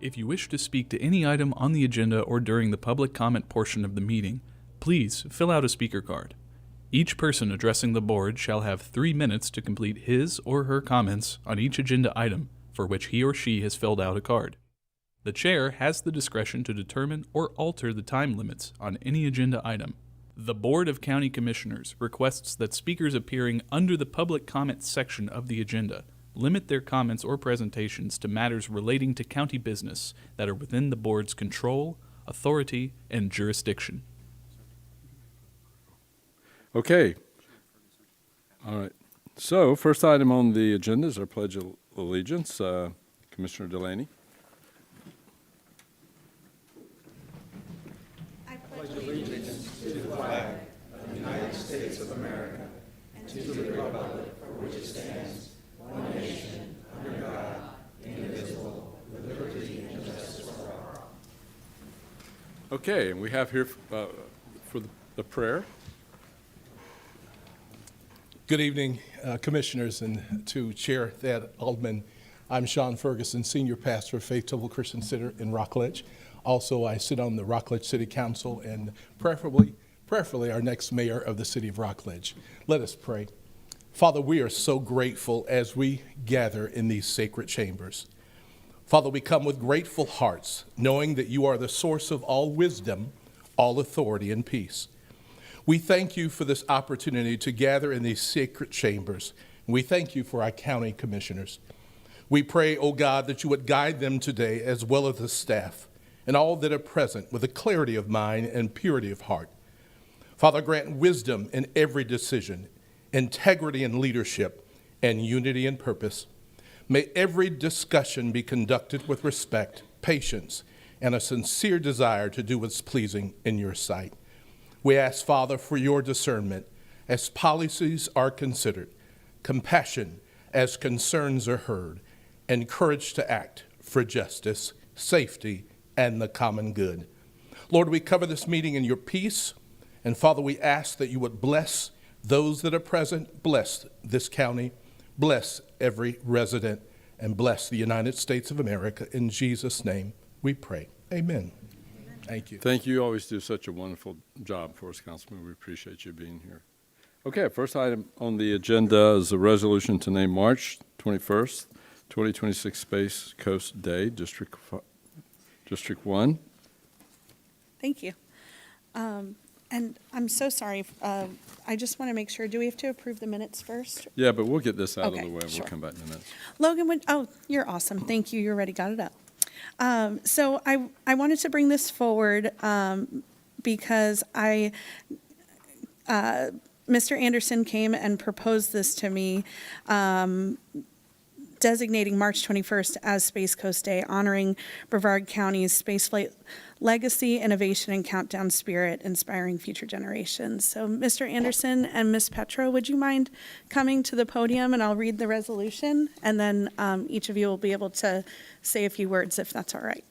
If you wish to speak to any item on the agenda or during the public comment portion of the meeting, please fill out a speaker card. Each person addressing the board shall have 3 minutes to complete his or her comments on each agenda item for which he or she has filled out a card. The chair has the discretion to determine or alter the time limits on any agenda item. The Board of County Commissioners requests that speakers appearing under the public comment section of the agenda limit their comments or presentations to matters relating to county business that are within the board's control, authority, and jurisdiction. Okay. All right. So, first item on the agenda is our Pledge of Allegiance. Commissioner Delaney. I pledge allegiance to the flag of the United States of America and to the republic for which it stands, one nation, under God, indivisible, with liberty and justice for all. Okay, and we have here for the prayer. Good evening, Commissioners, and to Chair Thad Altman. I'm Sean Ferguson, Senior Pastor of Faith Temple Christian Center in Rockledge. Also, I sit on the Rockledge City Council and prayerfully our next mayor of the city of Rockledge. Let us pray. Father, we are so grateful as we gather in these sacred chambers. Father, we come with grateful hearts, knowing that you are the source of all wisdom, all authority, and peace. We thank you for this opportunity to gather in these sacred chambers. We thank you for our county commissioners. We pray, O God, that you would guide them today as well as the staff and all that are present with a clarity of mind and purity of heart. Father, grant wisdom in every decision, integrity in leadership, and unity in purpose. May every discussion be conducted with respect, patience, and a sincere desire to do what's pleasing in your sight. We ask, Father, for your discernment as policies are considered, compassion as concerns are heard, and courage to act for justice, safety, and the common good. Lord, we cover this meeting in your peace, and Father, we ask that you would bless those that are present, bless this county, bless every resident, and bless the United States of America. In Jesus' name we pray. Amen. Thank you. Thank you. You always do such a wonderful job for us, Councilman. We appreciate you being here. Okay, first item on the agenda is a resolution to name March 21st, 2026 Space Coast Day, District 1. Thank you. And I'm so sorry. I just want to make sure, do we have to approve the minutes first? Yeah, but we'll get this out Okay, of the way. sure. We'll come back in a minute. Logan, you're awesome. Thank you. You already got it up. So I wanted to bring this forward because Mr. Anderson came and proposed this to me, designating March 21st as Space Coast Day, honoring Brevard County's spaceflight legacy, innovation, and countdown spirit, inspiring future generations. So Mr. Anderson and Ms. Petro, would you mind coming to the podium, and I'll read the resolution, and then each of you will be able to say a few words if that's all right.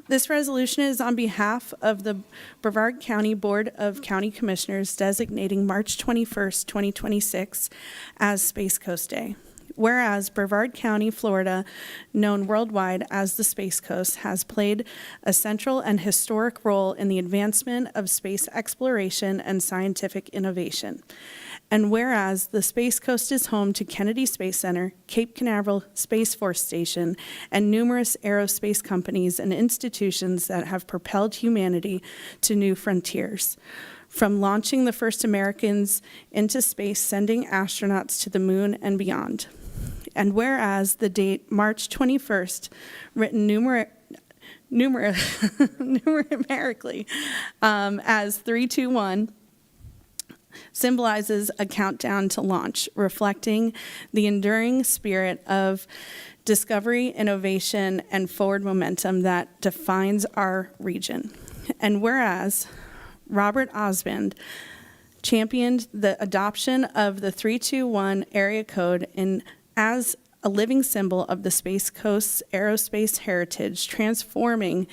This resolution is on behalf of the Brevard County Board of County Commissioners designating March 21st, 2026 as Space Coast Day. Whereas Brevard County, Florida, known worldwide as the Space Coast, has played a central and historic role in the advancement of space exploration and scientific innovation. And whereas the Space Coast is home to Kennedy Space Center, Cape Canaveral Space Force Station, and numerous aerospace companies and institutions that have propelled humanity to new frontiers. From launching the first Americans into space, sending astronauts to the moon and beyond. And whereas the date March 21st, written numerically as 321, symbolizes a countdown to launch, reflecting the enduring spirit of discovery, innovation, and forward momentum that defines our region. And whereas Robert Osmond championed the adoption of the 321 area code as a living symbol of the Space Coast's aerospace heritage, transforming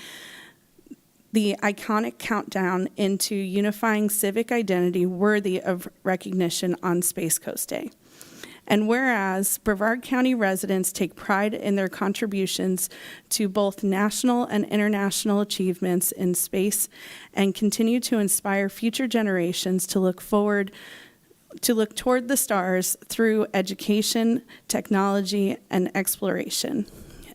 the iconic countdown into unifying civic identity worthy of recognition on Space Coast Day. And whereas Brevard County residents take pride in their contributions to both national and international achievements in space and continue to inspire future generations to look toward the stars through education, technology, and exploration.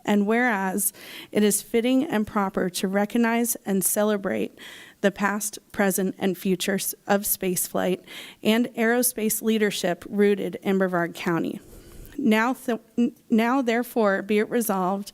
And whereas it is fitting and proper to recognize and celebrate the past, present, and future of spaceflight and aerospace leadership rooted in Brevard County. Now, therefore, be it resolved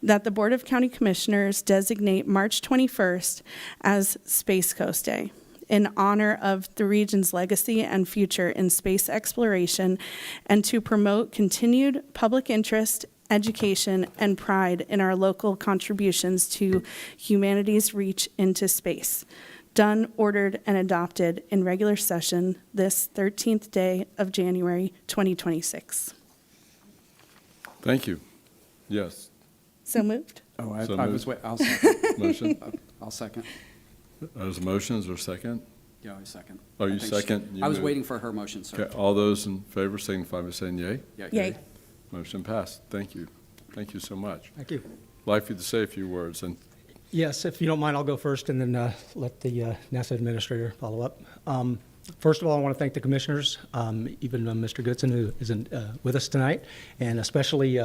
that the Board of County Commissioners designate March 21st as Space Coast Day in honor of the region's legacy and future in space exploration and to promote continued public interest, education, and pride in our local contributions to humanity's reach into space. Done, ordered, and adopted in regular session this 13th day of January 2026. Thank you. Yes. So moved. Oh, So I moved. was wait. I'll second. Motion. I'll second. There's a motion. Is there a second? Yeah, I second. Oh, you I think second? You I was move. waiting for her motion, sir. Okay, all those in favor signify by saying yea. Yeah, Yay. Motion passed. Thank you. Thank you so much. Thank you. Like you to say a few words, and Yes, if you don't mind, I'll go first and then let the NASA administrator follow up. First of all, I want to thank the commissioners, even Mr. Goodson, who isn't with us tonight, and especially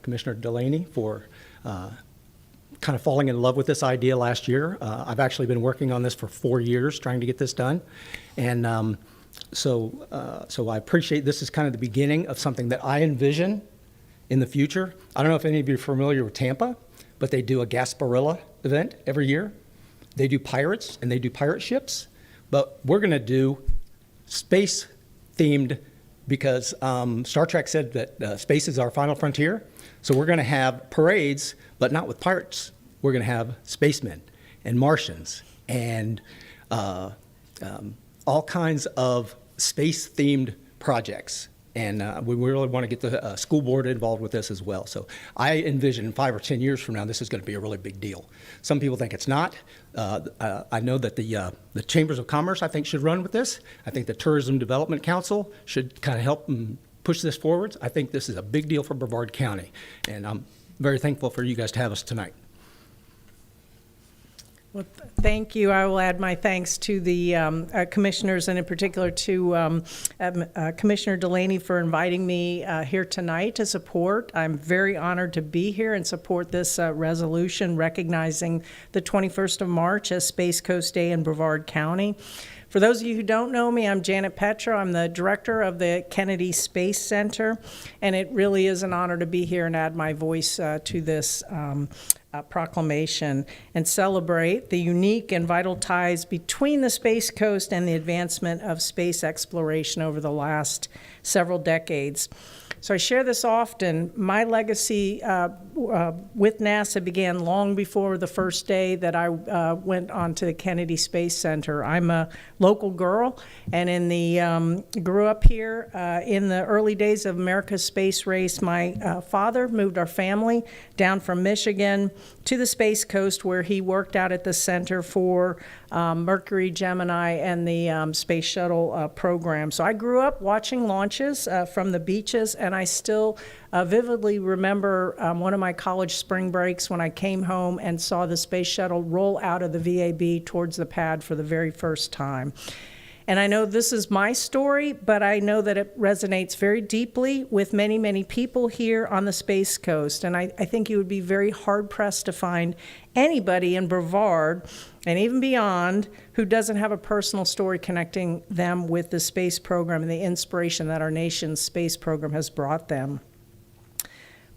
Commissioner Delaney for kind of falling in love with this idea last year. I've actually been working on this for 4 years, trying to get this done. And so I appreciate this is kind of the beginning of something that I envision in the future. I don't know if any of you are familiar with Tampa, but they do a Gasparilla event every year. They do pirates, and they do pirate ships. But we're going to do space-themed because Star Trek said that space is our final frontier. So we're going to have parades, but not with pirates. We're going to have spacemen and Martians and all kinds of space-themed projects. And we really want to get the school board involved with this as well. So I envision in 5 or 10 years from now, this is going to be a really big deal. Some people think it's not. I know that the Chambers of Commerce, I think, should run with this. I think the Tourism Development Council should kind of help push this forward. I think this is a big deal for Brevard County. And I'm very thankful for you guys to have us tonight. Well, thank you. I will add my thanks to the commissioners and in particular to Commissioner Delaney for inviting me here tonight to support. I'm very honored to be here and support this resolution recognizing the 21st of March as Space Coast Day in Brevard County. For those of you who don't know me, I'm Janet Petra. I'm the director of the Kennedy Space Center, and it really is an honor to be here and add my voice to this proclamation and celebrate the unique and vital ties between the Space Coast and the advancement of space exploration over the last several decades. So I share this often. My legacy with NASA began long before the first day that I went on to the Kennedy Space Center. I'm a local girl and grew up here in the early days of America's space race. My father moved our family down from Michigan to the Space Coast where he worked out at the Center for Mercury, Gemini, and the Space Shuttle program. So I grew up watching launches from the beaches, and I still vividly remember one of my college spring breaks when I came home and saw the Space Shuttle roll out of the VAB towards the pad for the very first time. And I know this is my story, but I know that it resonates very deeply with many, many people here on the Space Coast. And I think you would be very hard-pressed to find anybody in Brevard and even beyond who doesn't have a personal story connecting them with the space program and the inspiration that our nation's space program has brought them.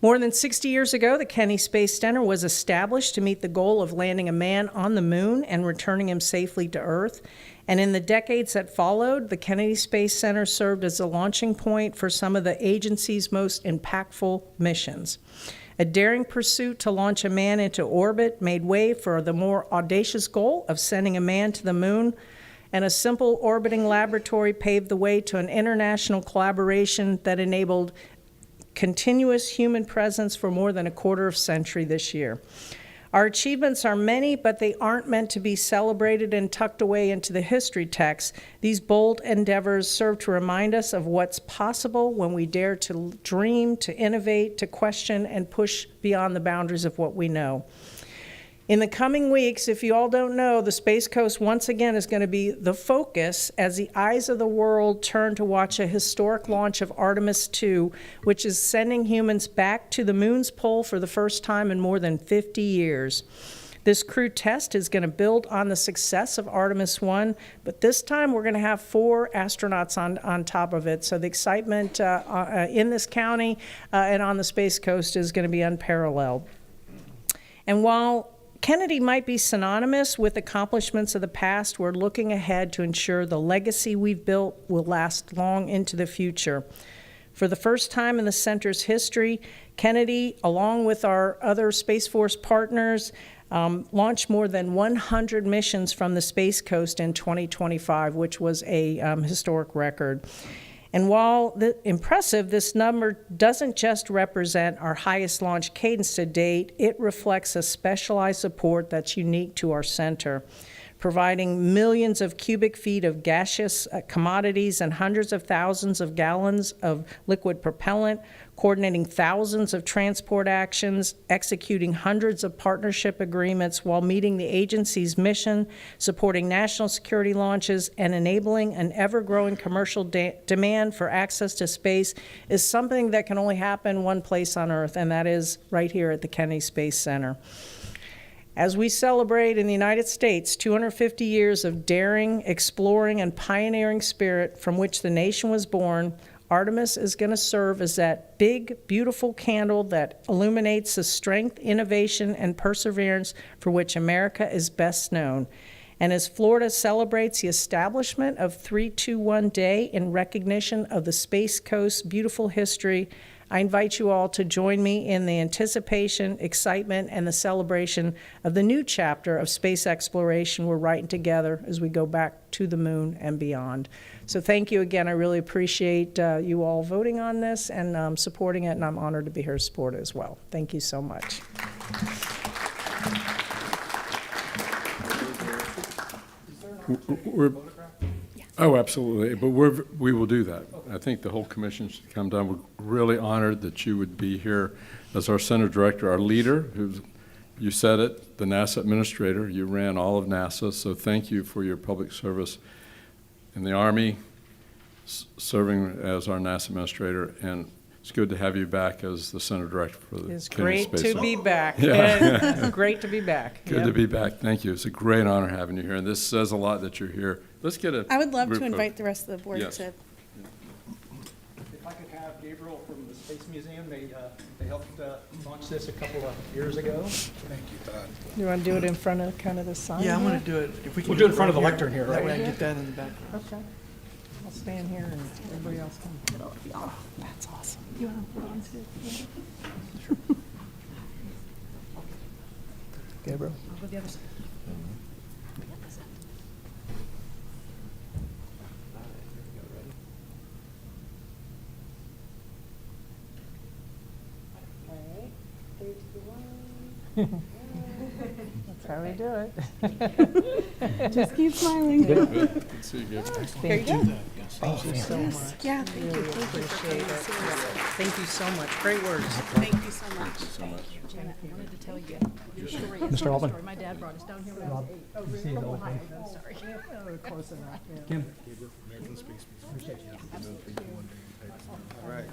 More than 60 years ago, the Kennedy Space Center was established to meet the goal of landing a man on the moon and returning him safely to Earth. And in the decades that followed, the Kennedy Space Center served as a launching point for some of the agency's most impactful missions. A daring pursuit to launch a man into orbit made way for the more audacious goal of sending a man to the moon, and a simple orbiting laboratory paved the way to an international collaboration that enabled continuous human presence for more than a quarter of a century this year. Our achievements are many, but they aren't meant to be celebrated and tucked away into the history text. These bold endeavors serve to remind us of what's possible when we dare to dream, to innovate, to question, and push beyond the boundaries of what we know. In the coming weeks, if you all don't know, the Space Coast once again is going to be the focus as the eyes of the world turn to watch a historic launch of Artemis II, which is sending humans back to the moon's pole for the first time in more than 50 years. This crew test is going to build on the success of Artemis I, but this time we're going to have 4 astronauts on top of it. So the excitement in this county and on the Space Coast is going to be unparalleled. And while Kennedy might be synonymous with accomplishments of the past, we're looking ahead to ensure the legacy we've built will last long into the future. For the first time in the center's history, Kennedy, along with our other Space Force partners, launched more than 100 missions from the Space Coast in 2025, which was a historic record. And while impressive, this number doesn't just represent our highest launch cadence to date, it reflects a specialized support that's unique to our center, providing millions of cubic feet of gaseous commodities and hundreds of thousands of gallons of liquid propellant, coordinating thousands of transport actions, executing hundreds of partnership agreements while meeting the agency's mission, supporting national security launches, and enabling an ever-growing commercial demand for access to space is something that can only happen one place on Earth, and that is right here at the Kennedy Space Center. As we celebrate in the United States 250 years of daring, exploring, and pioneering spirit from which the nation was born, Artemis is going to serve as that big, beautiful candle that illuminates the strength, innovation, and perseverance for which America is best known. And as Florida celebrates the establishment of 321 Day in recognition of the Space Coast's beautiful history, I invite you all to join me in the anticipation, excitement, and the celebration of the new chapter of space exploration we're writing together as we go back to the moon and beyond. So thank you again. I really appreciate you all voting on this and supporting it, and I'm honored to be here to support it as well. Thank you so much. Oh, absolutely, but we will do that. I think the whole commission should come down. We're really honored that you would be here as our center director, our leader, you said it, the NASA administrator. You ran all of NASA, so thank you for your public service in the Army, serving as our NASA administrator, and it's good to have you back as the center director for the It's Kennedy great Space to Center. be back. Yeah. Great to be back. Good to be back. Thank you. It's a great honor having you here, and this says a lot that you're here. Let's get a I would love group to of- invite the rest of the board Yes. to. If I could have Gabriel from the Space Museum, they helped launch this a couple of years ago. Thank you, Todd. You want to do it in front of kind of the sign? Yeah, I'm here? going to do it. If we can We'll do it in front of right the lectern here, That right? way I can get that in the back. Okay. I'll stand here and everybody else can. Oh, that's awesome. You want to put on too? Gabriel? Over the other side. That's how we do it. Just keep smiling. Good to see you, Gabriel. Here you go. Thank you so much. Yeah, thank you. Really Thank you for appreciate coming. it. Seriously. Thank you so much. Great words. Thank you so much. So much. I wanted to tell you your story. Mr. Altman. Story. My dad brought us down here when I was 8. Oh, really? Oh, Ohio. I'm sorry. Close enough. Yeah. Kim? All right.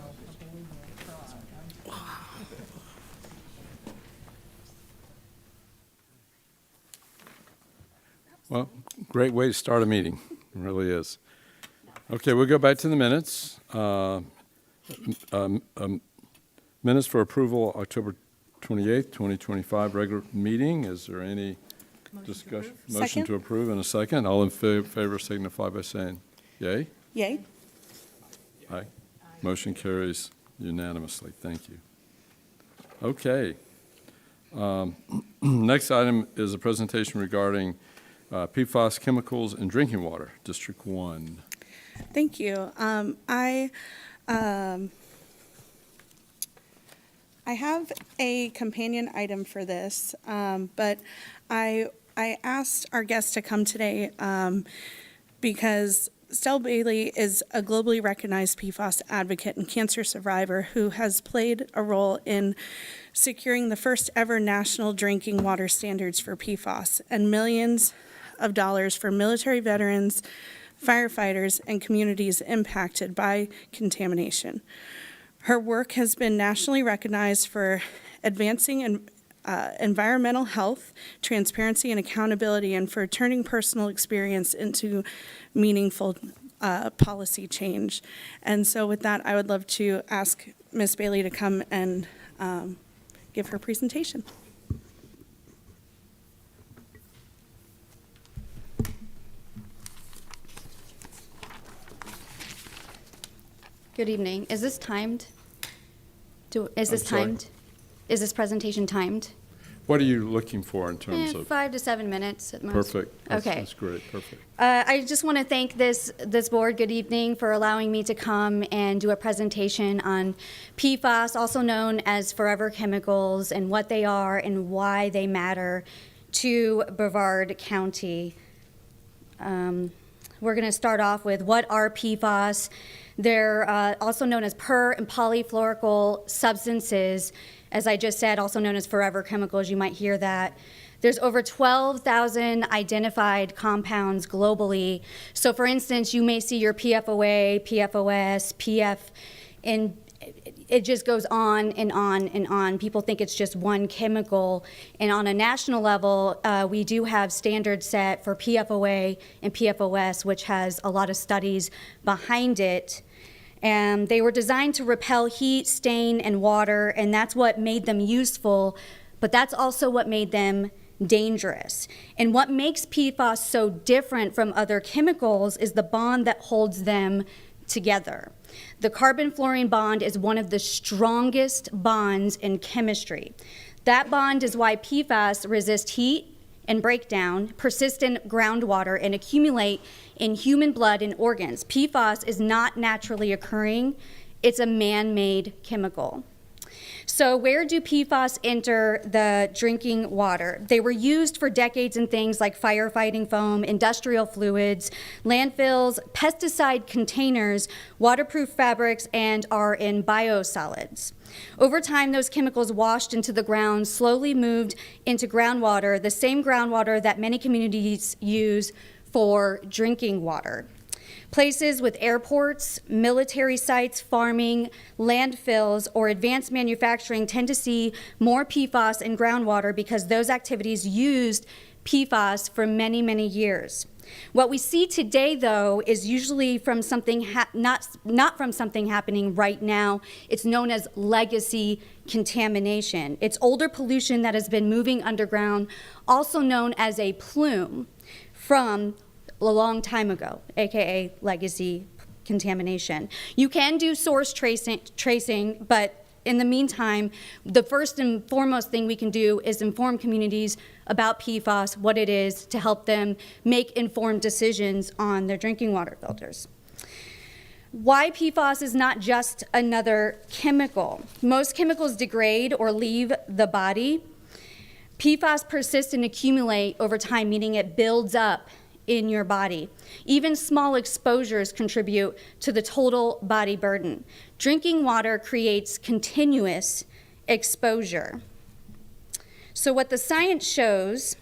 Well, great way to start a meeting. It really is. Okay, we'll go back to the minutes. Minutes for approval, October 28th, 2025, regular meeting. Is there any discussion? Motion Second. to approve in a second. All in favor signify by saying yay. Yay. Aye. Motion carries unanimously. Thank you. Okay. Next item is a presentation regarding PFAS chemicals in drinking water, District 1. Thank you. I I have a companion item for this, but I asked our guest to come today because Stella Bailey is a globally recognized PFAS advocate and cancer survivor who has played a role in securing the first ever national drinking water standards for PFAS and millions of dollars for military veterans, firefighters, and communities impacted by contamination. Her work has been nationally recognized for advancing environmental health, transparency, and accountability, and for turning personal experience into meaningful policy change. And so with that, I would love to ask Ms. Bailey to come and give her presentation. Good evening. Is this timed? Is this sorry? timed? Is this presentation timed? What are you looking for in terms of? 5 to 7 minutes at most. Perfect. Okay. That's great. Perfect. I just want to thank this board, good evening, for allowing me to come and do a presentation on PFAS, also known as forever chemicals, and what they are and why they matter to Brevard County. We're going to start off with what are PFAS. They're also known as per and polyfluoroalkyl substances, as I just said, also known as forever chemicals. You might hear that. There's over 12,000 identified compounds globally. So for instance, you may see your PFOA, PFOS, PF, and it just goes on and on and on. People think it's just one chemical. And on a national level, we do have standards set for PFOA and PFOS, which has a lot of studies behind it. And they were designed to repel heat, stain, and water, and that's what made them useful, but that's also what made them dangerous. And what makes PFAS so different from other chemicals is the bond that holds them together. The carbon-fluorine bond is one of the strongest bonds in chemistry. That bond is why PFAS resist heat and breakdown, persist in groundwater, and accumulate in human blood and organs. PFAS is not naturally occurring. It's a man-made chemical. So where do PFAS enter the drinking water? They were used for decades in things like firefighting foam, industrial fluids, landfills, pesticide containers, waterproof fabrics, and are in biosolids. Over time, those chemicals washed into the ground slowly moved into groundwater, the same groundwater that many communities use for drinking water. Places with airports, military sites, farming, landfills, or advanced manufacturing tend to see more PFAS in groundwater because those activities used PFAS for many, many years. What we see today, though, is usually from something not from something happening right now. It's known as legacy contamination. It's older pollution that has been moving underground, also known as a plume, from a long time ago, aka legacy contamination. You can do source tracing, but in the meantime, the first and foremost thing we can do is inform communities about PFAS, what it is, to help them make informed decisions on their drinking water filters. Why PFAS is not just another chemical. Most chemicals degrade or leave the body. PFAS persist and accumulate over time, meaning it builds up in your body. Even small exposures contribute to the total body burden. Drinking water creates continuous exposure. So what the science shows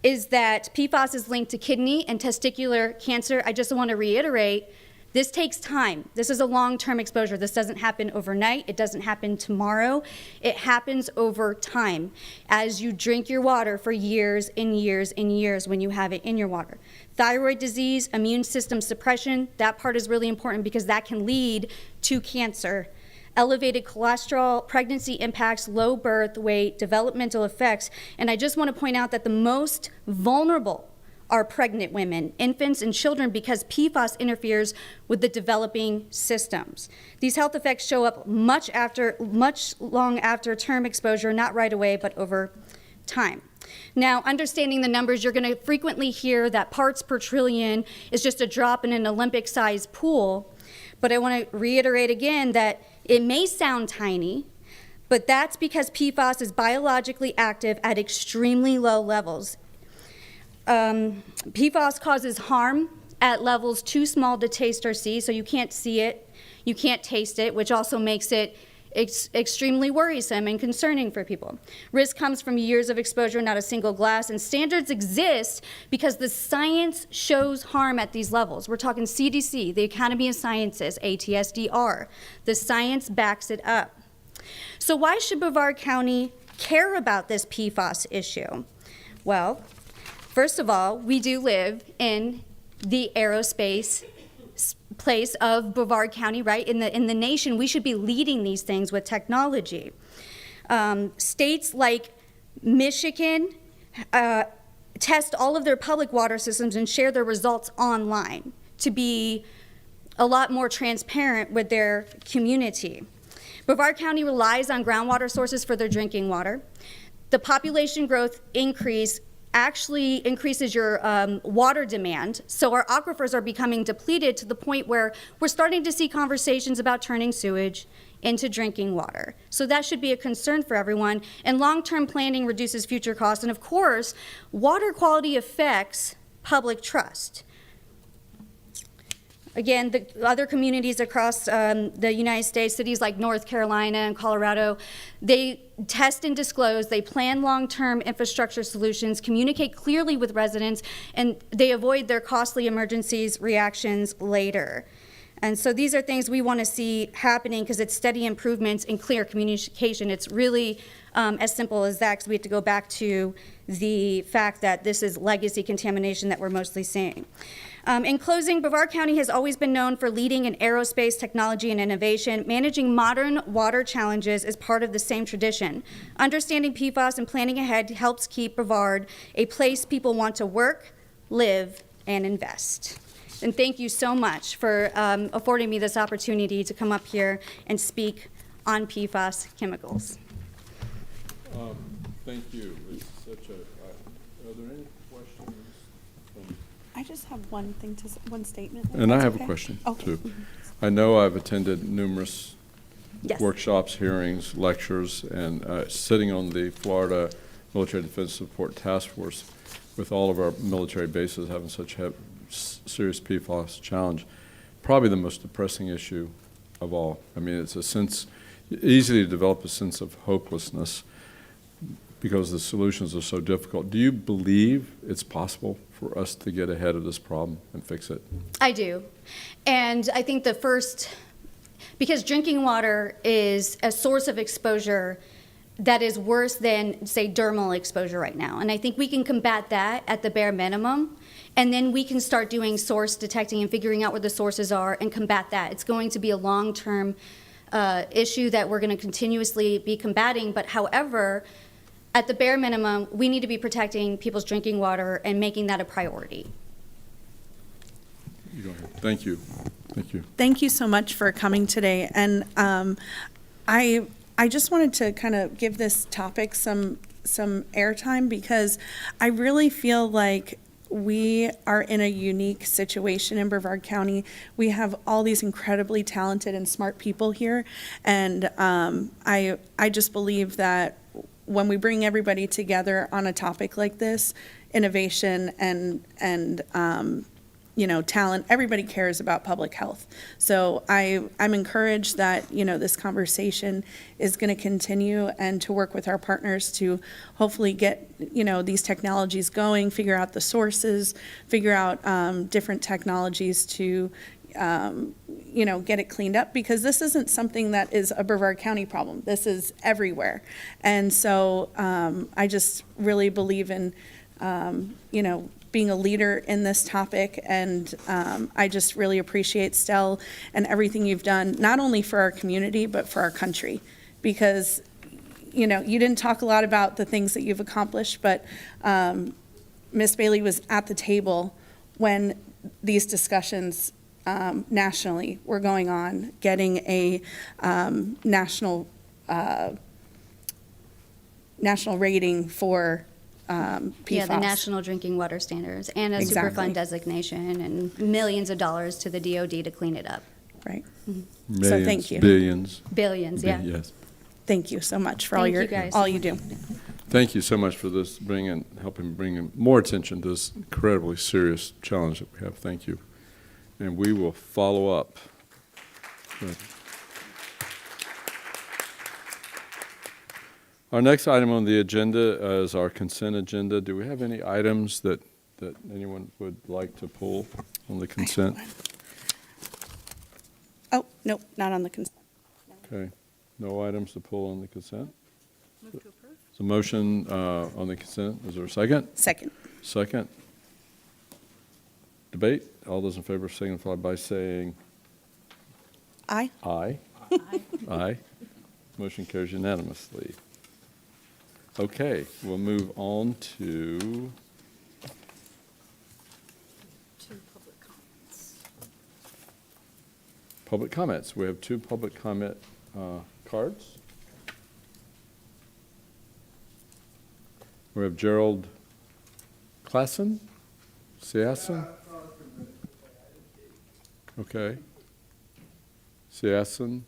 is that PFAS is linked to kidney and testicular cancer. I just want to reiterate, this takes time. This is a long-term exposure. This doesn't happen overnight. It doesn't happen tomorrow. It happens over time as you drink your water for years and years and years when you have it in your water. Thyroid disease, immune system suppression, that part is really important because that can lead to cancer. Elevated cholesterol, pregnancy impacts, low birth weight, developmental effects. And I just want to point out that the most vulnerable are pregnant women, infants, and children because PFAS interferes with the developing systems. These health effects show up much long after term exposure, not right away, but over time. Now, understanding the numbers, you're going to frequently hear that parts per trillion is just a drop in an Olympic-sized pool, but I want to reiterate again that it may sound tiny, But that's because PFAS is biologically active at extremely low levels. PFAS causes harm at levels too small to taste or see, so you can't see it, you can't taste it, which also makes it extremely worrisome and concerning for people. Risk comes from years of exposure, not a single glass, and standards exist because the science shows harm at these levels. We're talking CDC, the Academy of Sciences, ATSDR. The science backs it up. So why should Brevard County care about this PFAS issue? Well, first of all, we do live in the aerospace place of Brevard County, right? In the nation, we should be leading these things with technology. States like Michigan test all of their public water systems and share their results online to be a lot more transparent with their community. Brevard County relies on groundwater sources for their drinking water. The population growth increase actually increases your water demand, so our aquifers are becoming depleted to the point where we're starting to see conversations about turning sewage into drinking water. So that should be a concern for everyone, and long-term planning reduces future costs, and of course, water quality affects public trust. Again, the other communities across the United States, cities like North Carolina and Colorado, they test and disclose, they plan long-term infrastructure solutions, communicate clearly with residents, and they avoid their costly emergencies reactions later. And so these are things we want to see happening because it's steady improvements and clear communication. It's really as simple as that, because we have to go back to the fact that this is legacy contamination that we're mostly seeing. In closing, Brevard County has always been known for leading in aerospace technology and innovation. Managing modern water challenges is part of the same tradition. Understanding PFAS and planning ahead helps keep Brevard a place people want to work, live, and invest. And thank you so much for affording me this opportunity to come up here and speak on PFAS chemicals. Thank you. It's such a, are there any questions? I just have one statement. if And I that's have okay. a question, Okay. too. I know I've attended numerous Yes. workshops, hearings, lectures, and sitting on the Florida Military Defense Support Task Force with all of our military bases having such a serious PFAS challenge, probably the most depressing issue of all. I mean, it's easy to develop a sense of hopelessness because the solutions are so difficult. Do you believe it's possible for us to get ahead of this problem and fix it? I do. And I think because drinking water is a source of exposure that is worse than, say, dermal exposure right now. And I think we can combat that at the bare minimum, and then we can start doing source detecting and figuring out where the sources are and combat that. It's going to be a long-term issue that we're going to continuously be combating, but however, at the bare minimum, we need to be protecting people's drinking water and making that a priority. You go ahead. Thank you. Thank you. Thank you so much for coming today. And I just wanted to kind of give this topic some airtime because I really feel like we are in a unique situation in Brevard County. We have all these incredibly talented and smart people here, and I just believe that when we bring everybody together on a topic like this, innovation and talent, everybody cares about public health. So I'm encouraged that, this conversation is going to continue and to work with our partners to hopefully get, these technologies going, figure out the sources, figure out different technologies to, get it cleaned up, because this isn't something that is a Brevard County problem. This is everywhere. And so I just really believe in, being a leader in this topic, and I just really appreciate Stell and everything you've done, not only for our community, but for our country, because, you didn't talk a lot about the things that you've accomplished, but Ms. Bailey was at the table when these discussions nationally were going on, getting a national rating for PFAS. Yeah, the National Drinking Water Standards and a Exactly. Superfund designation and millions of dollars to the DOD to clean it up. Right. Millions, So thank you. Billions. Billions, yeah. Yes. Thank you so much for Thank you guys all so you much. do. Thank you so much for this, helping bring more attention to this incredibly serious challenge that we have. Thank you. And we will follow up. Good. Our next item on the agenda is our consent agenda. Do we have any items that anyone would like to pull on the consent? Oh, nope, not on the consent. Okay. No items to pull on the consent? So motion on the consent. Is there a second? Second. Second. Debate. All those in favor signify by saying Aye. aye. Aye. Motion carries unanimously. Okay, we'll move on to public comments. We have 2 public comment cards. We have Gerald Klassen? Siassen? Okay. Siassen?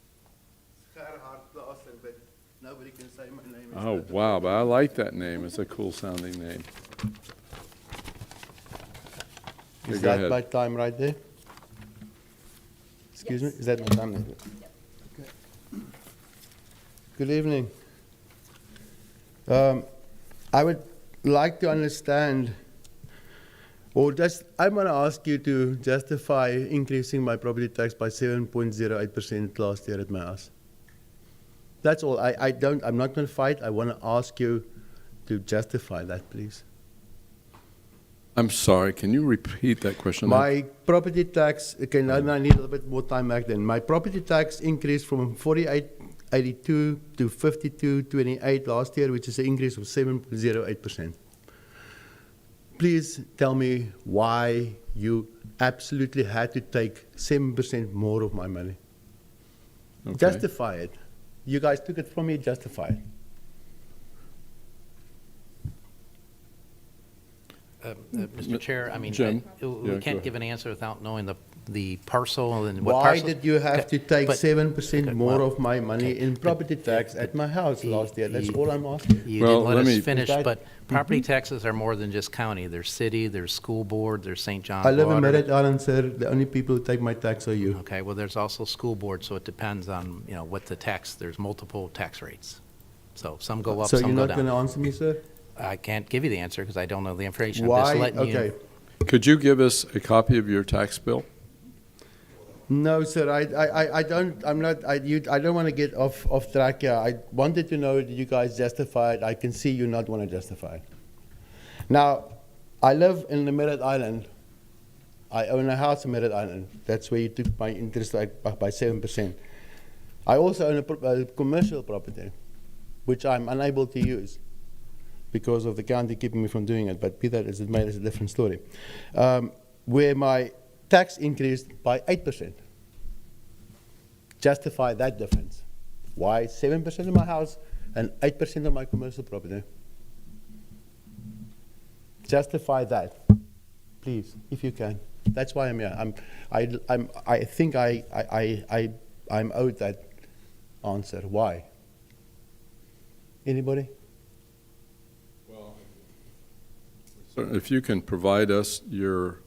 but nobody can say my name. Oh, wow, but I like that name. It's a cool sounding name. Okay, Is go that ahead. my time right there? Excuse me? Is that my time? Okay. Good evening. I would like to understand, or just, I want to ask you to justify increasing my property tax by 7.08% last year at my house. That's all. I'm not going to fight. I want to ask you to justify that, please. I'm sorry, can you repeat that question? My property tax, okay, now I need a little bit more time back then. My property tax increased from 48.82 to 52.28 last year, which is an increase of 7.08%. Please tell me why you absolutely had to take 7% more of my money. Okay. Justify it. You guys took it from me, justify it. Mr. Chair, I mean, Jim? we Yeah, go can't ahead. give an answer without knowing the parcel and what Why parcel. did you have to take But- 7% okay, more well, of my money in property tax at my house last year? That's all I'm asking. You Well, didn't let let me- us finish, Is that- but property taxes are more than just county. There's city, there's school board, there's St. John's I live in Water. Merritt Island, sir. The only people who take my tax are you. Okay, well, there's also school board, so it depends on, what the tax, there's multiple tax rates. So some go up, So some you're go not going to down. answer me, sir? I can't give you the answer because I don't know the information. I'm just Why? letting you. Okay. Could you give us a copy of your tax bill? No, sir. I don't. I'm not. I don't want to get off track here. I wanted to know that you guys justify it. I can see you not want to justify it. Now, I live in the Merritt Island. I own a house in Merritt Island. That's where you took my interest rate by 7%. I also own a commercial property, which I'm unable to use because of the county keeping me from doing it. But be that as it may, it's a different story. Where my tax increased by 8%. Justify that difference. Why 7% of my house and 8% of my commercial property? Justify that, please, if you can. That's why I'm here. I think I'm owed that answer. Why? Anybody? If you can provide us your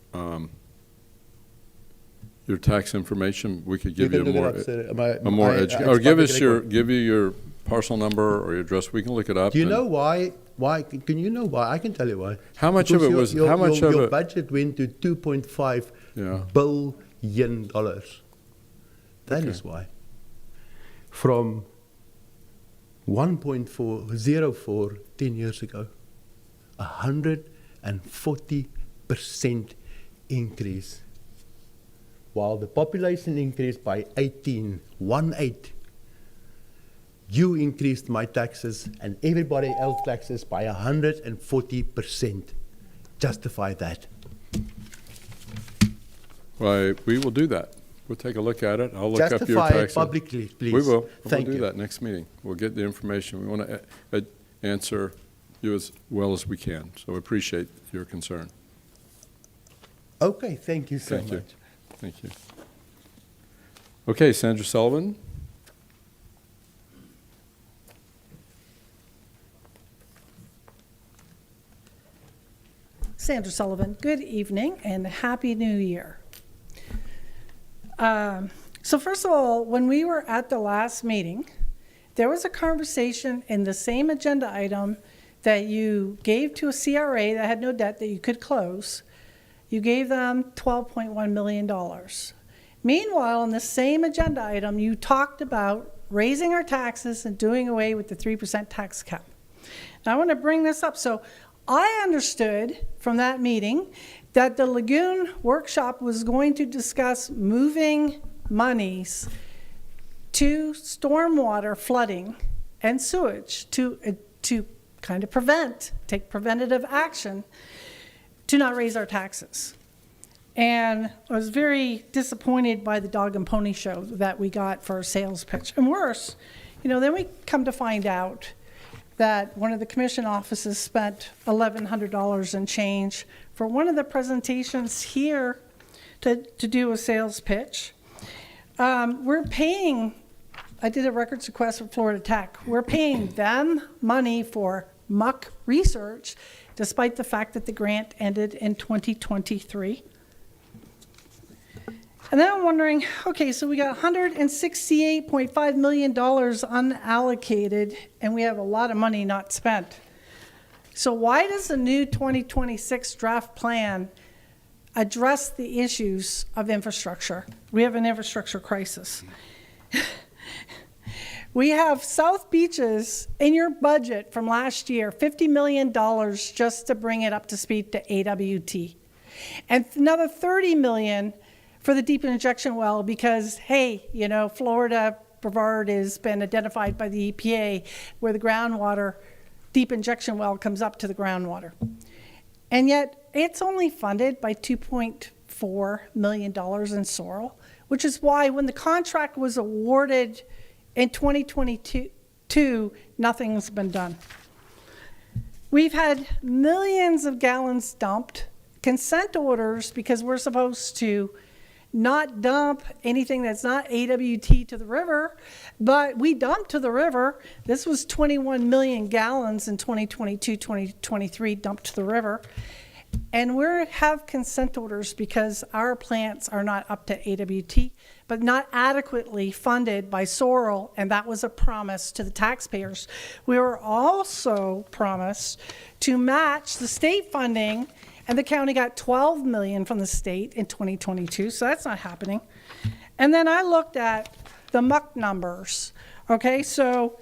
tax information, we could give you can a look it more, up, sir. a more It's or give public us record. give you your parcel number or your address. We can look it up. Do you and- know why? Why? Can you know why? I can tell you why. How much Because of it was? How much of your it? budget went to $2.5 Yeah. billion. That is Okay. why. From 1.404 10 years ago, 140% increase. While the population increased by 18, you increased my taxes and everybody else taxes by 140%. Justify that. Well, we will do that. We'll take a look at it. I'll look up your Justify it taxes. publicly, please. We will. Thank We'll do you. that next meeting. We'll get the information. We want to answer you as well as we can. So we appreciate your concern. Okay, thank you so Thank you. much. Thank you. Okay, Sandra Sullivan. Sandra Sullivan. Good evening and Happy New Year. So first of all, when we were at the last meeting, there was a conversation in the same agenda item that you gave to a CRA that had no debt that you could close. You gave them $12.1 million. Meanwhile, in the same agenda item, you talked about raising our taxes and doing away with the 3% tax cap. Now, I want to bring this up. So I understood from that meeting that the Lagoon Workshop was going to discuss moving monies to stormwater flooding and sewage to kind of take preventative action to not raise our taxes. And I was very disappointed by the dog and pony show that we got for our sales pitch. And worse, then we come to find out that one of the commission offices spent $1,100 and change for one of the presentations here to do a sales pitch. We're paying, I did a records request for Florida Tech. We're paying them money for muck research, despite the fact that the grant ended in 2023. And then I'm wondering, okay, so we got $168.5 million unallocated, and we have a lot of money not spent. So why does the new 2026 draft plan address the issues of infrastructure? We have an infrastructure crisis. We have South Beaches in your budget from last year, $50 million just to bring it up to speed to AWT. And another $30 million for the deep injection well because, hey, Florida, Brevard has been identified by the EPA where the groundwater deep injection well comes up to the groundwater. And yet it's only funded by $2.4 million in Sorrel, which is why when the contract was awarded in 2022, nothing's been done. We've had millions of gallons dumped, consent orders because we're supposed to not dump anything that's not AWT to the river, but we dumped to the river. This was 21 million gallons in 2022, 2023 dumped to the river. And we have consent orders because our plants are not up to AWT, but not adequately funded by Sorrel, and that was a promise to the taxpayers. We were also promised to match the state funding, and the county got $12 million from the state in 2022, so that's not happening. And then I looked at the muck numbers. Okay, so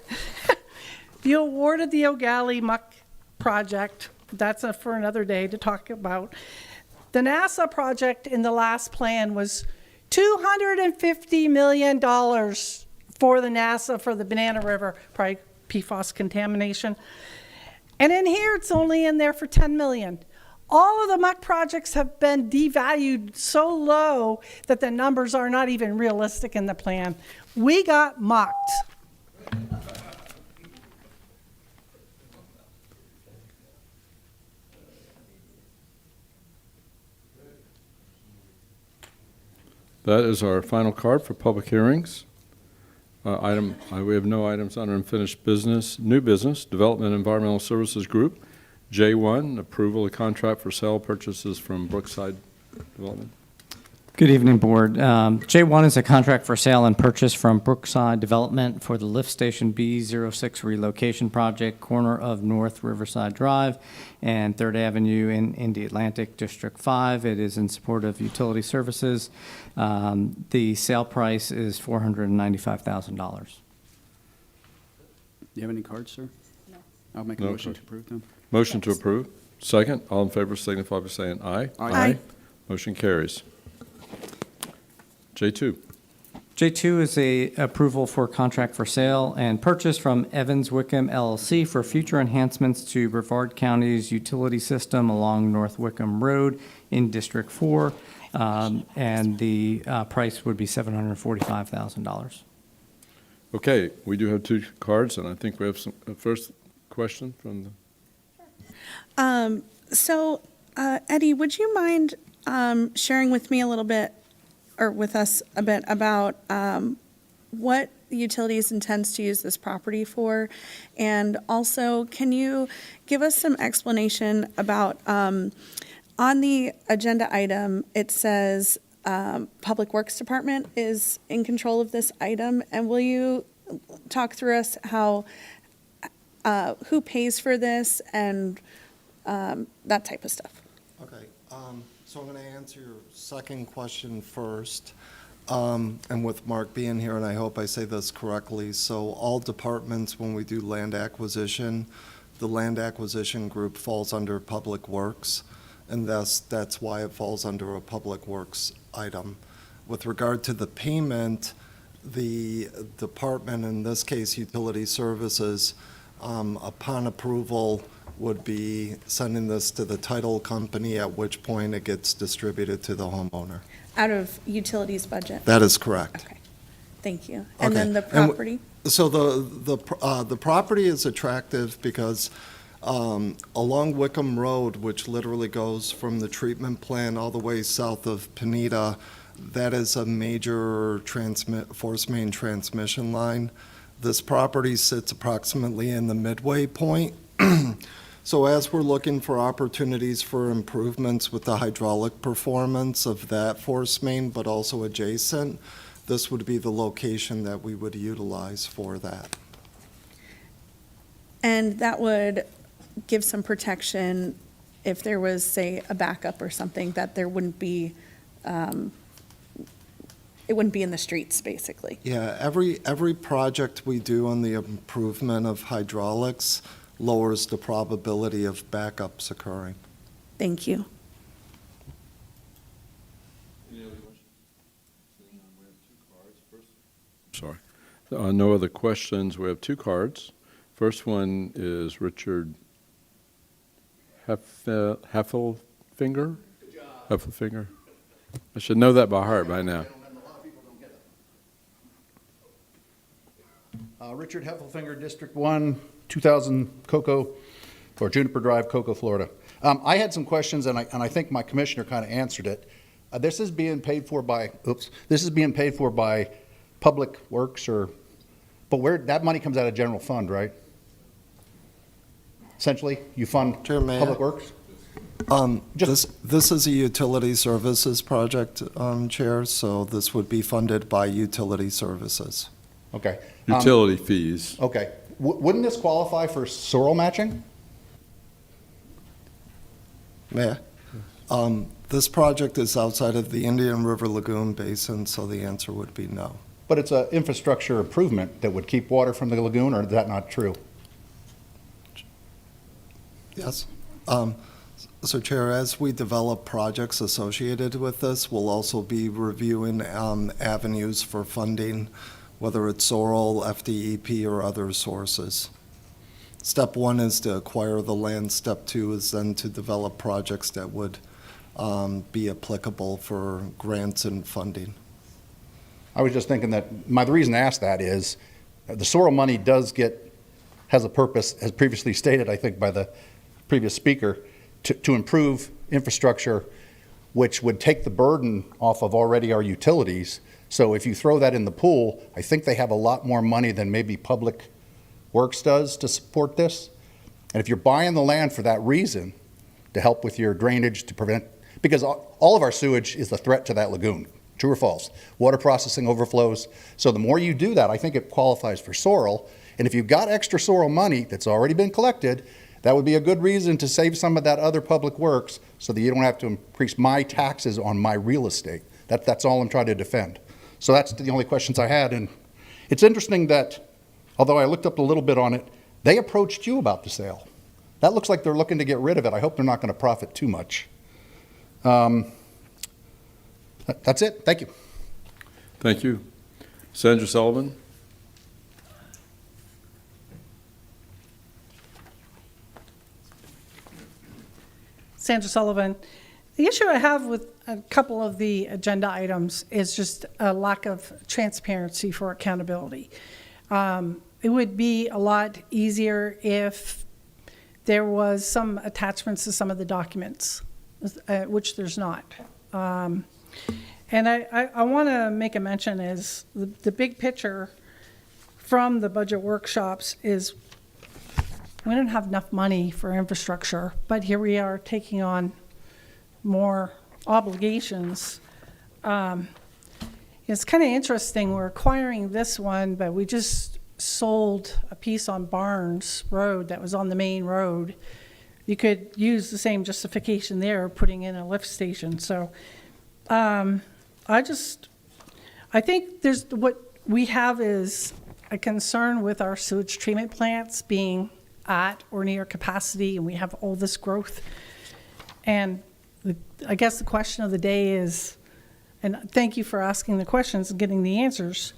you awarded the O'Galley muck project. That's for another day to talk about. The NASA project in the last plan was $250 million for the NASA for the Banana River, probably PFAS contamination. And in here, it's only in there for $10 million. All of the muck projects have been devalued so low that the numbers are not even realistic in the plan. We got mucked. That is our final card for public hearings. We have no items under unfinished business. New business, Development Environmental Services Group. J1, approval of contract for sale purchases from Brookside Development. Good evening, Board. J1 is a contract for sale and purchase from Brookside Development for the Lift Station B06 relocation project, corner of North Riverside Drive and 3rd Avenue in the Atlantic, District 5. It is in support of utility services. The sale price is $495,000. Do you have any cards, sir? No. I'll make a No motion cards. to approve them. Motion to approve. Second. All in favor signify by saying aye. Aye. Motion carries. J2. J2 is a approval for contract for sale and purchase from Evans Wickham LLC for future enhancements to Brevard County's utility system along North Wickham Road in District 4, and the price would be $745,000. Okay, we do have two cards, and I think we have some first question from the. Eddie, would you mind sharing with me a little bit, or with us a bit, about what the utilities intends to use this property for? And also, can you give us some explanation about On the agenda item, it says Public Works Department is in control of this item. And will you talk through us how, who pays for this and that type of stuff? Okay, so I'm going to answer your second question first. And with Mark being here, and I hope I say this correctly, so all departments, when we do land acquisition, the land acquisition group falls under Public Works, and that's why it falls under a Public Works item. With regard to the payment, the department, in this case Utility Services, upon approval, would be sending this to the title company, at which point it gets distributed to the homeowner. Out of utilities budget? That is correct. Okay, thank you. And Okay. then the And property? So the property is attractive because along Wickham Road, which literally goes from the treatment plant all the way south of Penita, that is a major force main transmission line. This property sits approximately in the midway point. So as we're looking for opportunities for improvements with the hydraulic performance of that force main, but also adjacent, this would be the location that we would utilize for that. And that would give some protection if there was, say, a backup or something, that there wouldn't be, it wouldn't be in the streets, basically. Yeah, every project we do on the improvement of hydraulics lowers the probability of backups occurring. Thank you. Any other questions? We have two cards. Sorry. No other questions. We have two cards. First one is Richard Heffelfinger? Heffelfinger. I should know that by heart by now. Richard Heffelfinger, District 1, 2000 Cocoa, or Juniper Drive, Cocoa, Florida. I had some questions, and I think my commissioner kind of answered it. This is being paid for by, this is being paid for by Public Works, but where, that money comes out of general fund, right? Essentially, you fund Public Works? This is a utility services project, Chair, so this would be funded by utility services. Okay. Utility fees. Okay. Wouldn't this qualify for soil matching? Yeah. This project is outside of the Indian River Lagoon Basin, so the answer would be no. But it's an infrastructure improvement that would keep water from the lagoon, or is that not true? Yes. So, Chair, as we develop projects associated with this, we'll also be reviewing avenues for funding, whether it's SORL, FDEP, or other sources. Step one is to acquire the land. Step two is then to develop projects that would be applicable for grants and funding. I was just thinking that, the reason I asked that is the SORL money has a purpose, as previously stated, I think, by the previous speaker, to improve infrastructure, which would take the burden off of already our utilities. So if you throw that in the pool, I think they have a lot more money than maybe Public Works does to support this. And if you're buying the land for that reason, to help with your drainage, to prevent, because all of our sewage is a threat to that lagoon, true or false? Water processing overflows. So the more you do that, I think it qualifies for SORL. And if you've got extra SORL money that's already been collected, that would be a good reason to save some of that other Public Works so that you don't have to increase my taxes on my real estate. That's all I'm trying to defend. So that's the only questions I had. And it's interesting that, although I looked up a little bit on it, they approached you about the sale. That looks like they're looking to get rid of it. I hope they're not going to profit too much. That's it. Thank you. Thank you. Sandra Sullivan. Sandra Sullivan. The issue I have with a couple of the agenda items is just a lack of transparency for accountability. It would be a lot easier if there was some attachments to some of the documents, which there's not. And I want to make a mention is the big picture from the budget workshops is we don't have enough money for infrastructure, but here we are taking on more obligations. It's kind of interesting, we're acquiring this one, but we just sold a piece on Barnes Road that was on the main road. You could use the same justification there, putting in a lift station. So I think what we have is a concern with our sewage treatment plants being at or near capacity, and we have all this growth. And I guess the question of the day is, and thank you for asking the questions and getting the answers,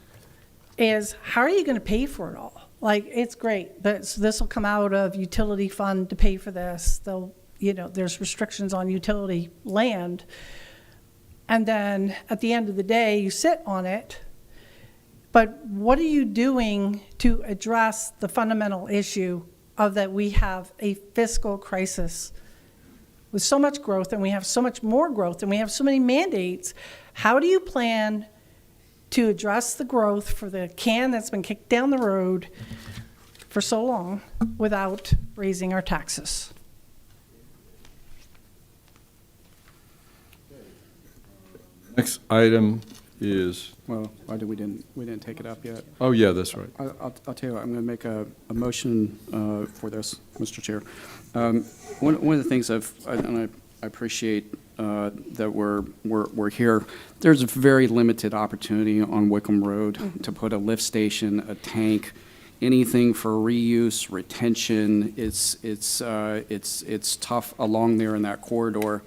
is how are you going to pay for it all? Like, it's great, but this will come out of utility fund to pay for this. There's restrictions on utility land. And then at the end of the day, you sit on it. But what are you doing to address the fundamental issue of that we have a fiscal crisis with so much growth, and we have so much more growth, and we have so many mandates? How do you plan to address the growth for the can that's been kicked down the road for so long without raising our taxes? Next item is, Well, we didn't take it up yet. oh, yeah, that's right. I'll tell you what, I'm going to make a motion for this, Mr. Chair. One of the things I appreciate that we're here. There's a very limited opportunity on Wickham Road to put a lift station, a tank, anything for reuse, retention. It's tough along there in that corridor.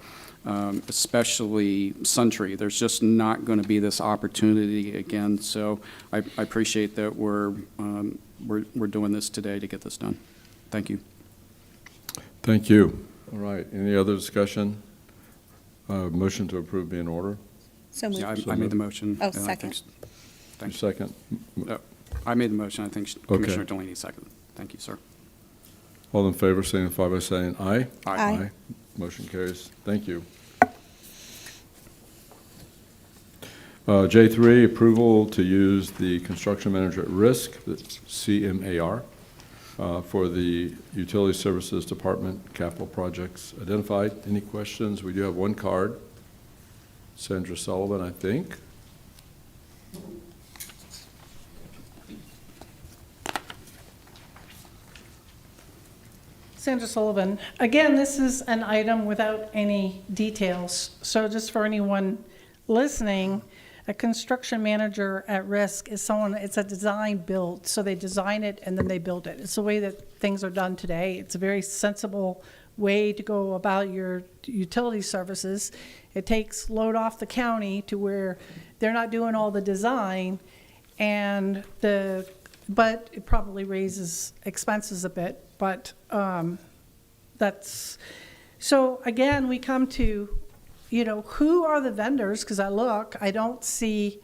Especially Suntree. There's just not going to be this opportunity again. So I appreciate that we're doing this today to get this done. Thank you. Thank you. All right, any other discussion? Motion to approve be in order. So moved. Yeah, I made the motion. Oh, and I think- second. Thanks. Second. I made the motion. I think Commissioner Delaney seconded. Thank you, sir. All in favor signify by saying aye. Aye. Motion carries. Thank you. J3, approval to use the construction manager at risk, the CMAR, for the Utility Services Department capital projects identified. Any questions? We do have one card. Sandra Sullivan, I think. Sandra Sullivan. Again, this is an item without any details. So just for anyone listening, a construction manager at risk is someone, it's a design build. So they design it and then they build it. It's the way that things are done today. It's a very sensible way to go about your utility services. It takes load off the county to where they're not doing all the design, but it probably raises expenses a bit. But so again, we come to, who are the vendors? Because I don't see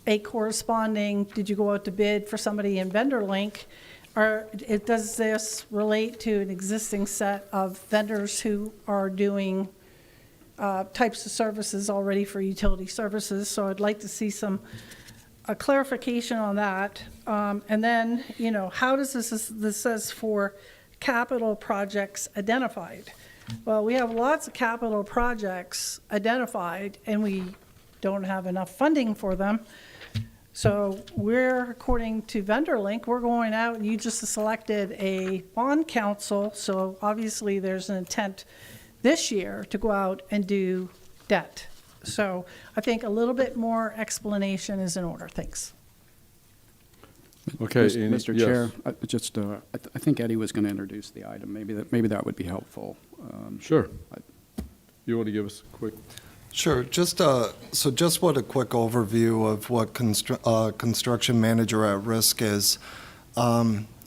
a corresponding, did you go out to bid for somebody in vendor link? Or does this relate to an existing set of vendors who are doing types of services already for utility services? So I'd like to see a clarification on that. And then, how does this says for capital projects identified? Well, we have lots of capital projects identified, and we don't have enough funding for them. So according to VendorLink, we're going out, and you just selected a bond council, so obviously there's an intent this year to go out and do debt. So I think a little bit more explanation is in order. Thanks. Okay. Mr. Yes. Chair, I think Eddie was going to introduce the item. Maybe that would be helpful. Sure. You want to give us a quick? Sure. Just what a quick overview of what construction manager at risk is.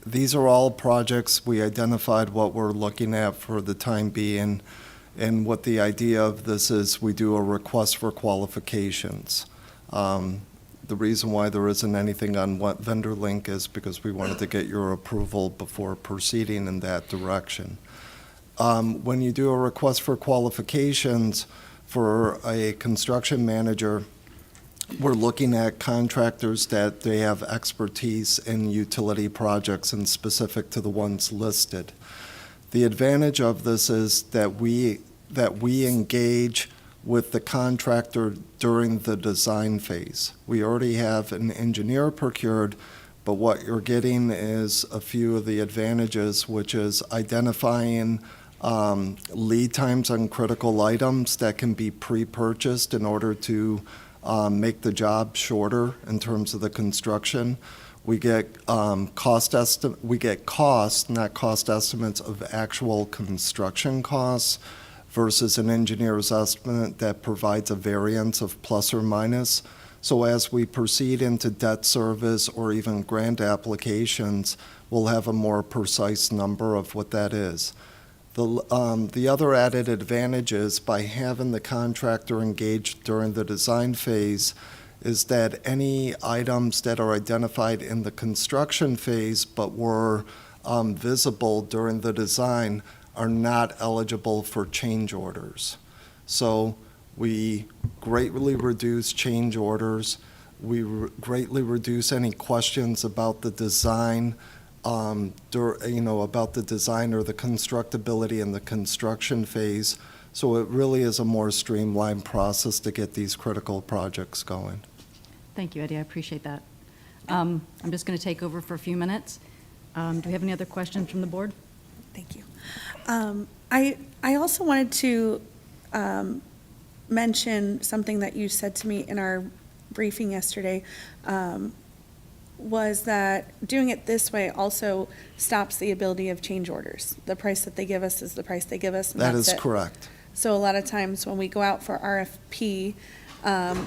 These are all projects. We identified what we're looking at for the time being, and what the idea of this is. We do a request for qualifications. The reason why there isn't anything on what vendor link is because we wanted to get your approval before proceeding in that direction. When you do a request for qualifications for a construction manager, we're looking at contractors that they have expertise in utility projects and specific to the ones listed. The advantage of this is that we engage with the contractor during the design phase. We already have an engineer procured, but what you're getting is a few of the advantages, which is identifying lead times on critical items that can be pre-purchased in order to make the job shorter in terms of the construction. We get not cost estimates of actual construction costs versus an engineer's estimate that provides a variance of plus or minus. So as we proceed into debt service or even grant applications, we'll have a more precise number of what that is. The other added advantage is by having the contractor engaged during the design phase is that any items that are identified in the construction phase but were visible during the design are not eligible for change orders. So we greatly reduce change orders. We greatly reduce any questions about the design, about the design or the constructability in the construction phase. So it really is a more streamlined process to get these critical projects going. Thank you, Eddie. I appreciate that. I'm just going to take over for a few minutes. Do we have any other questions from the board? Thank you. I also wanted to mention something that you said to me in our briefing yesterday, was that doing it this way also stops the ability of change orders. The price that they give us is the price they give us, and That that's is it. correct. So a lot of times when we go out for RFP,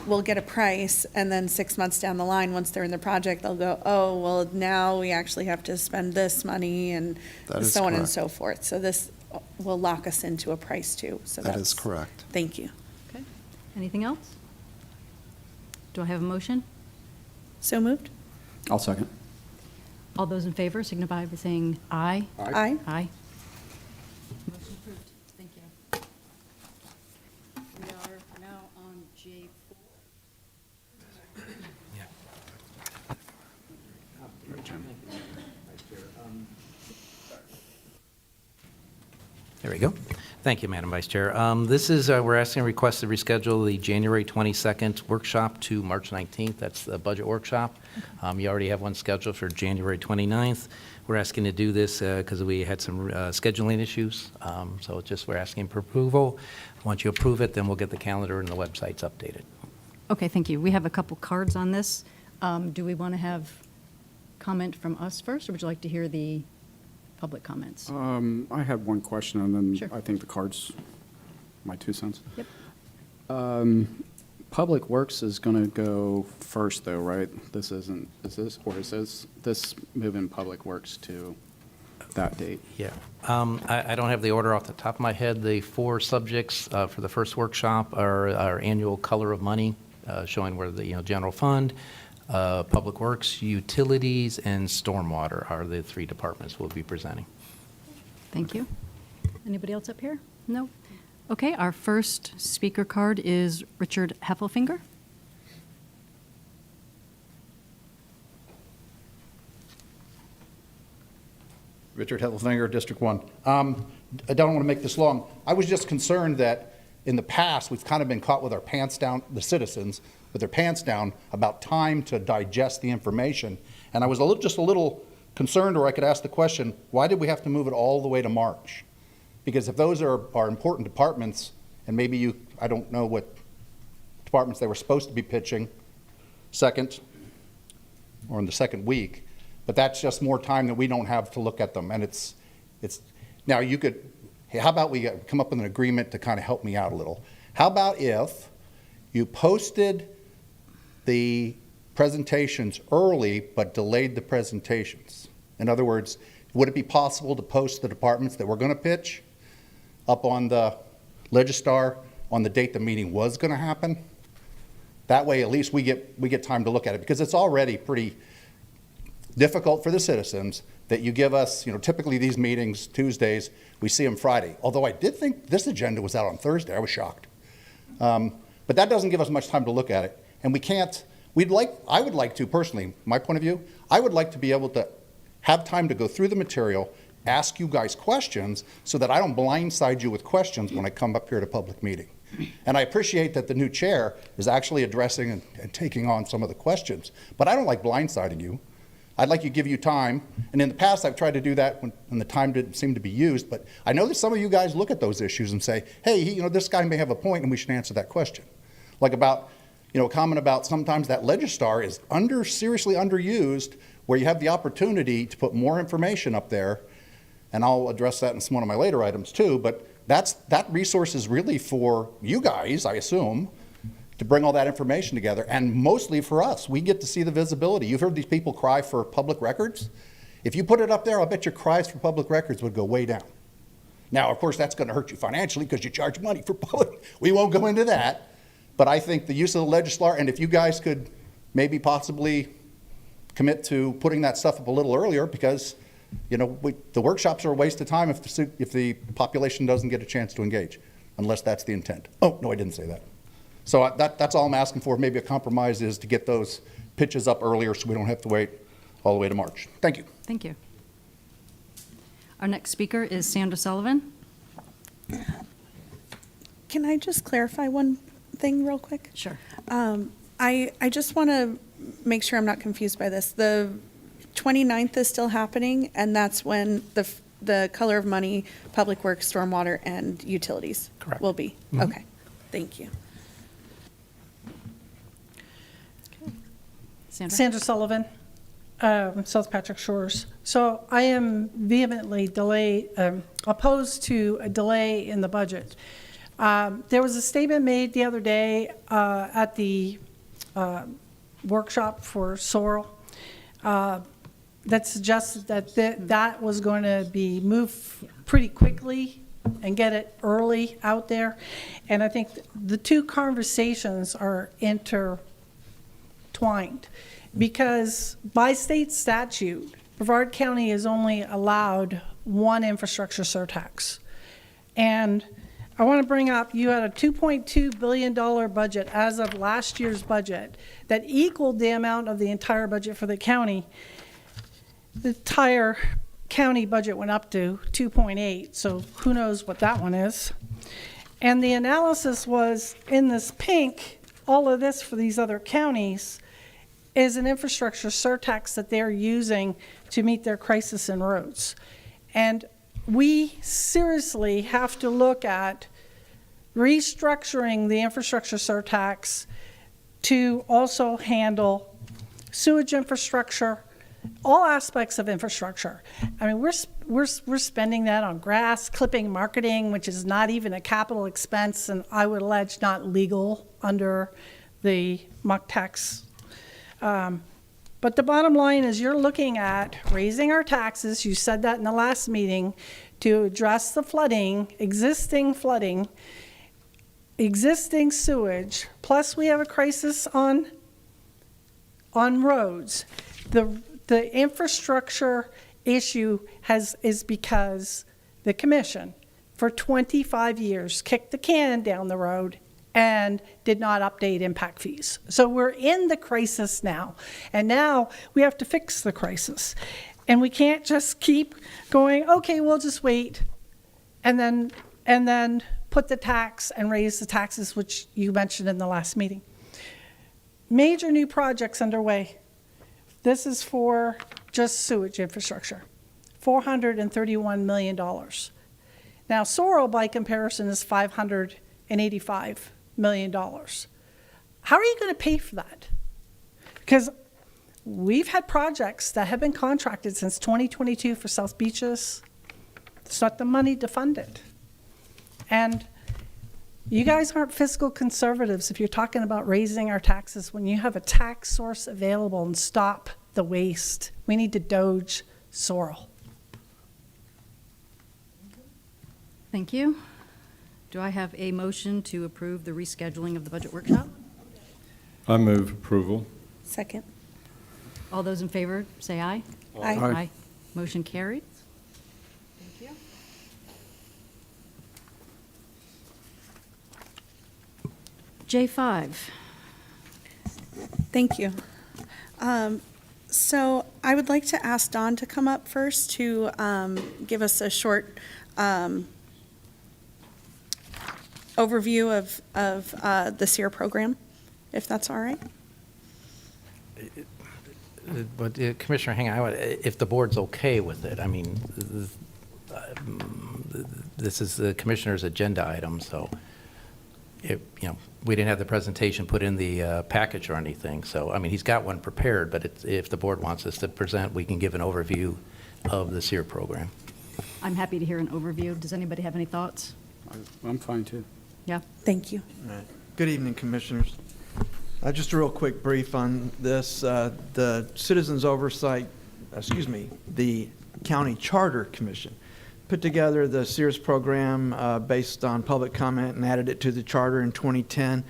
we'll get a price, and then 6 months down the line, once they're in the project, they'll go, oh, well, now we actually have to spend this money, and That is so on and correct. so forth. So this will lock us into a price too. So That that's is correct. Thank you. Okay. Anything else? Do I have a motion? So moved? I'll second. All those in favor signify by saying aye. Aye. Aye. Motion approved. Thank you. We are now on J4. There we go. Thank you, Madam Vice Chair. This is, we're asking a request to reschedule the January 22nd workshop to March 19th. That's the budget workshop. You already have one scheduled for January 29th. We're asking to do this because we had some scheduling issues. So just we're asking for approval. Once you approve it, then we'll get the calendar and the websites updated. Okay, thank you. We have a couple cards on this. Do we want to have comment from us first, or would you like to hear the public comments? I had one question, and then Sure. I think the cards, my 2 cents. Yep. Public Works is going to go first, though, right? This isn't, is this moving Public Works to that date? Yeah. I don't have the order off the top of my head. The 4 subjects for the first workshop are our annual color of money, showing where the general fund, Public Works, Utilities, and Stormwater are the 3 departments we'll be presenting. Thank you. Anybody else up here? No? Okay, our first speaker card is Richard Heffelfinger. Richard Heffelfinger, District 1. I don't want to make this long. I was just concerned that in the past, we've kind of been caught with our pants down, the citizens, with their pants down about time to digest the information. And I was just a little concerned, or I could ask the question, why did we have to move it all the way to March? Because if those are important departments, and maybe I don't know what departments they were supposed to be pitching second or in the second week, but that's just more time that we don't have to look at them. And it's now you could, hey, how about we come up with an agreement to kind of help me out a little? How about if you posted the presentations early but delayed the presentations? In other words, would it be possible to post the departments that we're going to pitch up on the Legistar on the date the meeting was going to happen? That way, at least we get time to look at it, because it's already pretty difficult for the citizens that you give us, typically these meetings, Tuesdays, we see them Friday. Although I did think this agenda was out on Thursday. I was shocked. But that doesn't give us much time to look at it. And I would like to, personally, my point of view, I would like to be able to have time to go through the material, ask you guys questions so that I don't blindside you with questions when I come up here at a public meeting. And I appreciate that the new chair is actually addressing and taking on some of the questions, but I don't like blindsiding you. I'd like to give you time, and in the past I've tried to do that when the time didn't seem to be used, but I know that some of you guys look at those issues and say, hey, this guy may have a point and we should answer that question. Like about, a comment about sometimes that Legistar is seriously underused, where you have the opportunity to put more information up there, and I'll address that in some one of my later items too, but that resource is really for you guys, I assume, to bring all that information together, and mostly for us. We get to see the visibility. You've heard these people cry for public records. If you put it up there, I'll bet your cries for public records would go way down. Now, of course, that's going to hurt you financially because you charge money for public. We won't go into that. But I think the use of the Legislar, and if you guys could maybe possibly commit to putting that stuff up a little earlier, because the workshops are a waste of time if the population doesn't get a chance to engage, unless that's the intent. Oh, no, I didn't say that. So that's all I'm asking for. Maybe a compromise is to get those pitches up earlier so we don't have to wait all the way to March. Thank you. Thank you. Our next speaker is Sandra Sullivan. Can I just clarify one thing real quick? Sure. I just want to make sure I'm not confused by this. The 29th is still happening, and that's when the color of money, public works, stormwater, and utilities will be. Mm-hmm. Okay. Thank you. Sandra Sullivan, South Patrick Shores. So I am vehemently opposed to a delay in the budget. There was a statement made the other day at the workshop for Sorrel that suggested that that was going to be moved pretty quickly and get it early out there. And I think the two conversations are intertwined because by state statute, Brevard County is only allowed one infrastructure surtax. And I want to bring up, you had a $2.2 billion budget as of last year's budget that equaled the amount of the entire budget for the county. The entire county budget went up to 2.8, so who knows what that one is. And the analysis was in this pink, all of this for these other counties is an infrastructure surtax that they're using to meet their crisis in roads. And we seriously have to look at restructuring the infrastructure surtax to also handle sewage infrastructure, all aspects of infrastructure. I mean, we're spending that on grass clipping marketing, which is not even a capital expense, and I would allege not legal under the muck tax. But the bottom line is you're looking at raising our taxes, you said that in the last meeting, to address the flooding, existing sewage, plus we have a crisis on roads. The infrastructure issue is because the commission for 25 years kicked the can down the road and did not update impact fees. So we're in the crisis now, and now we have to fix the crisis. And we can't just keep going, okay, we'll just wait, and then put the tax and raise the taxes, which you mentioned in the last meeting. Major new projects underway. This is for just sewage infrastructure, $431 million. Now, Sorrel, by comparison, is $585 million. How are you going to pay for that? Because we've had projects that have been contracted since 2022 for South Beaches. It's not the money to fund it. And you guys aren't fiscal conservatives if you're talking about raising our taxes when you have a tax source available, and stop the waste. We need to doge Sorrel. Thank you. Do I have a motion to approve the rescheduling of the budget workshop? I move approval. Second. All those in favor, say aye. Aye. Aye. Motion carried. Thank you. J5. Thank you. So I would like to ask Dawn to come up first to give us a short overview of the SEER program, if that's all right. But Commissioner, hang on, if the board's okay with it, I mean, this is the commissioner's agenda item, so we didn't have the presentation put in the package or anything. So, I mean, he's got one prepared, but if the board wants us to present, we can give an overview of the SEER program. I'm happy to hear an overview. Does anybody have any thoughts? I'm fine, too. Yeah? Thank you. All right. Good evening, Commissioners. Just a real quick brief on this. The Citizens Oversight, the County Charter Commission put together the SEERS program based on public comment and added it to the charter in 2010.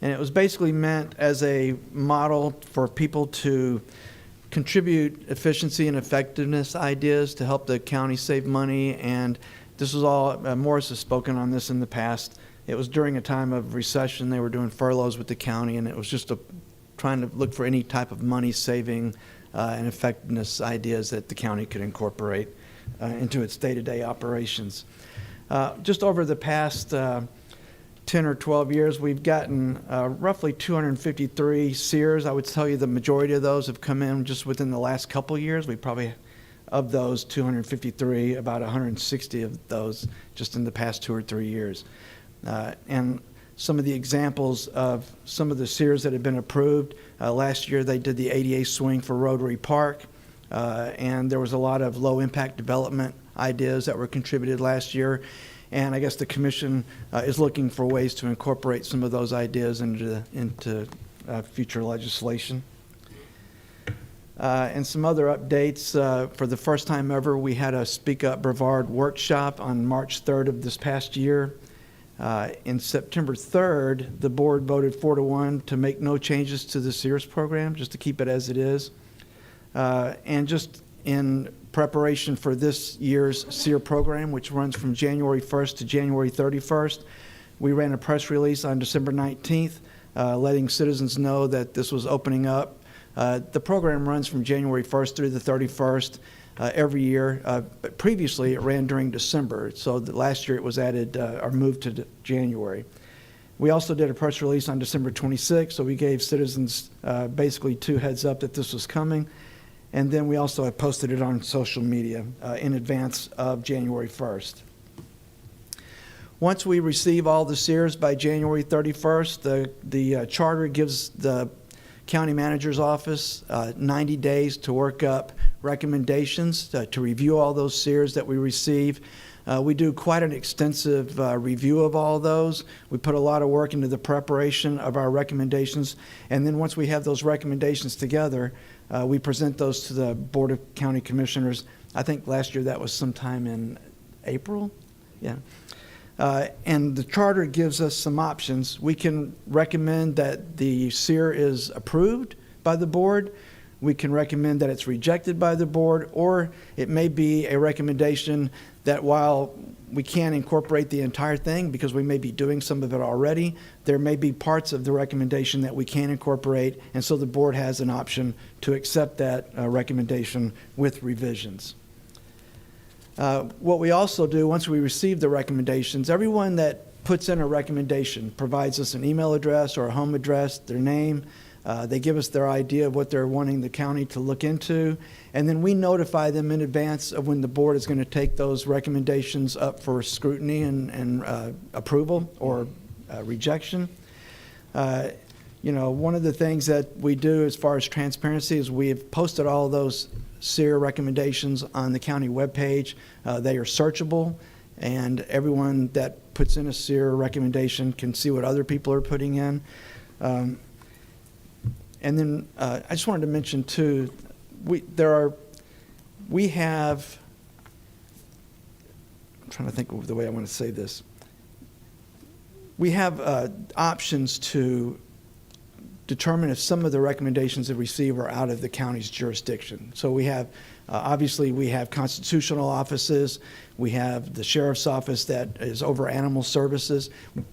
And it was basically meant as a model for people to contribute efficiency and effectiveness ideas to help the county save money. And this was all, Morris has spoken on this in the past. It was during a time of recession. They were doing furloughs with the county, and it was just trying to look for any type of money saving and effectiveness ideas that the county could incorporate into its day-to-day operations. Just over the past 10 or 12 years, we've gotten roughly 253 SEERs. I would tell you the majority of those have come in just within the last couple years. We probably, of those 253, about 160 of those just in the past 2 or 3 years. And some of the examples of some of the SEERs that have been approved, last year they did the ADA swing for Rotary Park, and there was a lot of low-impact development ideas that were contributed last year. And I guess the commission is looking for ways to incorporate some of those ideas into future legislation. And some other updates. For the first time ever, we had a Speak Up Brevard workshop on March 3rd of this past year. In September 3rd, the board voted 4-1 to make no changes to the SEERS program, just to keep it as it is. And just in preparation for this year's SEER program, which runs from January 1st to January 31st, we ran a press release on December 19th, letting citizens know that this was opening up. The program runs from January 1st through the 31st every year. But previously, it ran during December, so last year it was added or moved to January. We also did a press release on December 26th, so we gave citizens basically 2 heads up that this was coming. And then we also have posted it on social media in advance of January 1st. Once we receive all the SEERs by January 31st, the charter gives the county manager's office 90 days to work up recommendations to review all those SEERs that we receive. We do quite an extensive review of all those. We put a lot of work into the preparation of our recommendations, and then once we have those recommendations together, we present those to the Board of County Commissioners. I think last year that was sometime in April. Yeah. And the charter gives us some options. We can recommend that the SEER is approved by the board. We can recommend that it's rejected by the board, or it may be a recommendation that while we can't incorporate the entire thing because we may be doing some of it already, there may be parts of the recommendation that we can incorporate, and so the board has an option to accept that recommendation with revisions. What we also do, once we receive the recommendations, everyone that puts in a recommendation provides us an email address or a home address, their name. They give us their idea of what they're wanting the county to look into, and then we notify them in advance of when the board is going to take those recommendations up for scrutiny and approval or rejection. One of the things that we do as far as transparency is we have posted all those SEER recommendations on the county webpage. They are searchable, and everyone that puts in a SEER recommendation can see what other people are putting in. And then I just wanted to mention too, I'm trying to think of the way I want to say this. We have options to determine if some of the recommendations that we receive are out of the county's jurisdiction. So we have, obviously, we have constitutional offices. We have the sheriff's office that is over animal services.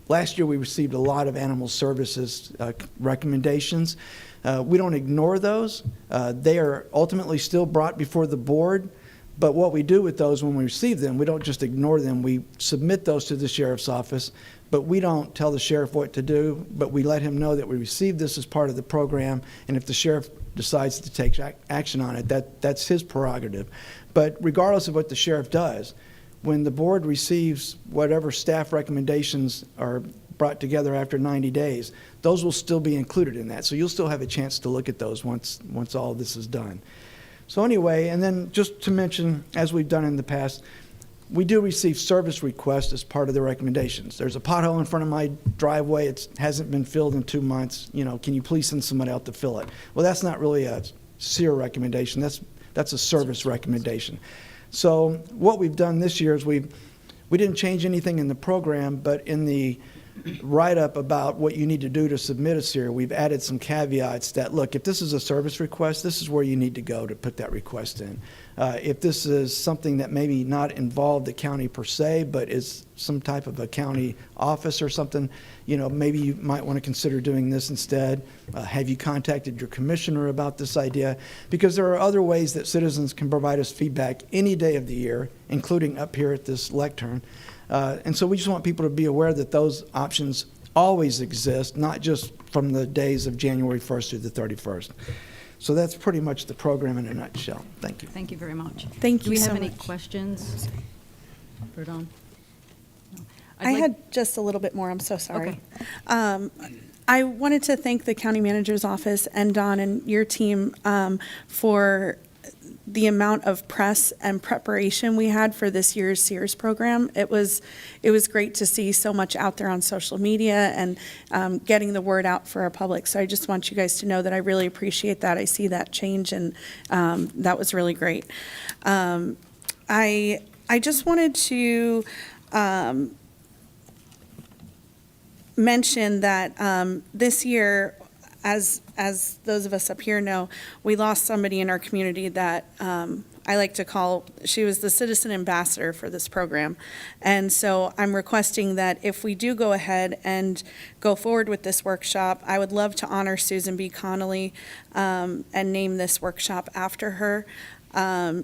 Last year, we received a lot of animal services recommendations. We don't ignore those. They are ultimately still brought before the board. But what we do with those when we receive them, we don't just ignore them. We submit those to the sheriff's office, but we don't tell the sheriff what to do, but we let him know that we received this as part of the program, and if the sheriff decides to take action on it, that's his prerogative. But regardless of what the sheriff does, when the board receives whatever staff recommendations are brought together after 90 days, those will still be included in that. So you'll still have a chance to look at those once all this is done. So anyway, and then just to mention, as we've done in the past, we do receive service requests as part of the recommendations. There's a pothole in front of my driveway. It hasn't been filled in 2 months. You know, can you please send somebody out to fill it? Well, that's not really a SEER recommendation. That's a service recommendation. So what we've done this year is we didn't change anything in the program, but in the write-up about what you need to do to submit a SEER, we've added some caveats that, look, if this is a service request, this is where you need to go to put that request in. If this is something that maybe not involve the county per se, but is some type of a county office or something, you know, maybe you might want to consider doing this instead. Have you contacted your commissioner about this idea? Because there are other ways that citizens can provide us feedback any day of the year, including up here at this lectern. And so we just want people to be aware that those options always exist, not just from the days of January 1st through the 31st. So that's pretty much the program in a nutshell. Thank you. Thank you very much. Thank Do you we so have any much. questions for Dawn? No. I I'd like- had just a little bit more. I'm so sorry. Okay. I wanted to thank the county manager's office and Don and your team for the amount of press and preparation we had for this year's Sears program. It was great to see so much out there on social media and getting the word out for our public. So I just want you guys to know that I really appreciate that. I see that change, and that was really great. I just wanted to mention that this year, as those of us up here know, we lost somebody in our community that I like to call, she was the citizen ambassador for this program. And so I'm requesting that if we do go ahead and go forward with this workshop, I would love to honor Susan B. Connolly and name this workshop after her.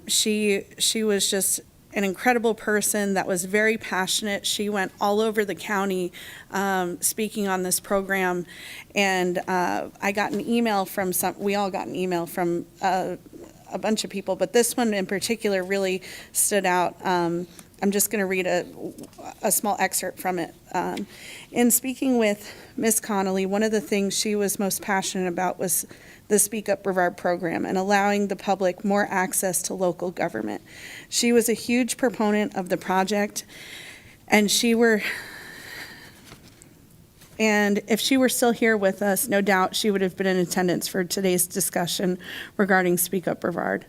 She was just an incredible person that was very passionate. She went all over the county speaking on this program, and I got an email from we all got an email from a bunch of people, but this one in particular really stood out. I'm just going to read a small excerpt from it. In speaking with Ms. Connolly, one of the things she was most passionate about was the Speak Up Brevard program and allowing the public more access to local government. She was a huge proponent of the project, and if she were still here with us, no doubt she would have been in attendance for today's discussion regarding Speak Up Brevard.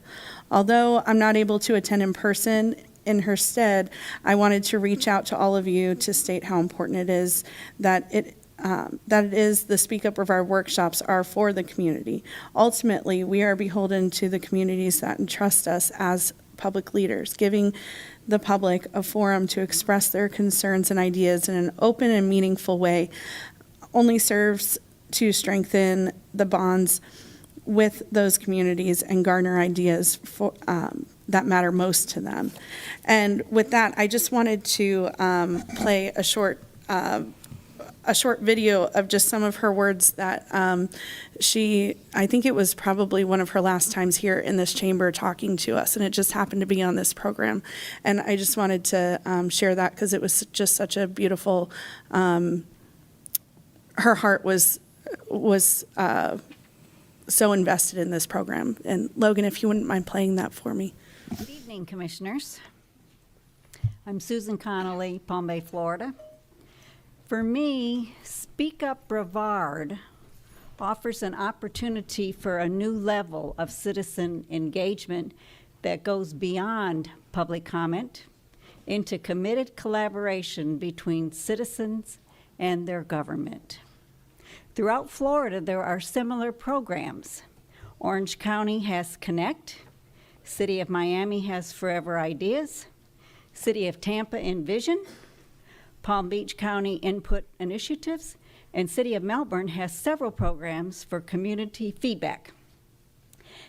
Although I'm not able to attend in person, in her stead, I wanted to reach out to all of you to state how important it is that the Speak Up Brevard workshops are for the community. Ultimately, we are beholden to the communities that entrust us as public leaders. Giving the public a forum to express their concerns and ideas in an open and meaningful way only serves to strengthen the bonds with those communities and garner ideas for that matter most to them. And with that, I just wanted to play a short video of just some of her words that I think it was probably one of her last times here in this chamber talking to us, and it just happened to be on this program. And I just wanted to share that because it was just such a beautiful, her heart was so invested in this program. And Logan, if you wouldn't mind playing that for me. Good evening, Commissioners. I'm Susan Connolly, Palm Bay, Florida. For me, Speak Up Brevard offers an opportunity for a new level of citizen engagement that goes beyond public comment into committed collaboration between citizens and their government. Throughout Florida, there are similar programs. Orange County has Connect, City of Miami has Forever Ideas, City of Tampa Envision, Palm Beach County Input Initiatives, and City of Melbourne has several programs for community feedback.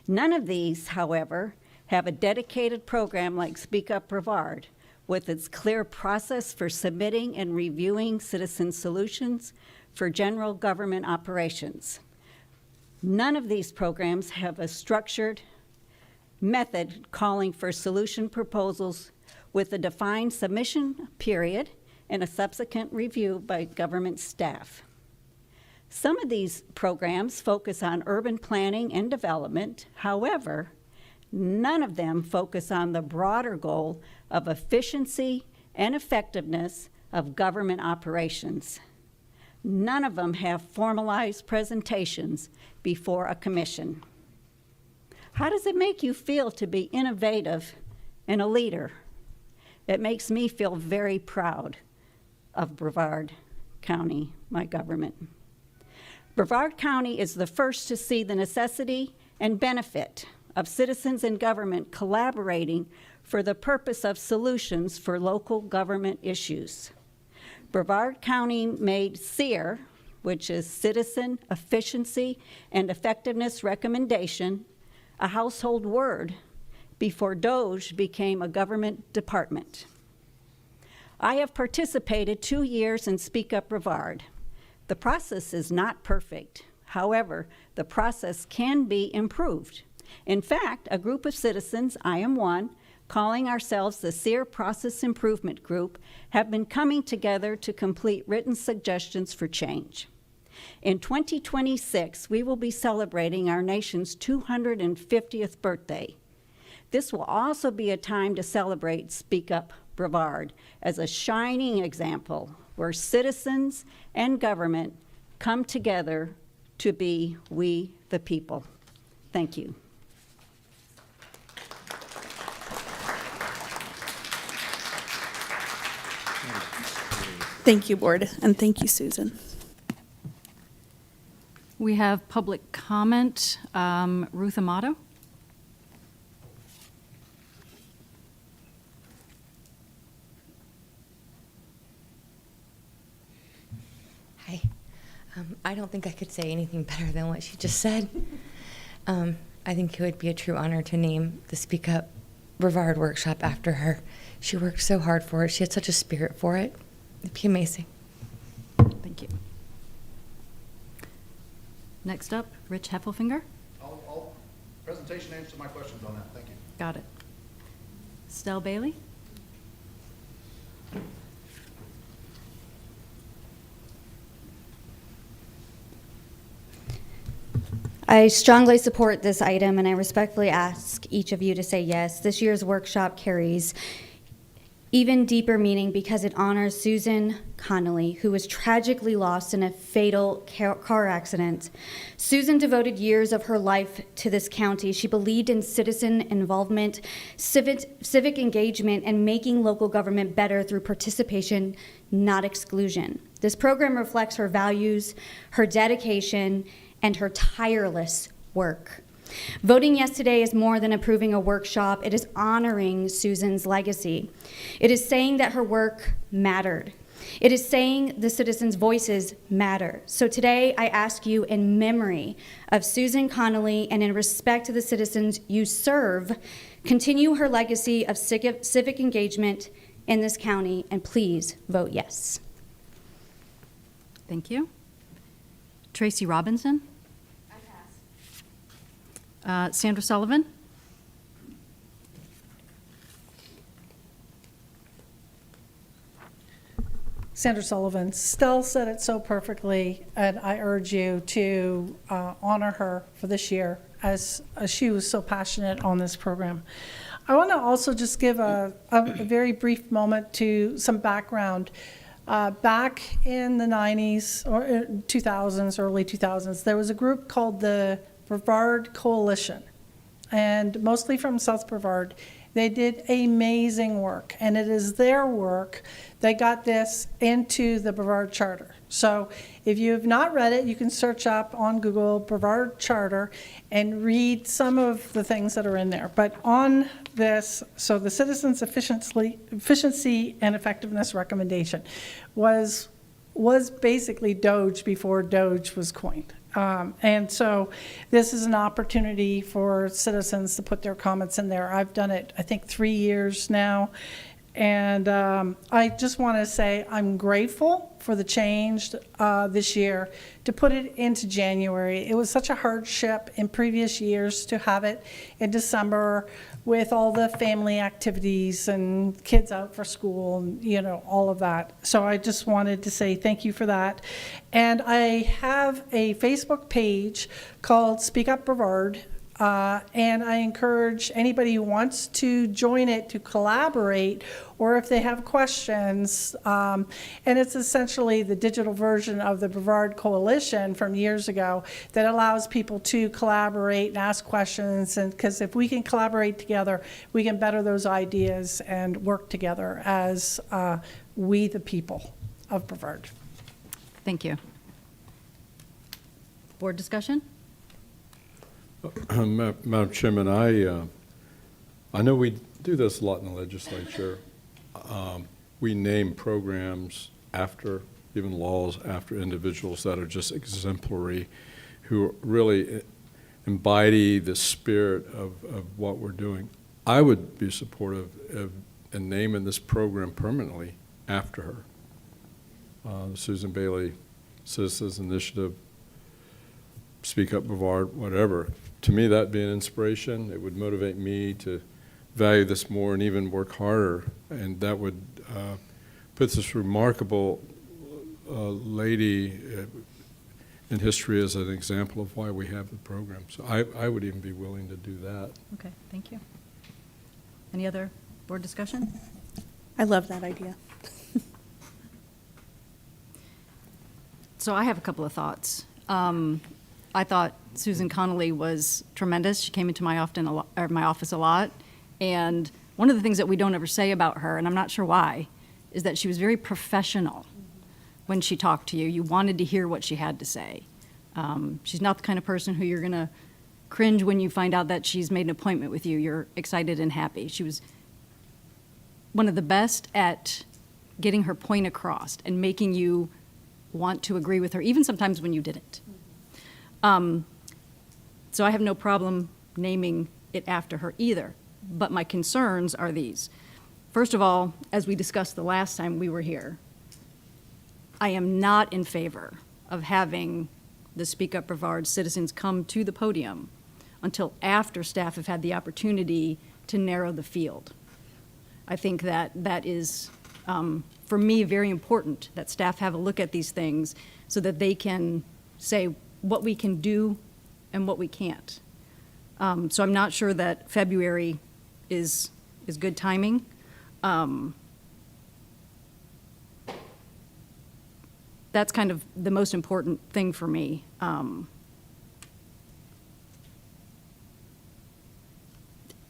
None of these, however, have a dedicated program like Speak Up Brevard, with its clear process for submitting and reviewing citizen solutions for general government operations. None of these programs have a structured method calling for solution proposals with a defined submission period and a subsequent review by government staff. Some of these programs focus on urban planning and development. However, none of them focus on the broader goal of efficiency and effectiveness of government operations. None of them have formalized presentations before a commission. How does it make you feel to be innovative and a leader? It makes me feel very proud of Brevard County, my government. Brevard County is the first to see the necessity and benefit of citizens and government collaborating for the purpose of solutions for local government issues. Brevard County made CEAR, which is Citizen Efficiency and Effectiveness Recommendation, a household word before DOGE became a government department. I have participated 2 years in Speak Up Brevard. The process is not perfect. However, the process can be improved. In fact, a group of citizens, I am one, calling ourselves the CEAR Process Improvement Group, have been coming together to complete written suggestions for change. In 2026, we will be celebrating our nation's 250th birthday. This will also be a time to celebrate Speak Up Brevard as a shining example where citizens and government come together to be we the people. Thank you. Thank you, Board, and thank you, Susan. We have public comment. Ruth Amato. Hi. I don't think I could say anything better than what she just said. I think it would be a true honor to name the Speak Up Brevard workshop after her. She worked so hard for it. She had such a spirit for it. It'd be amazing. Thank you. Next up, Rich Heffelfinger. I'll presentation answer my questions on that. Thank you. Got it. Stell Bailey. I strongly support this item, and I respectfully ask each of you to say yes. This year's workshop carries even deeper meaning because it honors Susan Connolly, who was tragically lost in a fatal car accident. Susan devoted years of her life to this county. She believed in citizen involvement, civic engagement, and making local government better through participation, not exclusion. This program reflects her values, her dedication, and her tireless work. Voting yes today is more than approving a workshop. It is honoring Susan's legacy. It is saying that her work mattered. It is saying the citizens' voices matter. So today I ask you, in memory of Susan Connolly and in respect to the citizens you serve, continue her legacy of civic engagement in this county, and please vote yes. Thank you. Tracy Robinson. Sandra Sullivan. Sandra Sullivan. Stell said it so perfectly, and I urge you to honor her for this year as she was so passionate on this program. I want to also just give a very brief moment to some background. Back in the 90s or 2000s, early 2000s, there was a group called the Brevard Coalition, and mostly from South Brevard, They did amazing work, and it is their work that got this into the Brevard Charter. So if you have not read it, you can search up on Google Brevard Charter and read some of the things that are in there. But on this, so the Citizens Efficiency and Effectiveness Recommendation was basically Doge before Doge was coined. And so this is an opportunity for citizens to put their comments in there. I've done it, I think, 3 years now. And I just want to say I'm grateful for the change this year to put it into January. It was such a hardship in previous years to have it in December with all the family activities and kids out for school and, you know, all of that. So I just wanted to say thank you for that. And I have a Facebook page called Speak Up Brevard. And I encourage anybody who wants to join it to collaborate, or if they have questions. And it's essentially the digital version of the Brevard Coalition from years ago that allows people to collaborate and ask questions. And because if we can collaborate together, we can better those ideas and work together as we, the people of Brevard. Thank you. Board discussion? Madam Chairman, I know we do this a lot in the legislature. We name programs after, even laws after individuals that are just exemplary, who really embody the spirit of what we're doing. I would be supportive of naming this program permanently after her. The Susan Bailey Citizens Initiative, Speak Up Brevard, whatever. To me, that'd be an inspiration. It would motivate me to value this more and even work harder. And that would put this remarkable lady in history as an example of why we have the program. So I would even be willing to do that. Okay, thank you. Any other board discussion? I love that idea. So I have a couple of thoughts. I thought Susan Connolly was tremendous. She came into my office a lot. And one of the things that we don't ever say about her, and I'm not sure why, is that she was very professional when she talked to you. You wanted to hear what she had to say. She's not the kind of person who you're going to cringe when you find out that she's made an appointment with you. You're excited and happy. She was one of the best at getting her point across and making you want to agree with her, even sometimes when you didn't. So I have no problem naming it after her either, but my concerns are these. First of all, as we discussed the last time we were here, I am not in favor of having the Speak Up Brevard citizens come to the podium until after staff have had the opportunity to narrow the field. I think that is, for me, very important that staff have a look at these things so that they can say what we can do and what we can't. So I'm not sure that February is good timing. That's kind of the most important thing for me.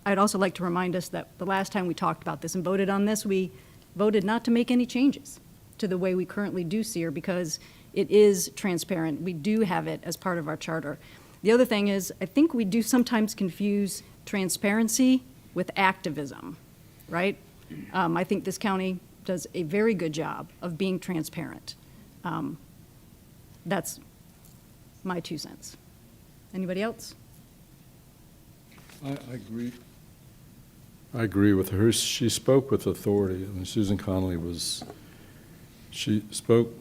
I'd also like to remind us that the last time we talked about this and voted on this, we voted not to make any changes to the way we currently do SEER because it is transparent. We do have it as part of our charter. The other thing is, I think we do sometimes confuse transparency with activism, right? I think this county does a very good job of being transparent. That's my 2 cents. Anybody else? I agree. I agree with her. She spoke with authority. I mean, Susan Connolly she spoke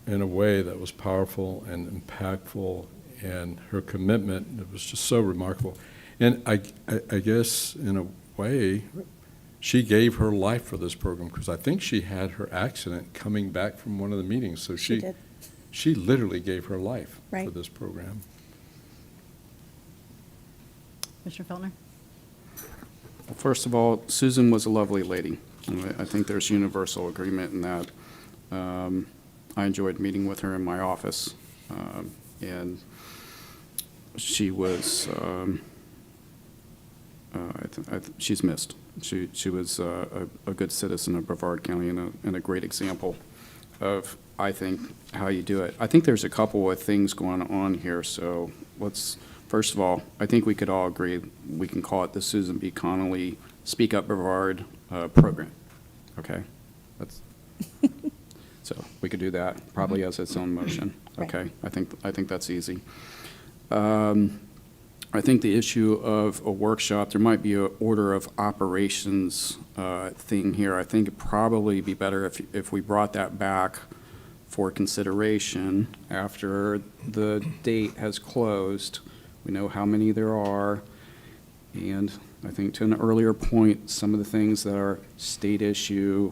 in a way that was powerful and impactful, and her commitment, it was just so remarkable. And I guess, in a way, she gave her life for this program, because I think she had her accident coming back from one of the meetings. So she literally gave her life for this program. Mr. Feltner? Well, first of all, Susan was a lovely lady. I think there's universal agreement in that. I enjoyed meeting with her in my office, and she was she's missed. She was a good citizen of Brevard County and a great example of, I think, how you do it. I think there's a couple of things going on here, so first of all, I think we could all agree we can call it the Susan B. Connolly Speak Up Brevard program, okay? So we could do that, probably as its own motion, okay? I think that's easy. I think the issue of a workshop, there might be an order of operations thing here. I think it'd probably be better if we brought that back for consideration after the date has closed. We know how many there are, and I think to an earlier point, some of the things that are state issue,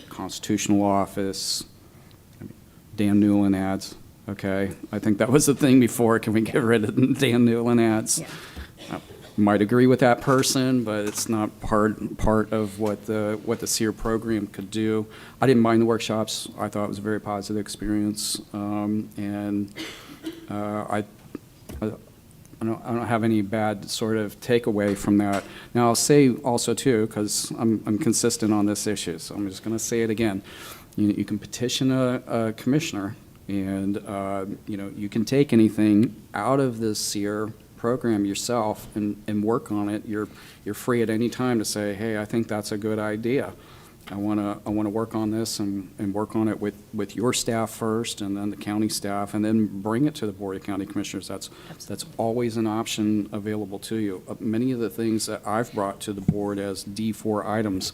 constitutional office, Dan Newland ads. Okay, I think that was the thing before. Can we get rid of the Dan Newland ads? Yeah. I might agree with that person, but it's not part of what the SEER program could do. I didn't mind the workshops. I thought it was a very positive experience, and I don't have any bad sort of takeaway from that. Now I'll say also too, because I'm consistent on this issue, so I'm just going to say it again. You can petition a commissioner. And, you can take anything out of the SEER program yourself and work on it. You're free at any time to say, hey, I think that's a good idea. I want to work on this and work on it with your staff first and then the county staff and then bring it to the Board of County Commissioners. That's always an option available to you. Many of the things that I've brought to the board as D4 items,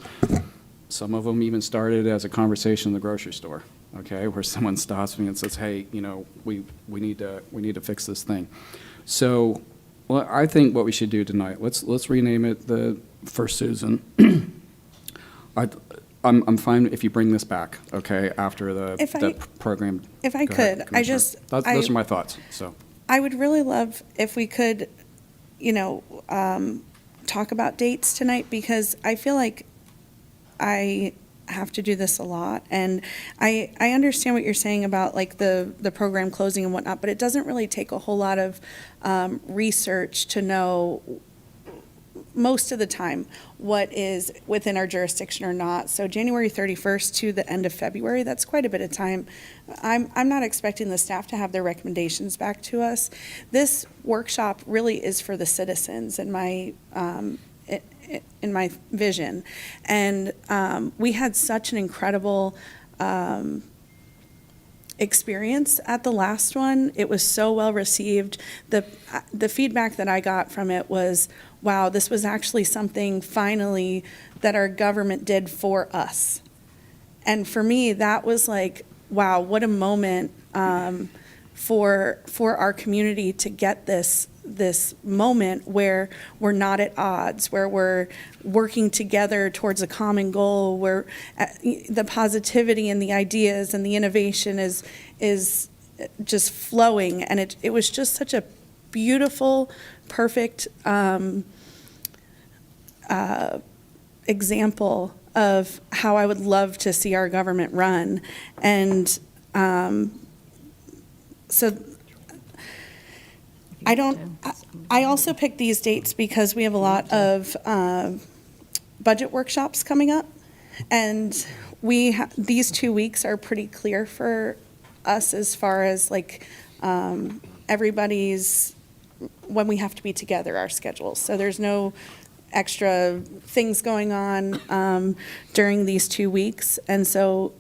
some of them even started as a conversation in the grocery store. Okay, where someone stops me and says, hey, we need to fix this thing. So, well, I think what we should do tonight, let's rename it for Susan. I'm fine if you bring this back, okay, after the program. If I Go could, ahead, those are my thoughts, so. I would really love if we could, talk about dates tonight, because I feel like I have to do this a lot, and I understand what you're saying about like the program closing and whatnot, but it doesn't really take a whole lot of research to know most of the time what is within our jurisdiction or not. So January 31st to the end of February, that's quite a bit of time. I'm not expecting the staff to have their recommendations back to us. This workshop really is for the citizens in my vision. And we had such an incredible experience at the last one. It was so well received. The feedback that I got from it was, wow, this was actually something finally that our government did for us. And for me, that was like, wow, what a moment for our community to get this moment where we're not at odds, where we're working together towards a common goal, where the positivity and the ideas and the innovation is just flowing. And it was just such a beautiful, perfect example of how I would love to see our government run. And so I also picked these dates because we have a lot of budget workshops coming up, and these 2 weeks are pretty clear for us as far as like everybody's, when we have to be together, our schedules. So there's no extra things going on during these 2 weeks. And so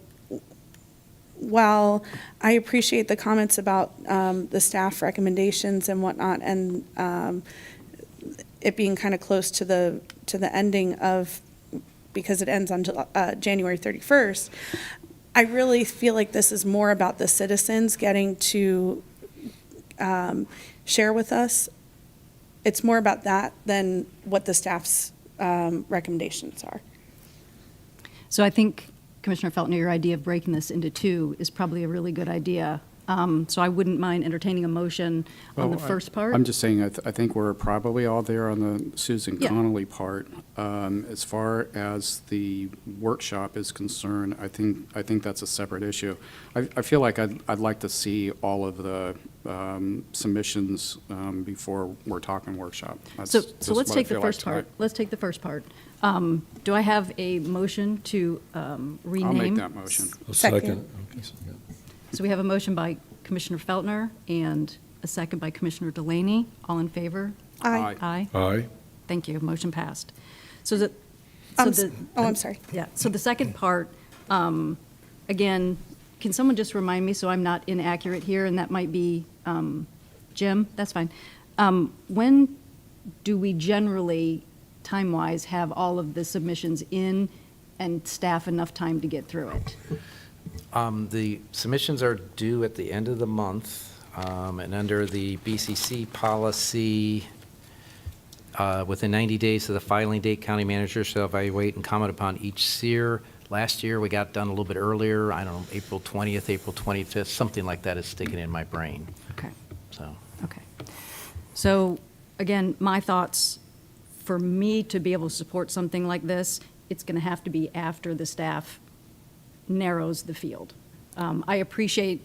while I appreciate the comments about the staff recommendations and whatnot, and it being kind of close to the ending of, because it ends on January 31st, I really feel like this is more about the citizens getting to share with us. It's more about that than what the staff's recommendations are. So I think, Commissioner Feltner, your idea of breaking this into two is probably a really good idea. So I wouldn't mind entertaining a motion on the first part. I'm just saying, I think we're probably all there on the Susan Yeah. Connolly part. As far as the workshop is concerned, I think that's a separate issue. I feel like I'd like to see all of the submissions before we're talking workshop. That's So just let's what I take the feel like first part. tonight. Let's take the first part. Do I have a motion to rename? I'll make that motion. Second. Okay, second. So we have a motion by Commissioner Feltner and a second by Commissioner Delaney. All in favor? Aye. Aye. Aye. Thank you. Motion passed. So the. I'm so s- the- I'm sorry. Yeah, so the second part, again, can someone just remind me so I'm not inaccurate here, and that might be Jim? That's fine. When do we generally, time-wise, have all of the submissions in and staff enough time to get through it? The submissions are due at the end of the month, and under the BCC policy, within 90 days of the filing date, county manager shall evaluate and comment upon each SEER. Last year, we got done a little bit earlier, I don't know, April 20th, April 25th, something like that is sticking in my brain. Okay. So, Okay. So, again, my thoughts, for me to be able to support something like this, it's going to have to be after the staff narrows the field. I appreciate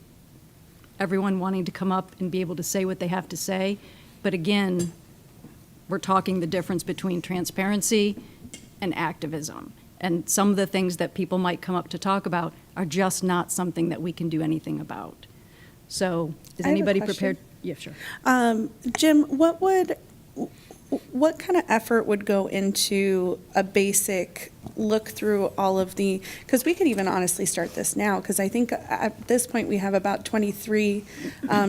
everyone wanting to come up and be able to say what they have to say, but again, we're talking the difference between transparency and activism. And some of the things that people might come up to talk about are just not something that we can do anything about. So, is I have a anybody question. prepared? Yeah, sure. Jim, what kind of effort would go into a basic look through all of the, because we could even honestly start this now, because I think at this point we have about 23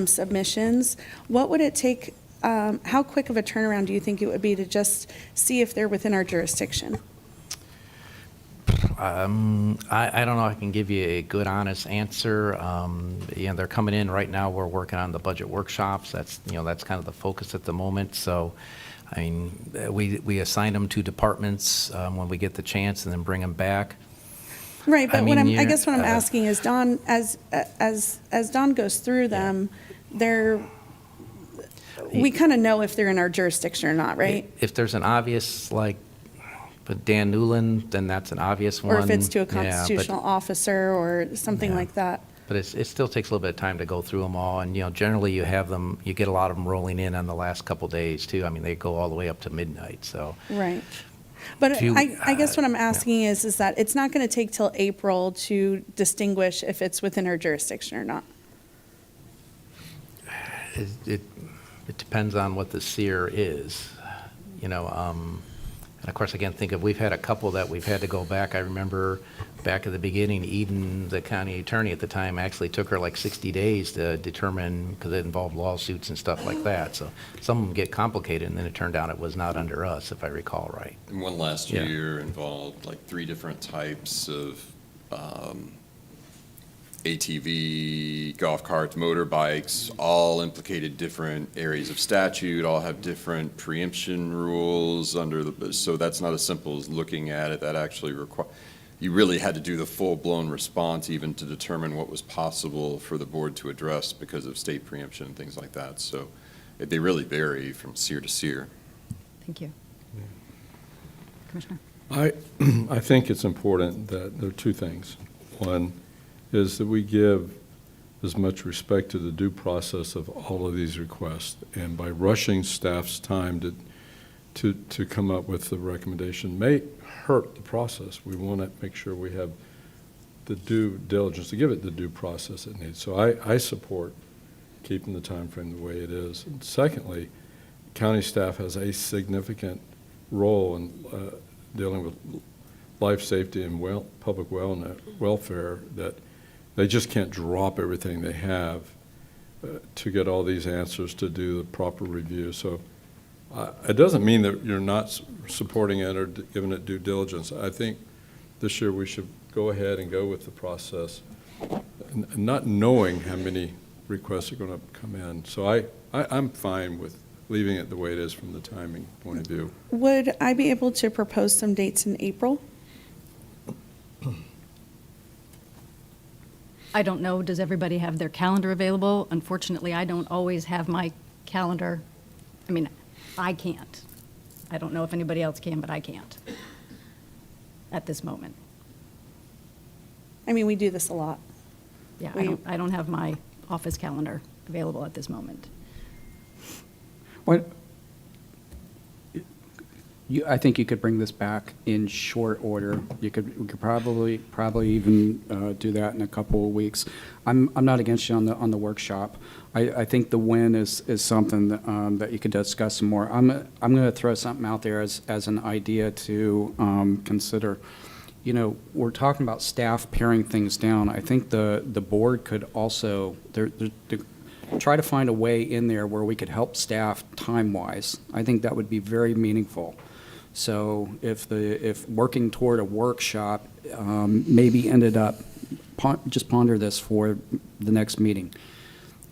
submissions. What would it take, how quick of a turnaround do you think it would be to just see if they're within our jurisdiction? I don't know if I can give you a good, honest answer. They're coming in right now. We're working on the budget workshops. That's kind of the focus at the moment. So, I mean, we assign them to departments when we get the chance, and then bring them back. Right, but I guess what I'm you're- asking is, Don, as Don goes through them, we kind of know if they're in our jurisdiction or not, right? If there's an obvious, like, but Dan Newland, then that's an obvious one. Or if it's to a Yeah, but- constitutional officer or something like that. But it still takes a little bit of time to go through them all, and, generally you get a lot of them rolling in on the last couple days, too. I mean, they go all the way up to midnight, so. Right. But If you- I guess what I'm asking is that it's not going to take till April to distinguish if it's within our jurisdiction or not. It depends on what the SEER is, and of course, I can't think of, we've had a couple that we've had to go back. I remember back at the beginning, Eden, the county attorney at the time, actually took her like 60 days to determine, because it involved lawsuits and stuff like that. So some of them get complicated, and then it turned out it was not under us, if I recall right. And one last Yeah. year involved like 3 different types of ATV, golf carts, motorbikes, all implicated different areas of statute, all have different preemption rules so that's not as simple as looking at it. That actually you really had to do the full-blown response even to determine what was possible for the board to address because of state preemption and things like that. So they really vary from SEER to SEER. Thank you. Commissioner? I think it's important that there are 2 things. One is that we give as much respect to the due process of all of these requests. And by rushing staff's time to come up with the recommendation may hurt the process. We want to make sure we have the due diligence to give it the due process it needs. So I support keeping the time frame the way it is. And secondly, county staff has a significant role in dealing with life safety and public welfare, that they just can't drop everything they have to get all these answers to do the proper review. So it doesn't mean that you're not supporting it or giving it due diligence. I think this year we should go ahead and go with the process, not knowing how many requests are going to come in. So I'm fine with leaving it the way it is from the timing point of view. Would I be able to propose some dates in April? I don't know, does everybody have their calendar available? Unfortunately, I don't always have my calendar. I mean, I can't. I don't know if anybody else can, but I can't at this moment. I mean, we do this a lot. Yeah, We- I don't have my office calendar available at this moment. What, I think you could bring this back in short order. We could probably even do that in a couple of weeks. I'm not against you on the workshop. I think the win is something that you could discuss some more. I'm going to throw something out there as an idea to consider. You know, we're talking about staff paring things down. I think the board could also try to find a way in there where we could help staff time-wise. I think that would be very meaningful. So if working toward a workshop maybe ended up, just ponder this for the next meeting,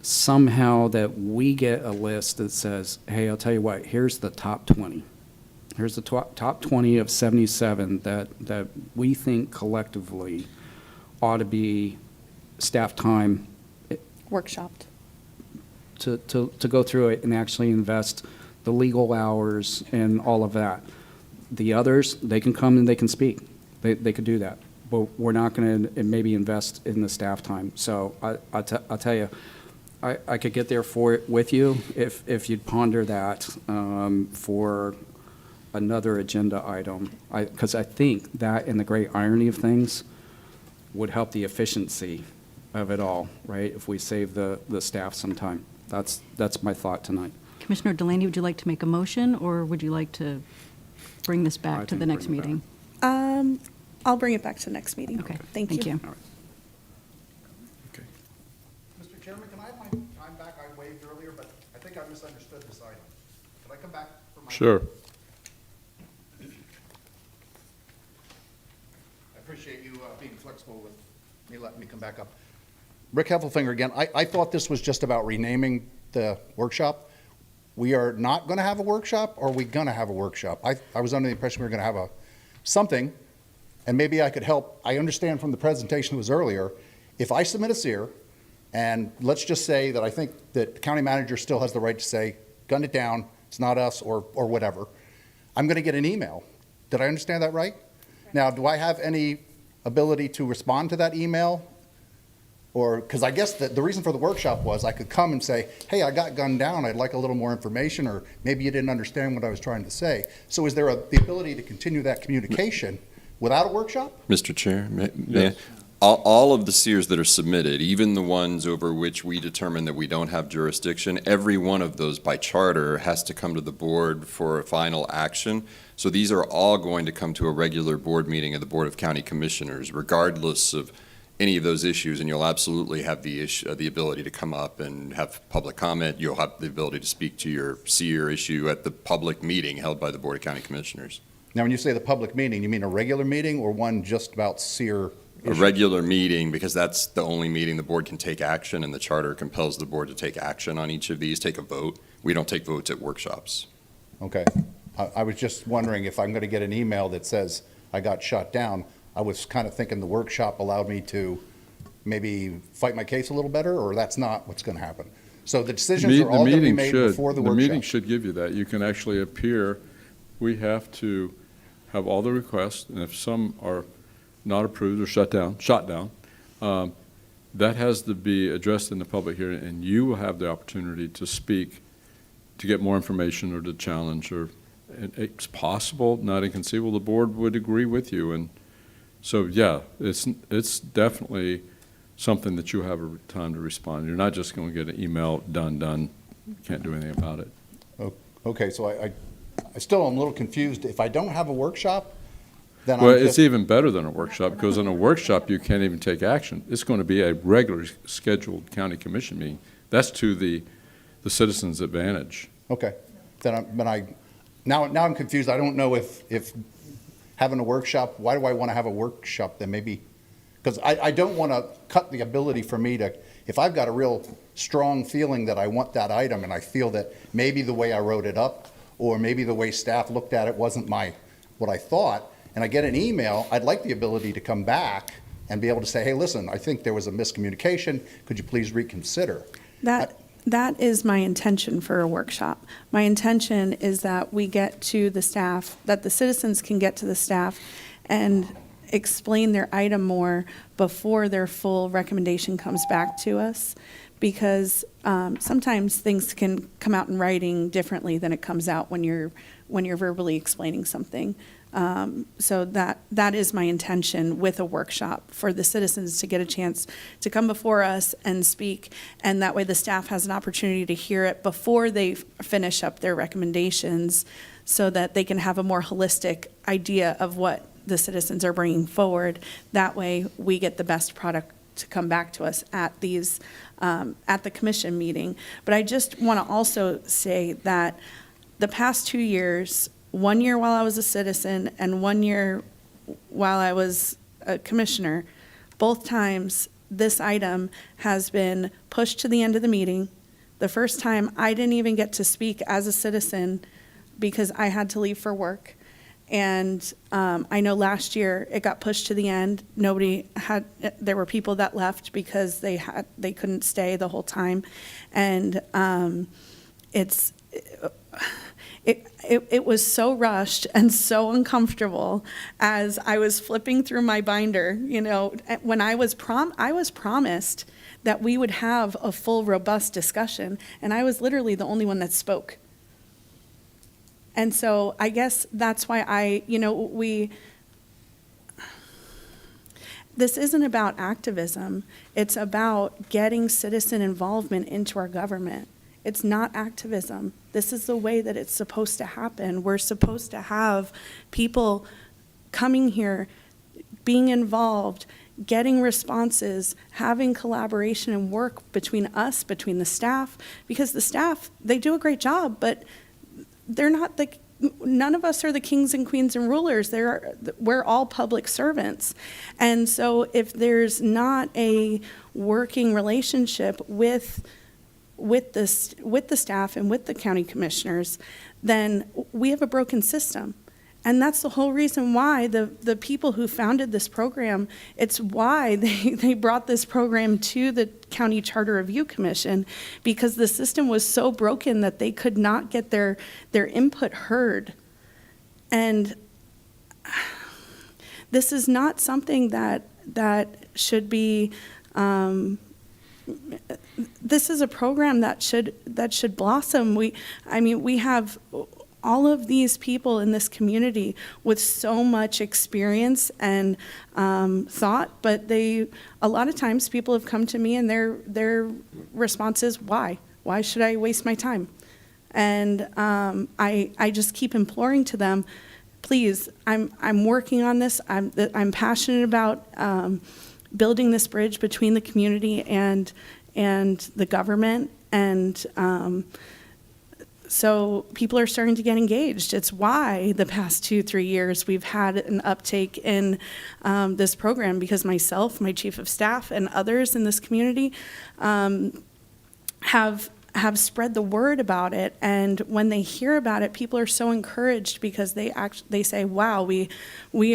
somehow that we get a list that says, hey, I'll tell you what, here's the top 20. Here's the top 20 of 77 that we think collectively ought to be staff time Workshopped. to go through it and actually invest the legal hours and all of that. The others, they can come and they can speak. They could do that. But we're not going to maybe invest in the staff time. So I'll tell you, I could get there for it with you if you'd ponder that for another agenda item. Because I think that, in the great irony of things, would help the efficiency of it all, right? If we save the staff some time. That's my thought tonight. Commissioner Delaney, would you like to make a motion, or would you like to bring this back to the next meeting? I'll bring it back to the next meeting. Okay, Thank you. All right. Mr. Chairman, can I have my time back? I waved earlier, but I think I misunderstood this item. Can I come back for my? Sure. I appreciate you being flexible with me letting me come back up. Rick Heffelfinger again. I thought this was just about renaming the workshop. We are not going to have a workshop, or are we going to have a workshop? I was under the impression we were going to have something, and maybe I could help. I understand from the presentation that was earlier, if I submit a SEER, and let's just say that I think that the county manager still has the right to say, gun it down, it's not us, or whatever, I'm going to get an email. Did I understand that right? Now, do I have any ability to respond to that email? Or, because I guess the reason for the workshop was I could come and say, hey, I got gunned down, I'd like a little more information, or maybe you didn't understand what I was trying to say. So is there the ability to continue that communication without a workshop? Mr. Chair, may Yes. all of the SEERs that are submitted, even the ones over which we determine that we don't have jurisdiction, every one of those by charter has to come to the board for a final action. So these are all going to come to a regular board meeting of the Board of County Commissioners, regardless of any of those issues, and you'll absolutely have the ability to come up and have public comment. You'll have the ability to speak to your SEER issue at the public meeting held by the Board of County Commissioners. Now, when you say the public meeting, you mean a regular meeting or one just about SEER A issues? regular meeting, because that's the only meeting the board can take action, and the charter compels the board to take action on each of these, take a vote. We don't take votes at workshops. Okay. I was just wondering if I'm going to get an email that says I got shut down. I was kind of thinking the workshop allowed me to maybe fight my case a little better, or that's not what's going to happen. So the decisions are all going to be made before the workshop. The meeting should give you that. You can actually appear. We have to have all the requests, and if some are not approved or shot down, that has to be addressed in the public hearing, and you will have the opportunity to speak, to get more information or to challenge, or it's possible, not inconceivable, the board would agree with you. And so, yeah, it's definitely something that you have a time to respond. You're not just going to get an email, done, can't do anything about it. Okay, so I still am a little confused. If I don't have a workshop, then Well, I'm it's just, even better than a workshop, because in a workshop, you can't even take action. It's going to be a regular scheduled county commission meeting. That's to the citizens' advantage. okay. Now I'm confused. I don't know if having a workshop, why do I want to have a workshop then? Maybe, because I don't want to cut the ability for me to, if I've got a real strong feeling that I want that item, and I feel that maybe the way I wrote it up, or maybe the way staff looked at it wasn't what I thought, and I get an email, I'd like the ability to come back and be able to say, hey, listen, I think there was a miscommunication. Could you please reconsider? That is my intention for a workshop. My intention is that we get to the staff, that the citizens can get to the staff and explain their item more before their full recommendation comes back to us. Because sometimes things can come out in writing differently than it comes out when you're verbally explaining something. So that is my intention with a workshop, for the citizens to get a chance to come before us and speak, and that way the staff has an opportunity to hear it before they finish up their recommendations, so that they can have a more holistic idea of what the citizens are bringing forward. That way we get the best product to come back to us at these at the commission meeting. But I just want to also say that the past 2 years, 1 year while I was a citizen and 1 year while I was a commissioner, both times this item has been pushed to the end of the meeting. The first time I didn't even get to speak as a citizen because I had to leave for work. And I know last year it got pushed to the end. There were people that left because they couldn't stay the whole time. And it was so rushed and so uncomfortable as I was flipping through my binder. You know, when I was promised that we would have a full, robust discussion, and I was literally the only one that spoke. And so I guess that's why this isn't about activism. It's about getting citizen involvement into our government. It's not activism. This is the way that it's supposed to happen. We're supposed to have people coming here, being involved, getting responses, having collaboration and work between us, between the staff, because the staff, they do a great job, but none of us are the kings and queens and rulers. We're all public servants. And so if there's not a working relationship with the staff and with the county commissioners, then we have a broken system. And that's the whole reason why the people who founded this program, it's why they brought this program to the County Charter Review Commission, because the system was so broken that they could not get their input heard. And this is not something that should be, this is a program that should blossom. We have all of these people in this community with so much experience and thought, but a lot of times people have come to me and their response is, why? Why should I waste my time? And I just keep imploring to them, please, I'm working on this. I'm passionate about building this bridge between the community and the government, and so people are starting to get engaged. It's why the past 2-3 years we've had an uptake in this program, because myself, my chief of staff, and others in this community have spread the word about it. And when they hear about it, people are so encouraged, because they say, wow, we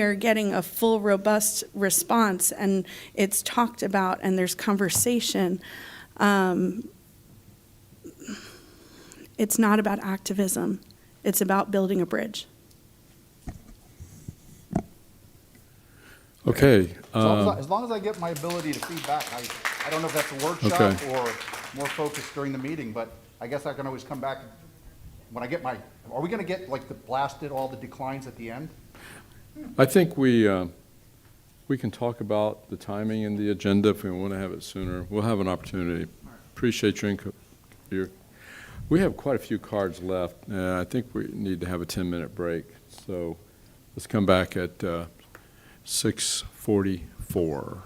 are getting a full, robust response, and it's talked about and there's conversation. It's not about activism. It's about building a bridge. Okay. As long as I get my ability to feedback, I don't know if that's a workshop Okay. or more focused during the meeting, but I guess I can always come back when I get are we going to get blasted all the declines at the end? I think we can talk about the timing and the agenda if we want to have it sooner. We'll have an opportunity. Appreciate your input. We have quite a few cards left. I think we need to have a 10-minute break. So let's come back at 6:44.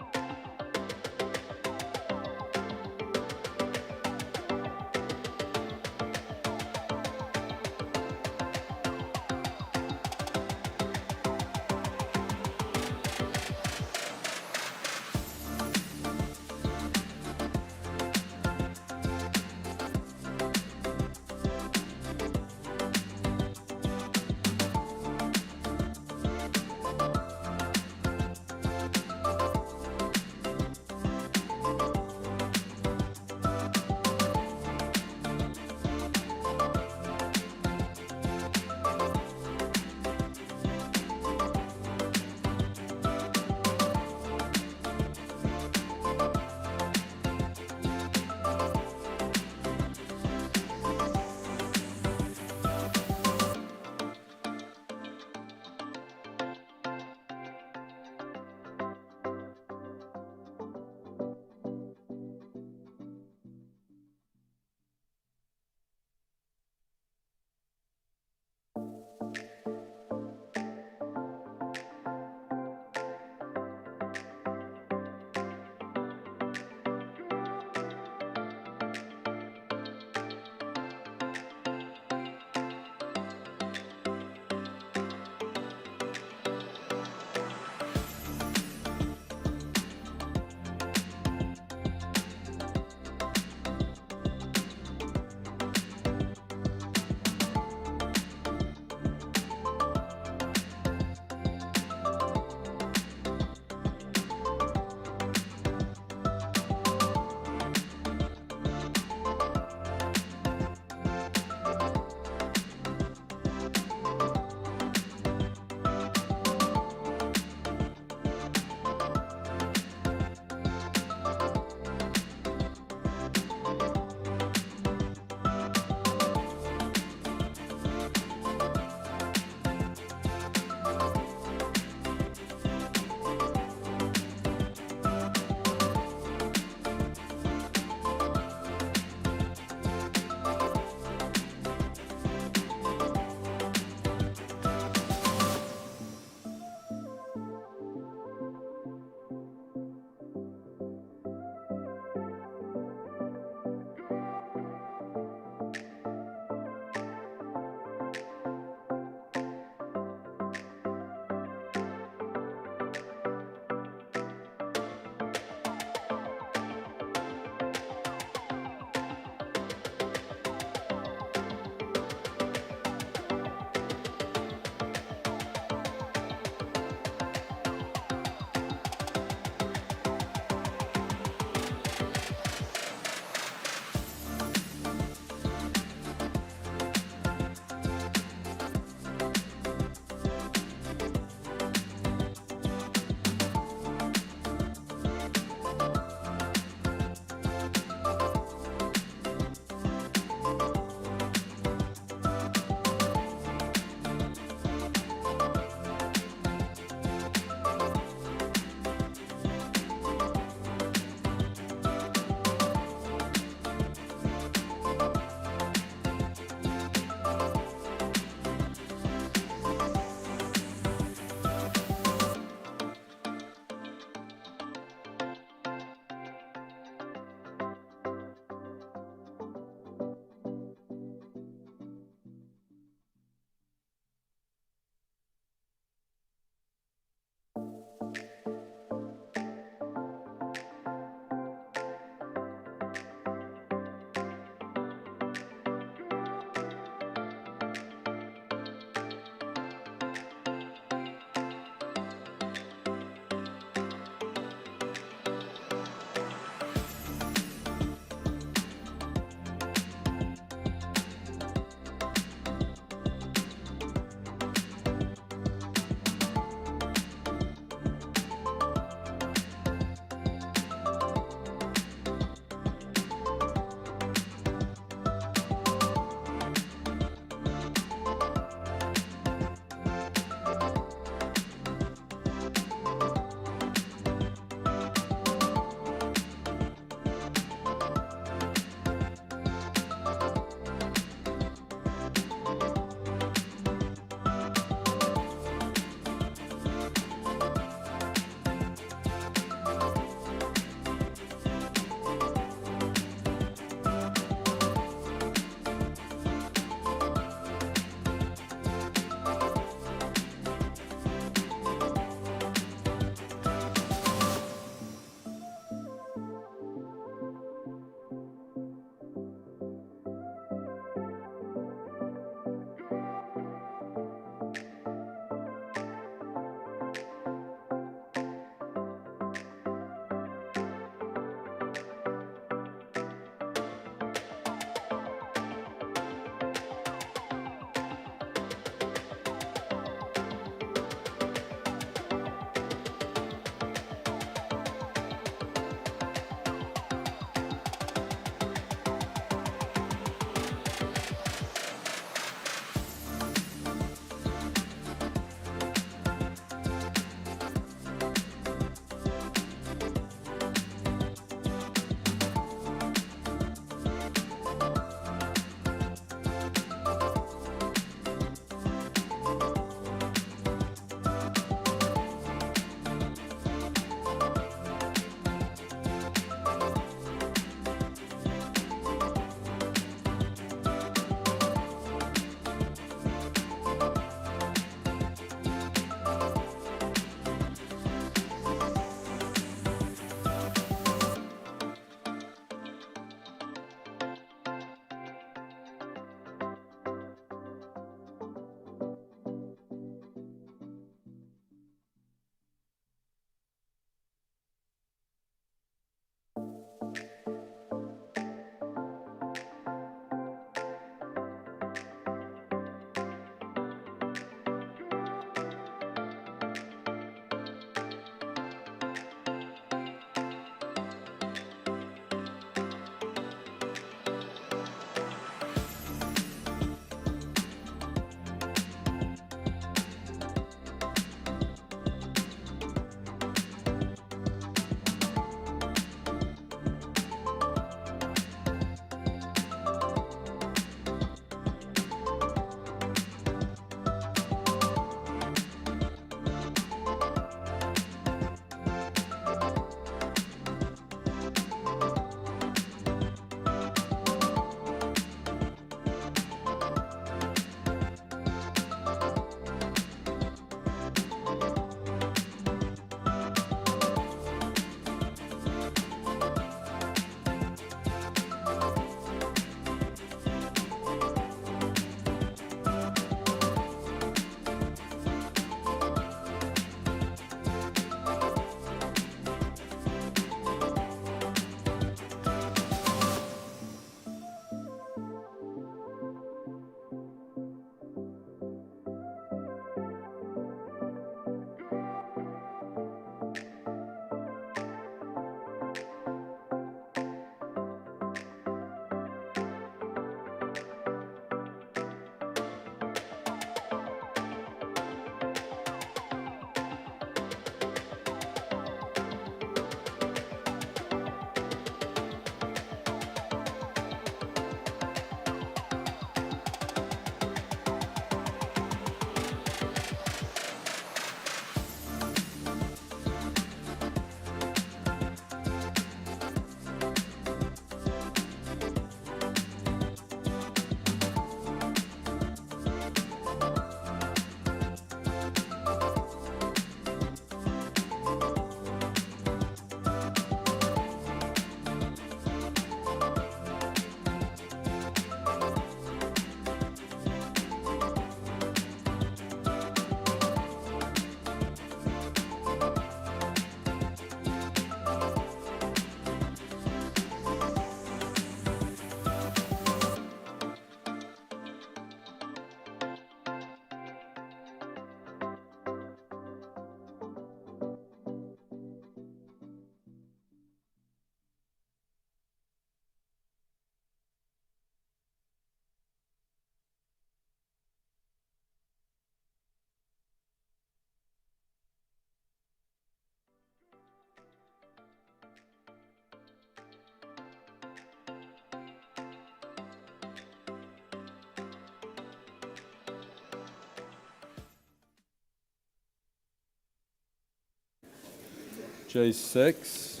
J6,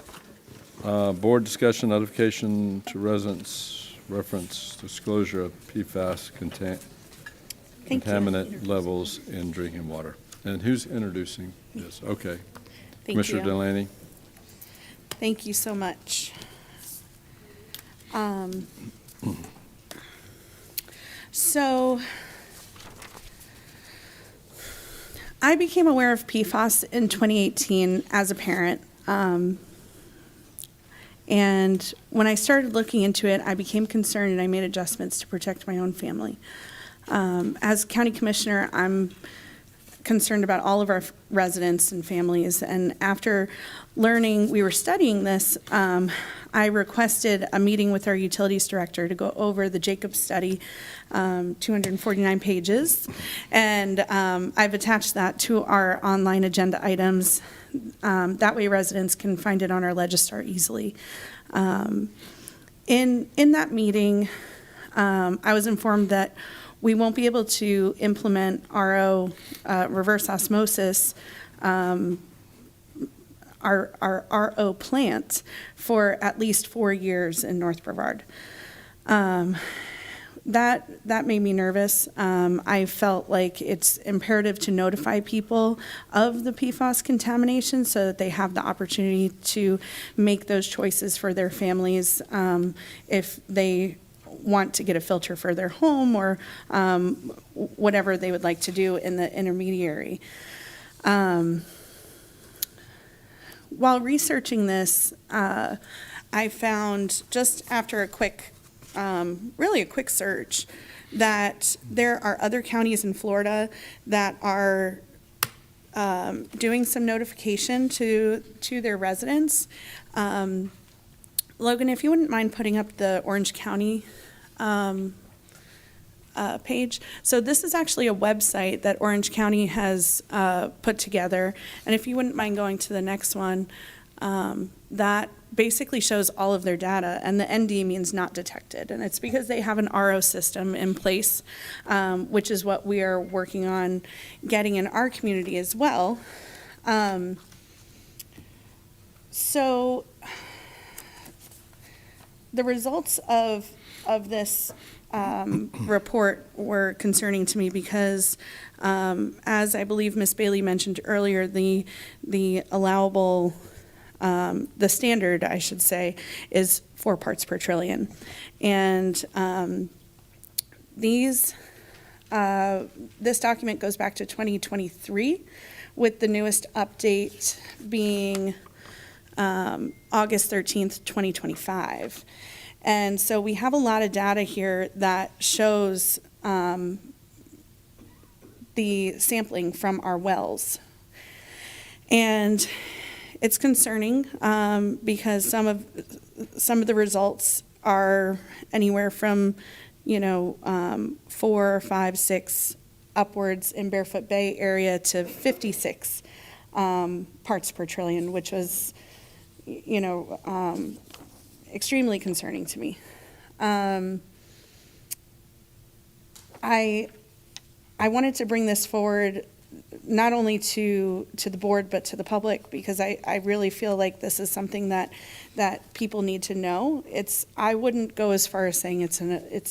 board discussion notification to residents, reference disclosure of PFAS contaminant levels in drinking water. And who's introducing this? Okay. Thank Commissioner you. Delaney. Thank you so much. So I became aware of PFAS in 2018 as a parent. And when I started looking into it, I became concerned and I made adjustments to protect my own family. As county commissioner, I'm concerned about all of our residents and families. And after learning, we were studying this, I requested a meeting with our utilities director to go over the Jacobs study, 249 pages. And I've attached that to our online agenda items. That way residents can find it on our Legistar easily. In that meeting, I was informed that we won't be able to implement RO, reverse osmosis, our RO plant for at least 4 years in North Brevard. That made me nervous. I felt like it's imperative to notify people of the PFAS contamination so that they have the opportunity to make those choices for their families if they want to get a filter for their home or whatever they would like to do in the intermediary. While researching this, I found just after a quick, really a quick search, that there are other counties in Florida that are doing some notification to their residents. Logan, if you wouldn't mind putting up the Orange County page. So this is actually a website that Orange County has put together. And if you wouldn't mind going to the next one, that basically shows all of their data, and the ND means not detected. And it's because they have an RO system in place, which is what we are working on getting in our community as well. So the results of this report were concerning to me because, as I believe Ms. Bailey mentioned earlier, the allowable, the standard, I should say, is 4 parts per trillion. And this document goes back to 2023, with the newest update being August 13th, 2025. And so we have a lot of data here that shows the sampling from our wells. And it's concerning because some of the results are anywhere from, 4, 5, 6 upwards in Barefoot Bay area to 56 parts per trillion, which was, extremely concerning to me. I wanted to bring this forward not only to the board but to the public because I really feel like this is something that people need to know. I wouldn't go as far as saying it's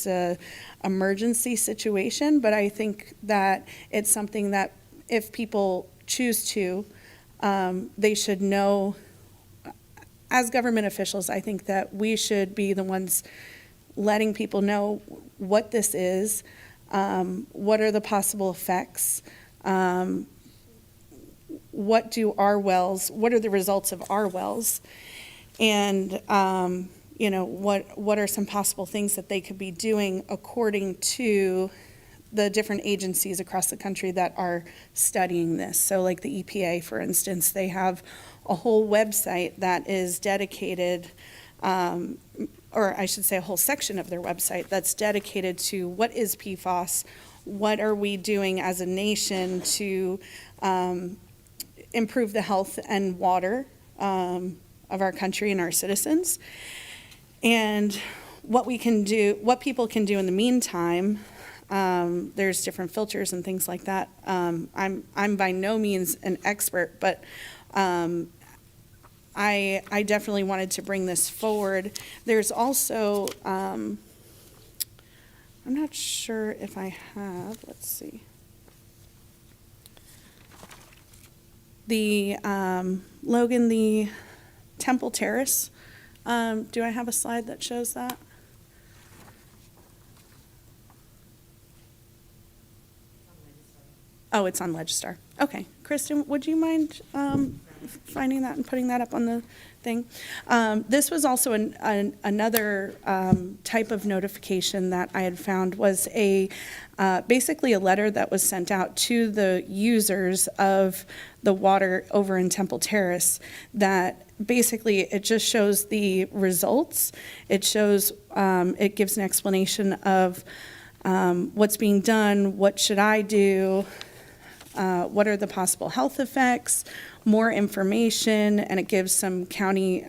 a emergency situation, but I think that it's something that if people choose to, they should know. As government officials, I think that we should be the ones letting people know what this is, what are the possible effects, what are the results of our wells, and what are some possible things that they could be doing according to the different agencies across the country that are studying this. So like the EPA, for instance, they have a whole website that is dedicated, or I should say a whole section of their website that's dedicated to what is PFAS, what are we doing as a nation to improve the health and water of our country and our citizens, and what people can do in the meantime. There's different filters and things like that. I'm by no means an expert, but I definitely wanted to bring this forward. There's also, I'm not sure if I have, let's see. The, Logan, the Temple Terrace, do I have a slide that shows that? Oh, it's on Legistar. Okay. Kristen, would you mind finding that and putting that up on the thing? This was also another type of notification that I had found was basically a letter that was sent out to the users of the water over in Temple Terrace that basically it just shows the results. It shows, it gives an explanation of what's being done, what should I do, what are the possible health effects, more information, and it gives some city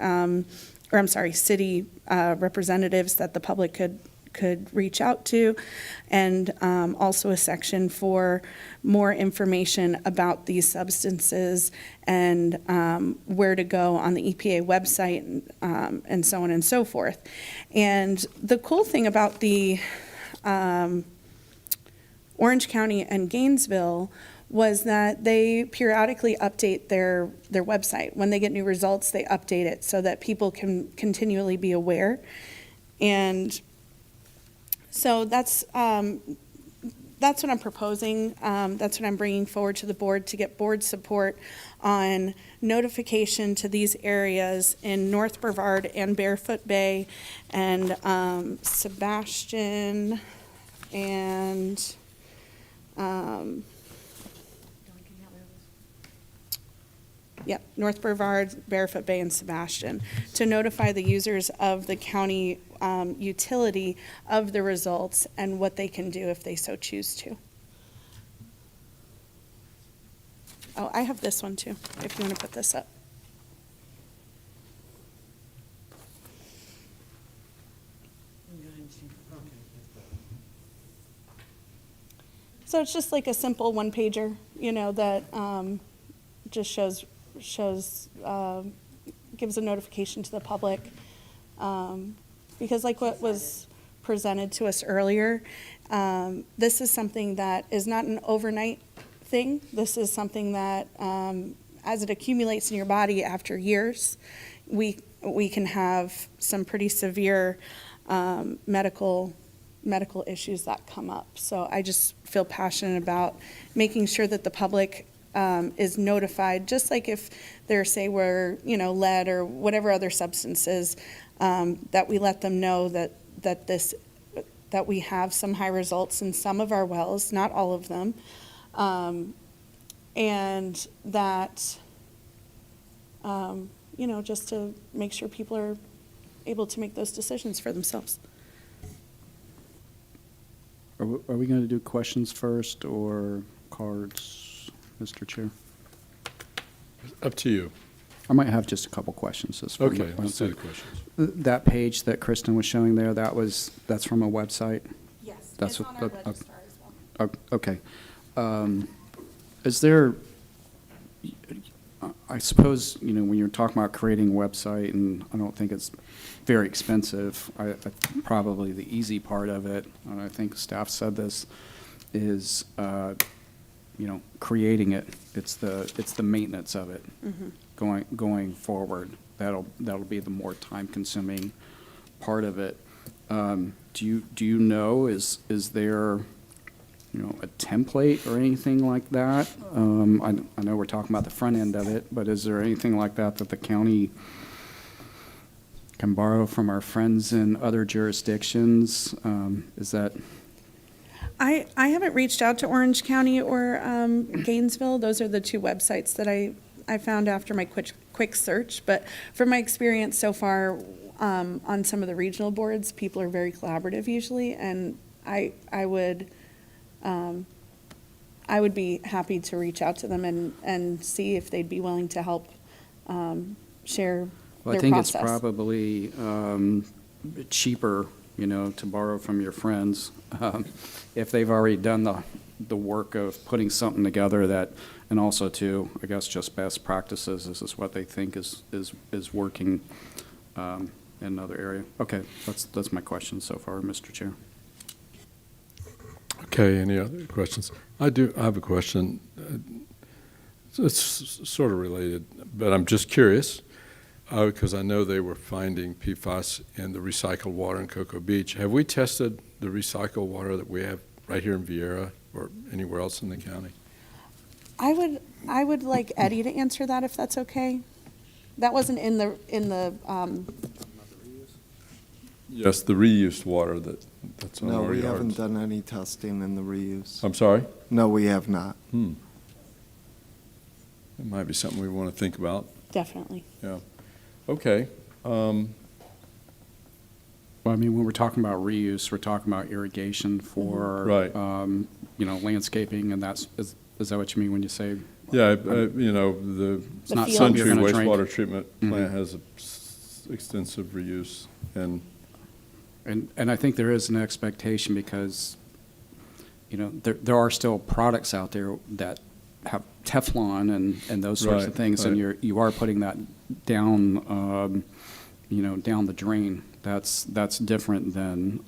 representatives that the public could reach out to, and also a section for more information about these substances and where to go on the EPA website, and so on and so forth. And the cool thing about the Orange County and Gainesville was that they periodically update their website. When they get new results, they update it so that people can continually be aware. And so that's what I'm proposing. That's what I'm bringing forward to the board to get board support on notification to these areas in North Brevard and Barefoot Bay and Sebastian and yep, North Brevard, Barefoot Bay, and Sebastian, to notify the users of the county utility of the results and what they can do if they so choose to. Oh, I have this one too, if you want to put this up. So it's just like a simple one-pager, that just gives a notification to the public. Because like what was presented to us earlier, this is something that is not an overnight thing. This is something that, as it accumulates in your body after years, we can have some pretty severe medical issues that come up. So I just feel passionate about making sure that the public is notified, just like if there, say, were lead or whatever other substances, that we let them know that we have some high results in some of our wells, not all of them, and that just to make sure people are able to make those decisions for themselves. Are we going to do questions first or cards, Mr. Chair? Up to you. I might have just a couple questions. Okay, let's do the questions. That page that Kristen was showing there, that's from a website? Yes, That's it's on our Legistar as well. Okay. Is there, I suppose, when you're talking about creating a website, and I don't think it's very expensive, probably the easy part of it, and I think staff said this, is creating it. It's the maintenance of it. Mm-hmm. Going forward. That'll be the more time-consuming part of it. Do you know, is there a template or anything like that? I know we're talking about the front end of it, but is there anything like that the county can borrow from our friends in other jurisdictions? Is that? I haven't reached out to Orange County or Gainesville. Those are the two websites that I found after my quick search. But from my experience so far on some of the regional boards, people are very collaborative usually, and I would be happy to reach out to them and see if they'd be willing to help share Well, their I think process. it's probably cheaper, to borrow from your friends if they've already done the work of putting something together that and also too, I guess, just best practices. This is what they think is working in another area. Okay, that's my question so far, Mr. Chair. Okay, any other questions? I have a question. It's sort of related, but I'm just curious, because I know they were finding PFAS in the recycled water in Cocoa Beach. Have we tested the recycled water that we have right here in Viera or anywhere else in the county? I would like Eddie to answer that if that's okay. That wasn't in the Yes, the reused water that's on No, our we yards. haven't done any testing in the reuse. I'm sorry? No, we have not. It might be something we want to think about. Definitely. Yeah. Okay. Well, I mean, when we're talking about reuse, we're talking about irrigation for, Right. Landscaping, and is that what you mean when you say? Yeah, the It's not Sun something Tree you're gonna drink. wastewater treatment plant has extensive reuse, and I think there is an expectation because, there are still products out there that have Teflon and those sorts of Right, things, and right. you are putting that down, down the drain. That's different than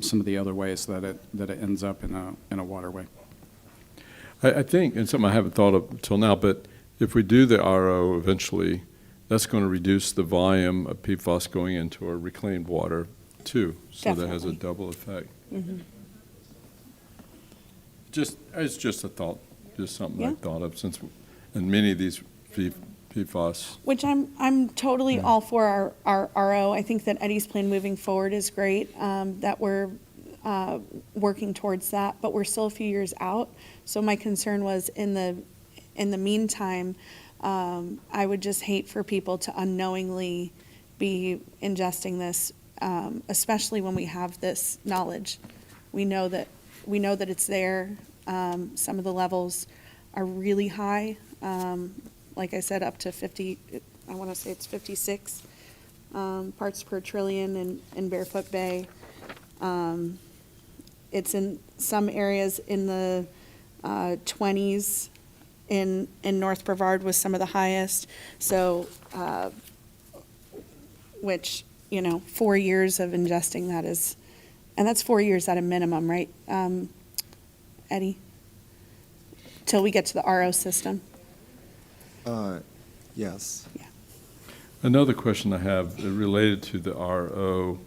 some of the other ways that it ends up in a waterway. I think, and something I haven't thought of until now, but if we do the RO eventually, that's going to reduce the volume of PFAS going into our reclaimed water too. So that has a Definitely. double effect. Mhm. It's just a thought, just something I Yeah. thought of and many of these PFAS. Which I'm totally all for our RO. I think that Eddie's plan moving forward is great, that we're working towards that, but we're still a few years out. So my concern was in the meantime, I would just hate for people to unknowingly be ingesting this, especially when we have this knowledge. We know that it's there. Some of the levels are really high. Like I said, up to 50, I want to say it's 56 parts per trillion in Barefoot Bay. It's in some areas in the 20s. In North Brevard was some of the highest. So, which, 4 years of ingesting that is, and that's 4 years at a minimum, right, Eddie? Till we get to the RO system. Yes. Yeah. Another question I have related to the RO,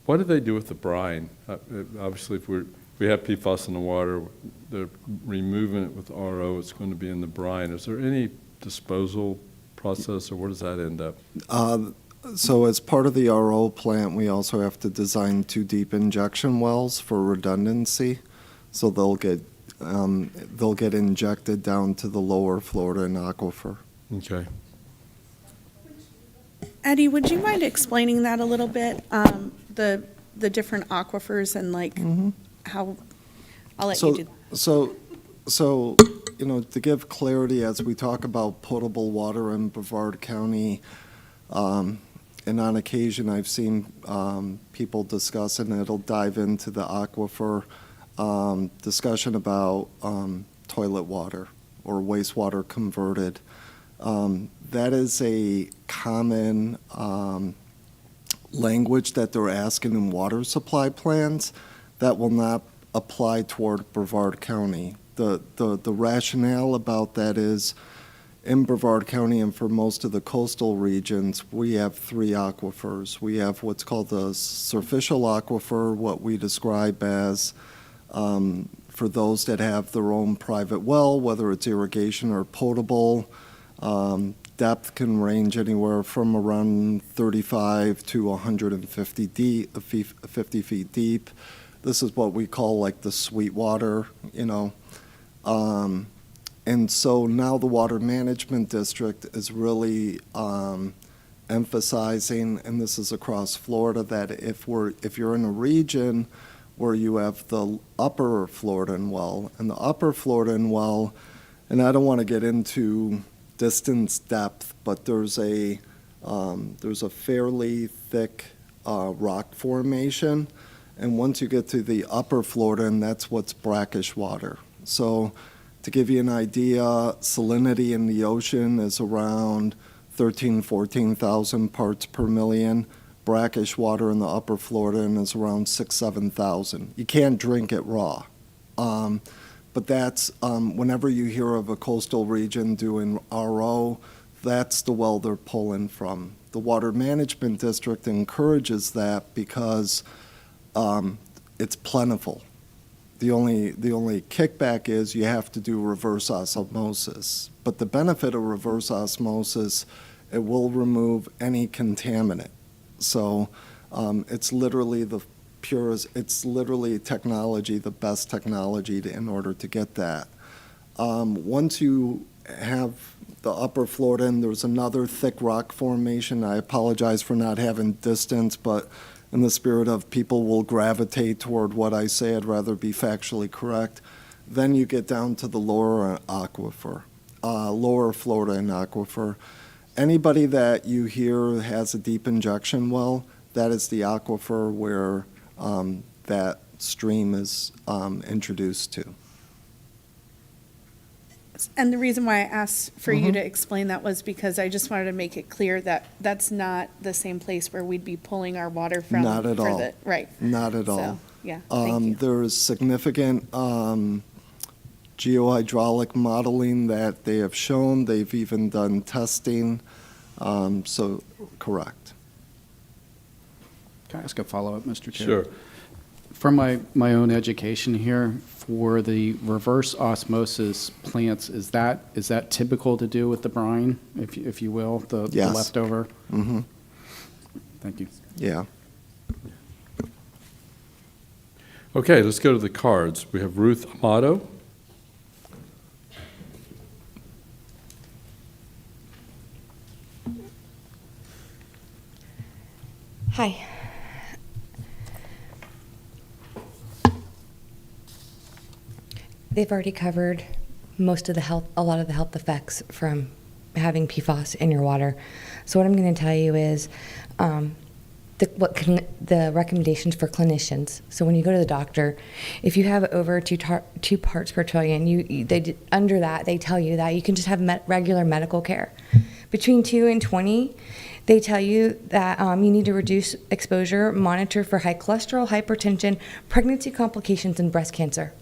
what do they do with the brine? Obviously, if we have PFAS in the water, they're removing it with RO, it's going to be in the brine. Is there any disposal process, or where does that end up? So as part of the RO plant, we also have to design 2 deep injection wells for redundancy. So they'll get injected down to the lower Florida aquifer. Okay. Eddie, would you mind explaining that a little bit? The different aquifers and how, I'll let you do that. So, to give clarity as we talk about potable water in Brevard County, and on occasion I've seen people discuss, and it'll dive into the aquifer discussion about toilet water or wastewater converted. That is a common language that they're asking in water supply plans that will not apply toward Brevard County. The rationale about that is in Brevard County and for most of the coastal regions, we have 3 aquifers. We have what's called the superficial aquifer, what we describe as for those that have their own private well, whether it's irrigation or potable. Depth can range anywhere from around 35 to 150 deep, 50 feet deep. This is what we call like the sweet water, and so now the Water Management District is really emphasizing, and this is across Florida, that if you're in a region where you have the upper Floridan well, and the upper Floridan well, and I don't want to get into distance depth, but there's a fairly thick rock formation, and once you get to the upper Floridan, that's what's brackish water. So To give you an idea, salinity in the ocean is around 14,000 parts per million. Brackish water in the upper Florida is around 7,000. You can't drink it raw. But that's, whenever you hear of a coastal region doing RO, that's the well they're pulling from. The Water Management District encourages that because it's plentiful. The only kickback is you have to do reverse osmosis. But the benefit of reverse osmosis, it will remove any contaminant. So it's literally the purest, it's literally technology, the best technology in order to get that. Once you have the upper Florida, and there's another thick rock formation. I apologize for not having distance, but in the spirit of people will gravitate toward what I say, I'd rather be factually correct. Then you get down to the lower aquifer, lower Florida and aquifer. Anybody that you hear has a deep injection well, that is the aquifer where that stream is introduced to. And the reason why I asked for you to explain that was because I just wanted to make it clear that that's not the same place where we'd be pulling our water from. Not at all. Right. Not at all. So, yeah, thank you. There is significant geohydraulic modeling that they have shown. They've even done testing. So, correct. Can I ask a follow-up, Mr. Chair? Sure. From my own education here, for the reverse osmosis plants, is that typical to do with the brine, if you will, the Yes. leftover? Mm-hmm. Thank you. Yeah. Okay, let's go to the cards. We have Ruth Amato. Hi. They've already covered most of a lot of the health effects from having PFAS in your water. So what I'm going to tell you is the recommendations for clinicians. So when you go to the doctor, if you have over 2 parts per trillion, under that they tell you that you can just have regular medical care. Between 2 and 20, they tell you that you need to reduce exposure, monitor for high cholesterol, hypertension, pregnancy complications, and breast cancer.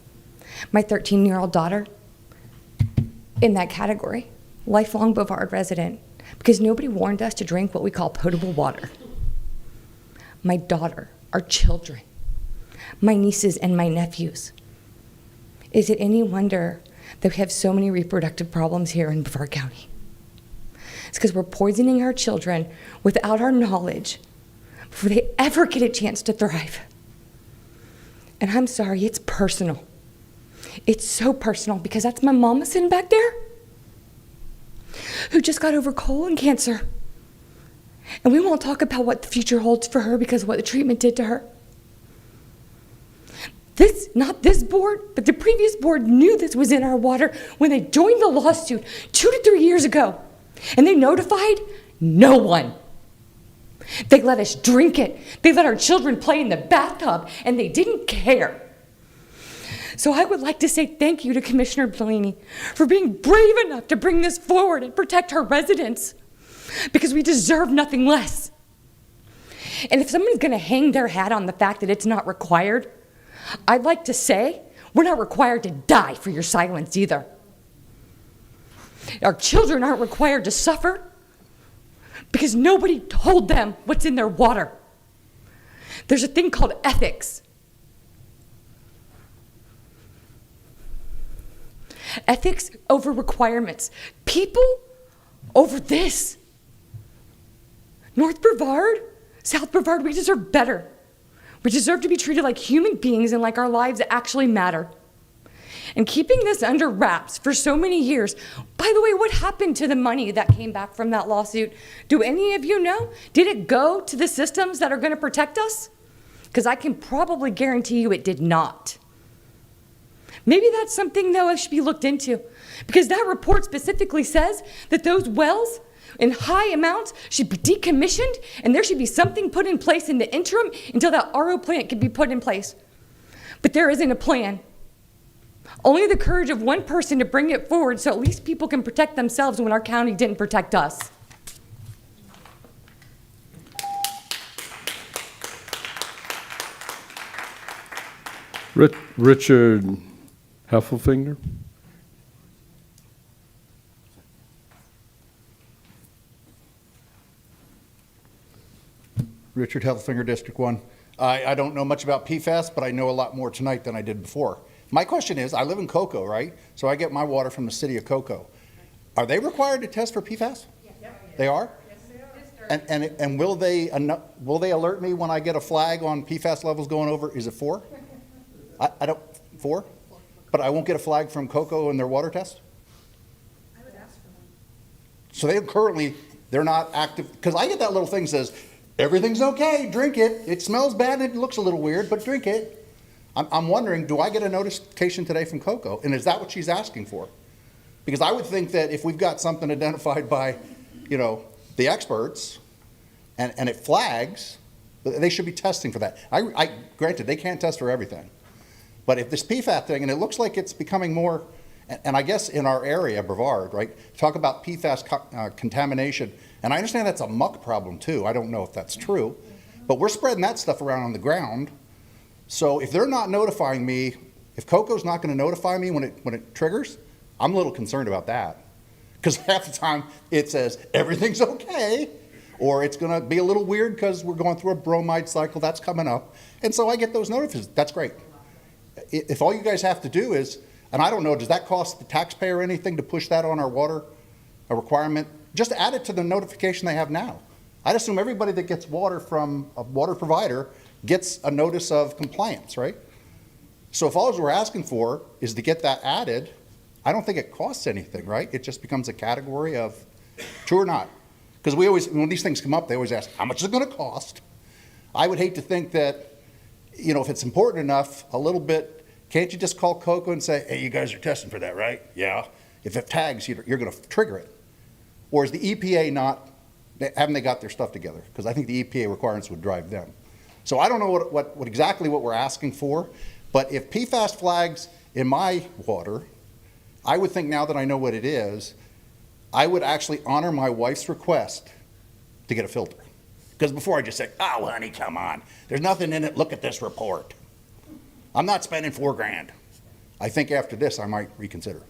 My 13-year-old daughter, in that category, lifelong Brevard resident, because nobody warned us to drink what we call potable water. My daughter, our children, my nieces and my nephews. Is it any wonder that we have so many reproductive problems here in Brevard County? It's because we're poisoning our children without our knowledge before they ever get a chance to thrive. And I'm sorry, it's personal. It's so personal because that's my mama sitting back there who just got over colon cancer. And we won't talk about what the future holds for her because of what the treatment did to her. Not this board, but the previous board knew this was in our water when they joined the lawsuit 2 to 3 years ago. And they notified no one. They let us drink it. They let our children play in the bathtub, and they didn't care. So I would like to say thank you to Commissioner Delaney for being brave enough to bring this forward and protect her residents, because we deserve nothing less. And if someone's going to hang their hat on the fact that it's not required, I'd like to say we're not required to die for your silence either. Our children aren't required to suffer because nobody told them what's in their water. There's a thing called ethics. Ethics over requirements. People over this. North Brevard, South Brevard, we deserve better. We deserve to be treated like human beings and like our lives actually matter. And keeping this under wraps for so many years. By the way, what happened to the money that came back from that lawsuit? Do any of you know? Did it go to the systems that are going to protect us? Because I can probably guarantee you it did not. Maybe that's something, though, that should be looked into, because that report specifically says that those wells in high amounts should be decommissioned, and there should be something put in place in the interim until that RO plant can be put in place. But there isn't a plan. Only the courage of one person to bring it forward so at least people can protect themselves when our county didn't protect us. Richard Heffelfinger. Richard Heffelfinger, District 1. I don't know much about PFAS, but I know a lot more tonight than I did before. My question is, I live in Cocoa, right? So I get my water from the city of Cocoa. Are they required to test for PFAS? Yes. They are? Yes, they are. And will they alert me when I get a flag on PFAS levels going over? Is it 4? I don't, 4? But I won't get a flag from Cocoa in their water test? I would ask for them. So they're not active, because I get that little thing that says, everything's okay, drink it. It smells bad and it looks a little weird, but drink it. I'm wondering, do I get a notification today from Cocoa? And is that what she's asking for? Because I would think that if we've got something identified by, the experts, and it flags, they should be testing for that. Granted, they can't test for everything. But if this PFAS thing, and it looks like it's becoming more, and I guess in our area, Brevard, right, talk about PFAS contamination, and I understand that's a muck problem too. I don't know if that's true, but we're spreading that stuff around on the ground. So if they're not notifying me, if Cocoa's not going to notify me when it triggers, I'm a little concerned about that. Because half the time it says everything's okay, or it's going to be a little weird because we're going through a bromide cycle that's coming up. And so I get those notifications. That's great. If all you guys have to do is, and I don't know, does that cost the taxpayer anything to push that on our water, a requirement? Just add it to the notification they have now. I'd assume everybody that gets water from a water provider gets a notice of compliance, right? So if all we're asking for is to get that added, I don't think it costs anything, right? It just becomes a category of true or not. Because when these things come up, they always ask, how much is it going to cost? I would hate to think that, if it's important enough, a little bit, can't you just call Cocoa and say, hey, you guys are testing for that, right? Yeah. If it tags, you're going to trigger it. Or is the EPA haven't they got their stuff together? Because I think the EPA requirements would drive them. So I don't know what exactly what we're asking for, but if PFAS flags in my water, I would think now that I know what it is, I would actually honor my wife's request to get a filter. Because before I just say, oh, honey, come on. There's nothing in it. Look at this report. I'm not spending $4,000. I think after this, I might reconsider.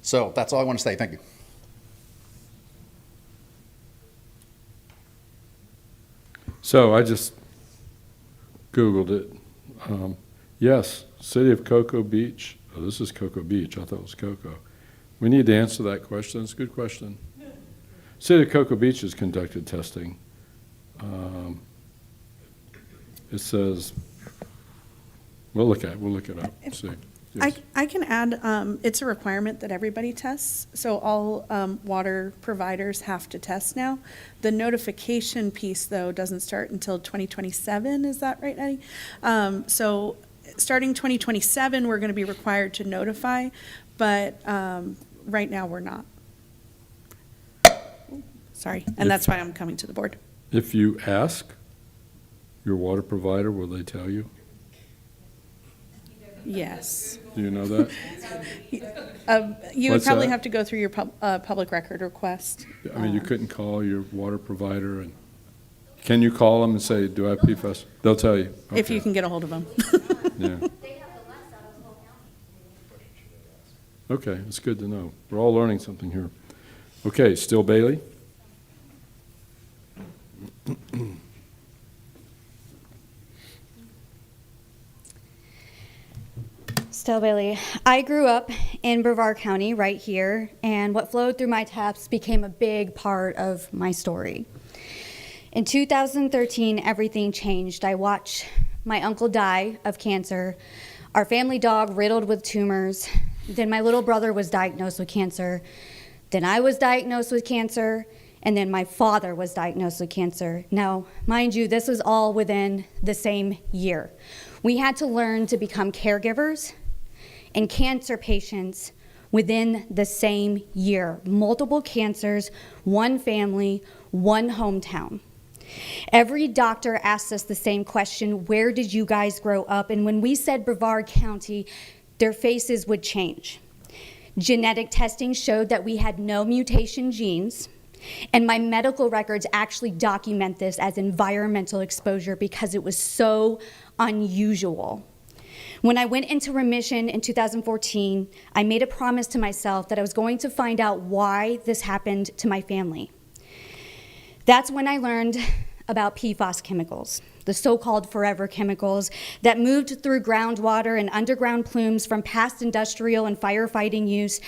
So that's all I want to say. Thank you. So I just Googled it. Yes, City of Cocoa Beach. Oh, this is Cocoa Beach. I thought it was Cocoa. We need to answer that question. It's a good question. City of Cocoa Beach has conducted testing. It says, we'll look it up. See. Yes. I can add, it's a requirement that everybody tests, so all water providers have to test now. The notification piece, though, doesn't start until 2027, is that right, Eddie? So starting 2027, we're going to be required to notify, but right now we're not. Sorry, and that's why I'm coming to the board. If you ask your water provider, will they tell you? Yes. Do you know that? You would probably have to go through your public record request. I mean, you couldn't call your water provider and, can you call them and say, do I have PFAS? They'll tell you. Okay. If you can get a hold of them. Yeah. Okay, it's good to know. We're all learning something here. Okay, Still Bailey. Still Bailey. I grew up in Brevard County right here, and what flowed through my taps became a big part of my story. In 2013, everything changed. I watched my uncle die of cancer, our family dog riddled with tumors, then my little brother was diagnosed with cancer, then I was diagnosed with cancer, and then my father was diagnosed with cancer. Now, mind you, this was all within the same year. We had to learn to become caregivers and cancer patients within the same year. Multiple cancers, one family, one hometown. Every doctor asked us the same question, where did you guys grow up? And when we said Brevard County, their faces would change. Genetic testing showed that we had no mutation genes, and my medical records actually document this as environmental exposure because it was so unusual. When I went into remission in 2014, I made a promise to myself that I was going to find out why this happened to my family. That's when I learned about PFAS chemicals, the so-called forever chemicals that moved through groundwater and underground plumes from past industrial and firefighting use.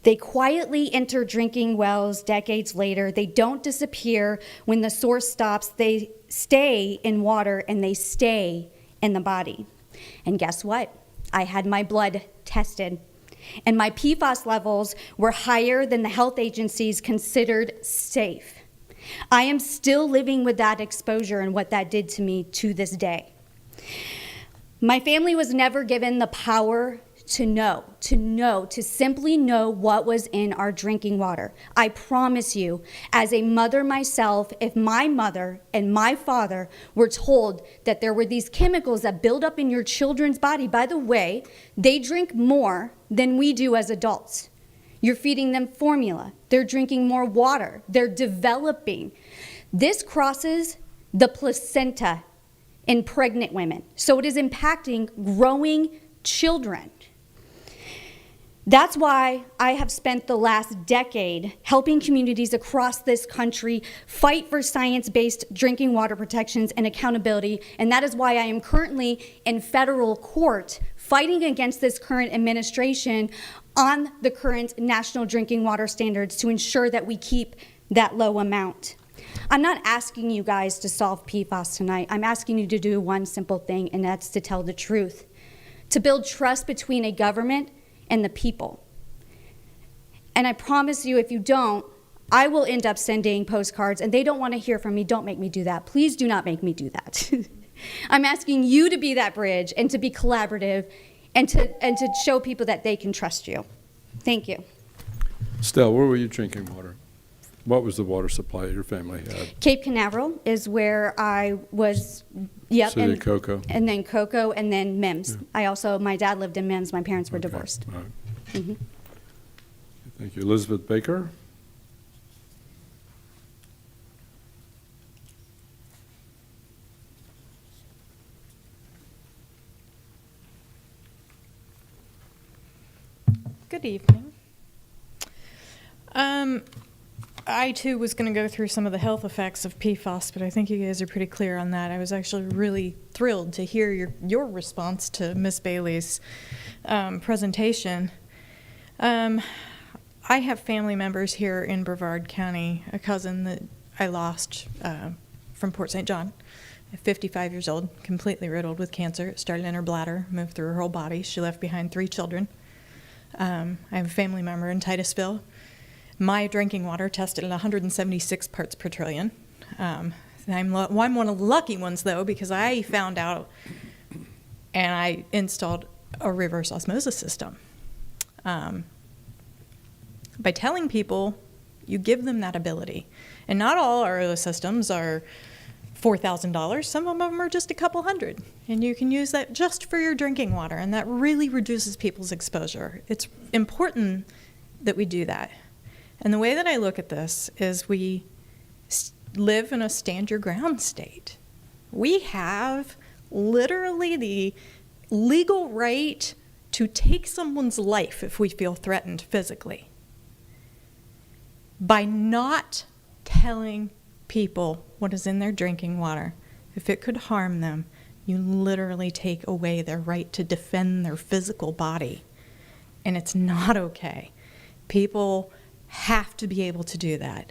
They quietly enter drinking wells decades later. They don't disappear when the source stops. They stay in water and they stay in the body. And guess what? I had my blood tested, and my PFAS levels were higher than the health agencies considered safe. I am still living with that exposure and what that did to me to this day. My family was never given the power to simply know what was in our drinking water. I promise you, as a mother myself, if my mother and my father were told that there were these chemicals that build up in your children's body, by the way, they drink more than we do as adults. You're feeding them formula. They're drinking more water. They're developing. This crosses the placenta in pregnant women. So it is impacting growing children. That's why I have spent the last decade helping communities across this country fight for science-based drinking water protections and accountability, and that is why I am currently in federal court fighting against this current administration on the current national drinking water standards to ensure that we keep that low amount. I'm not asking you guys to solve PFAS tonight. I'm asking you to do one simple thing, and that's to tell the truth, to build trust between a government and the people. And I promise you, if you don't, I will end up sending postcards, and they don't want to hear from me. Don't make me do that. Please do not make me do that. I'm asking you to be that bridge and to be collaborative and to show people that they can trust you. Thank you. Stell, where were you drinking water? What was the water supply your family had? Cape Canaveral is where I was. Yep. City of Cocoa. And then Cocoa, and then Mims. Yeah. My dad lived in Mims. My parents were Okay. divorced. All right. Mm-hmm. Thank you. Elizabeth Baker? Good evening. I too was going to go through some of the health effects of PFAS, but I think you guys are pretty clear on that. I was actually really thrilled to hear your response to Ms. Bailey's presentation. I have family members here in Brevard County, a cousin that I lost from Port St. John, 55 years old, completely riddled with cancer. It started in her bladder, moved through her whole body. She left behind 3 children. I have a family member in Titusville. My drinking water tested at 176 parts per trillion. I'm one of the lucky ones, though, because I found out and I installed a reverse osmosis system. By telling people, you give them that ability. And not all RO systems are $4,000. Some of them are just a couple hundred. And you can use that just for your drinking water, and that really reduces people's exposure. It's important that we do that. And the way that I look at this is we live in a stand your ground state. We have literally the legal right to take someone's life if we feel threatened physically. By not telling people what is in their drinking water, if it could harm them, you literally take away their right to defend their physical body. And it's not okay. People have to be able to do that.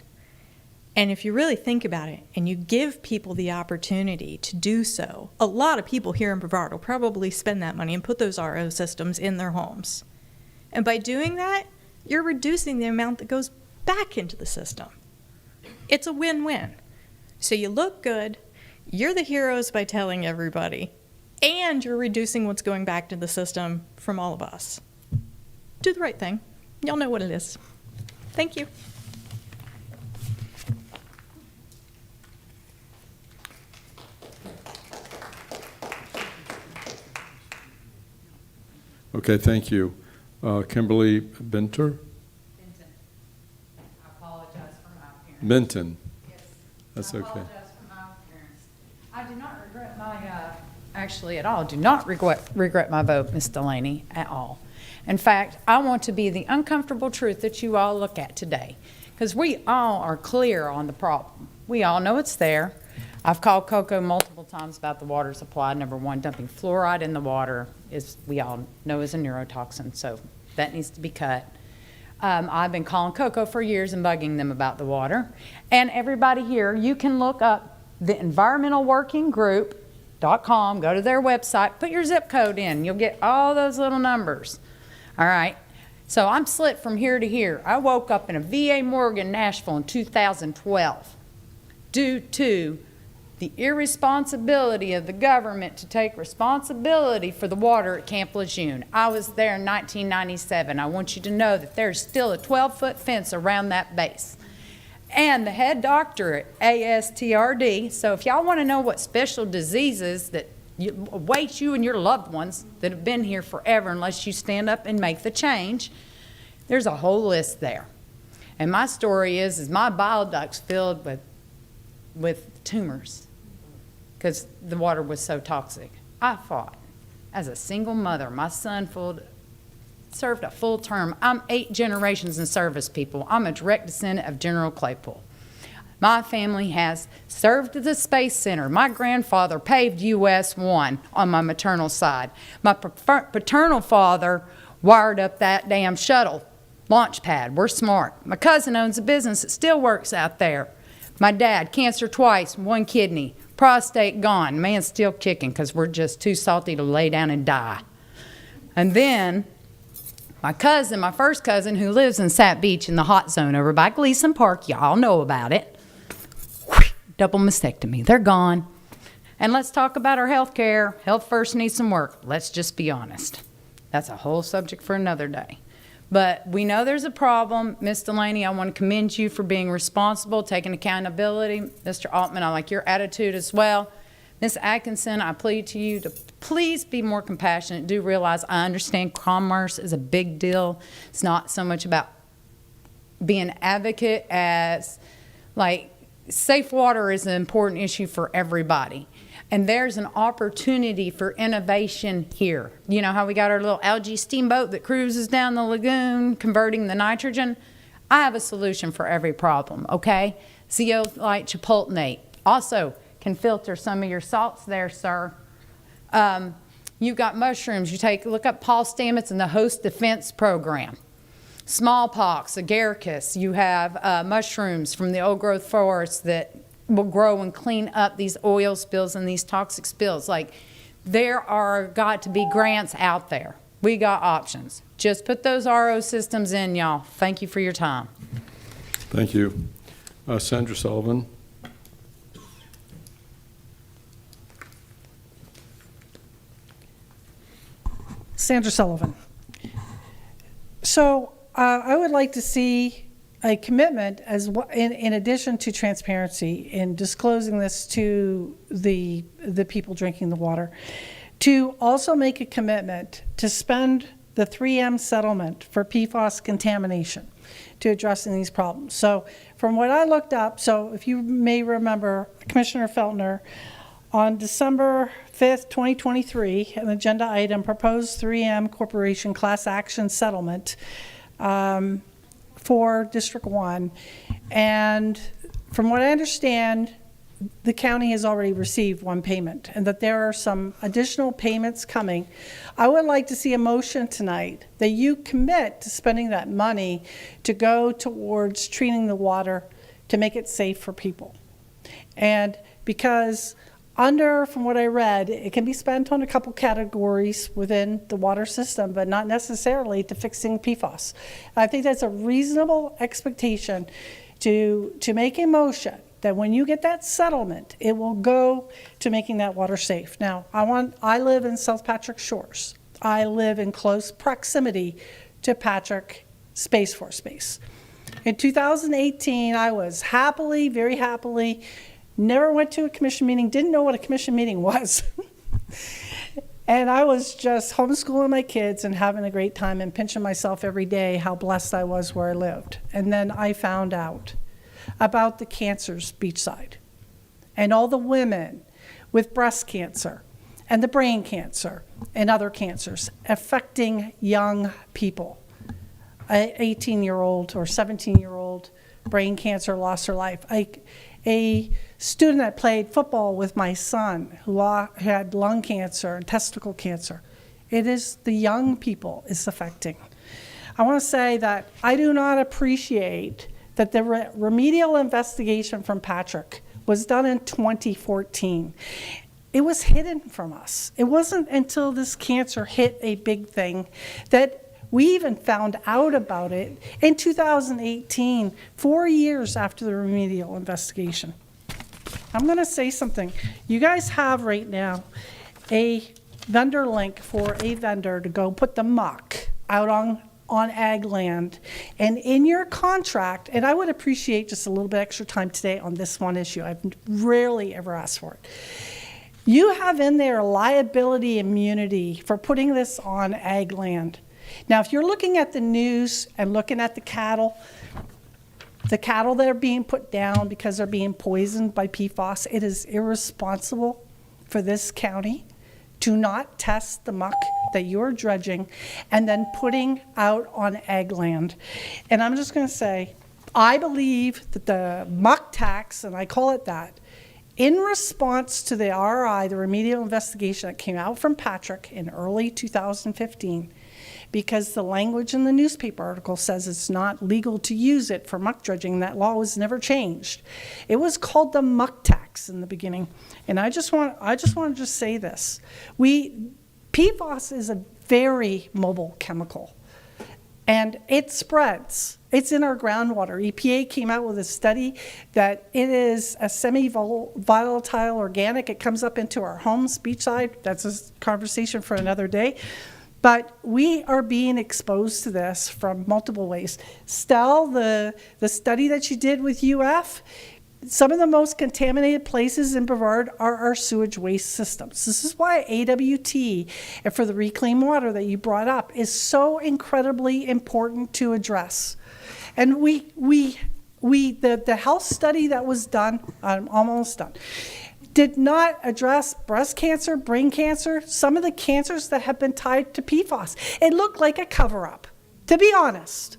And if you really think about it and you give people the opportunity to do so, a lot of people here in Brevard will probably spend that money and put those RO systems in their homes. And by doing that, you're reducing the amount that goes back into the system. It's a win-win. So you look good, you're the heroes by telling everybody, and you're reducing what's going back to the system from all of us. Do the right thing. Y'all know what it is. Thank you. Okay, thank you. Kimberly Benter? I apologize for my appearance. Benton? Yes. That's I okay. apologize for my appearance. I do not regret my, actually at all, do not regret my vote, Ms. Delaney, at all. In fact, I want to be the uncomfortable truth that you all look at today, because we all are clear on the problem. We all know it's there. I've called Coco multiple times about the water supply. Number one, dumping fluoride in the water is, we all know, is a neurotoxin, so that needs to be cut. I've been calling Coco for years and bugging them about the water. And everybody here, you can look up the environmentalworkinggroup.com, go to their website, put your zip code in. You'll get all those little numbers. All right? So I'm slit from here to here. I woke up in a VA morgue in Nashville in 2012 due to the irresponsibility of the government to take responsibility for the water at Camp Lejeune. I was there in 1997. I want you to know that there's still a 12-foot fence around that base. And the head doctor at ASTRD, so if y'all want to know what special diseases that await you and your loved ones that have been here forever unless you stand up and make the change, there's a whole list there. And my story is my bile ducts filled with tumors because the water was so toxic. I fought as a single mother. My son served a full term. I'm 8 generations in service, people. I'm a direct descendant of General Claypool. My family has served at the Space Center. My grandfather paved US 1 on my maternal side. My paternal father wired up that damn shuttle launch pad. We're smart. My cousin owns a business that still works out there. My dad, cancer twice, 1 kidney, prostate gone. Man's still kicking because we're just too salty to lay down and die. And then my cousin, my first cousin, who lives in Sat Beach in the hot zone over by Gleason Park, y'all know about it. Double mastectomy. They're gone. And let's talk about our health care. Health first needs some work. Let's just be honest. That's a whole subject for another day. But we know there's a problem. Ms. Delaney, I want to commend you for being responsible, taking accountability. Mr. Altman, I like your attitude as well. Ms. Atkinson, I plead to you to please be more compassionate. Do realize I understand commerce is a big deal. It's not so much about being an advocate as, like, safe water is an important issue for everybody. And there's an opportunity for innovation here. You know how we got our little algae steamboat that cruises down the lagoon, converting the nitrogen? I have a solution for every problem, okay? Zeolite chipotle also can filter some of your salts there, sir. You've got mushrooms. Look up Paul Stamets and the Host Defense Program. Smallpox, agaricus. You have mushrooms from the old growth forest that will grow and clean up these oil spills and these toxic spills. Like, there are got to be grants out there. We got options. Just put those RO systems in, y'all. Thank you for your time. Thank you. Sandra Sullivan. Sandra Sullivan. So I would like to see a commitment in addition to transparency in disclosing this to the people drinking the water, to also make a commitment to spend the 3M settlement for PFAS contamination to addressing these problems. So from what I looked up, so if you may remember, Commissioner Feltner, on December 5th, 2023, an agenda item, proposed 3M Corporation class action settlement for District 1. And from what I understand, the county has already received 1 payment and that there are some additional payments coming. I would like to see a motion tonight that you commit to spending that money to go towards treating the water to make it safe for people. And because from what I read, it can be spent on a couple categories within the water system, but not necessarily to fixing PFAS. I think that's a reasonable expectation to make a motion that when you get that settlement, it will go to making that water safe. Now, I live in South Patrick Shores. I live in close proximity to Patrick Space Force Base. In 2018, I was very happily, never went to a commission meeting, didn't know what a commission meeting was. And I was just homeschooling my kids and having a great time and pinching myself every day how blessed I was where I lived. And then I found out about the cancers beachside and all the women with breast cancer and the brain cancer and other cancers affecting young people. An 18-year-old or 17-year-old brain cancer lost her life. A student that played football with my son who had lung cancer and testicle cancer. It is the young people it's affecting. I want to say that I do not appreciate that the remedial investigation from Patrick was done in 2014. It was hidden from us. It wasn't until this cancer hit a big thing that we even found out about it in 2018, 4 years after the remedial investigation. I'm going to say something. You guys have right now a vendor link for a vendor to go put the muck out on ag land. And in your contract, and I would appreciate just a little bit extra time today on this one issue. I've rarely ever asked for it. You have in there liability immunity for putting this on ag land. Now, if you're looking at the news and looking at the cattle that are being put down because they're being poisoned by PFAS, it is irresponsible for this county to not test the muck that you're dredging and then putting out on ag land. And I'm just going to say, I believe that the muck tax, and I call it that, in response to the RI, the remedial investigation that came out from Patrick in early 2015, because the language in the newspaper article says it's not legal to use it for muck dredging. That law was never changed. It was called the muck tax in the beginning. And I just want to say this. PFAS is a very mobile chemical, and it spreads. It's in our groundwater. EPA came out with a study that it is a semi-volatile organic. It comes up into our homes, beachside. That's a conversation for another day. But we are being exposed to this from multiple ways. Stell, the study that you did with UF, some of the most contaminated places in Brevard are our sewage waste systems. This is why AWT, and for the reclaimed water that you brought up, is so incredibly important to address. And the health study that was done, I'm almost done, did not address breast cancer, brain cancer, some of the cancers that have been tied to PFAS. It looked like a cover-up, to be honest.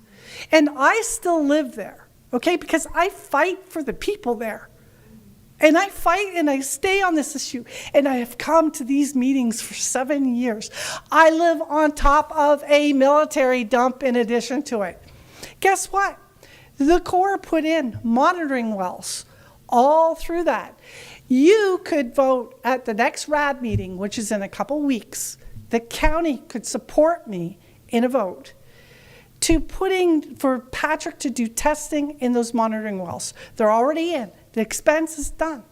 And I still live there, okay, because I fight for the people there. And I fight and I stay on this issue. And I have come to these meetings for 7 years. I live on top of a military dump in addition to it. Guess what? The Corps put in monitoring wells all through that. You could vote at the next RAB meeting, which is in a couple weeks. The county could support me in a vote for Patrick to do testing in those monitoring wells. They're already in. The expense is done.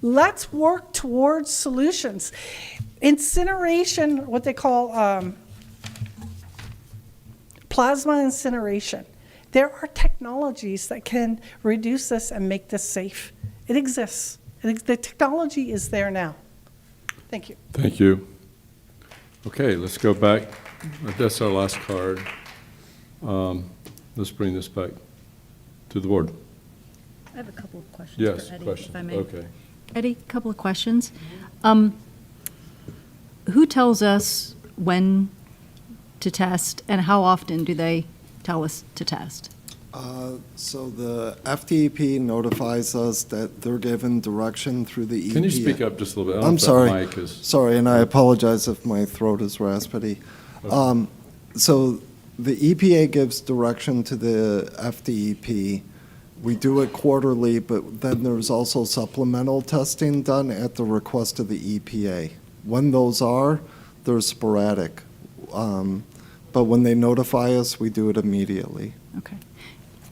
Let's work towards solutions. Incineration, what they call plasma incineration. There are technologies that can reduce this and make this safe. It exists. The technology is there now. Thank you. Thank you. Okay, let's go back. That's our last card. Let's bring this back to the board. I have a couple of questions Yes, for Eddie, questions. if I may. Okay. Eddie, a couple of questions. Who tells us when to test, and how often do they tell us to test? So the FDEP notifies us that they're given direction through the EPA. Can you speak up just a little bit? I don't know I'm if that sorry. mic is- Sorry, and I apologize if my throat is raspy. So the EPA gives direction to the FDEP. We do it quarterly, but then there's also supplemental testing done at the request of the EPA. When those are, they're sporadic. But when they notify us, we do it immediately. Okay.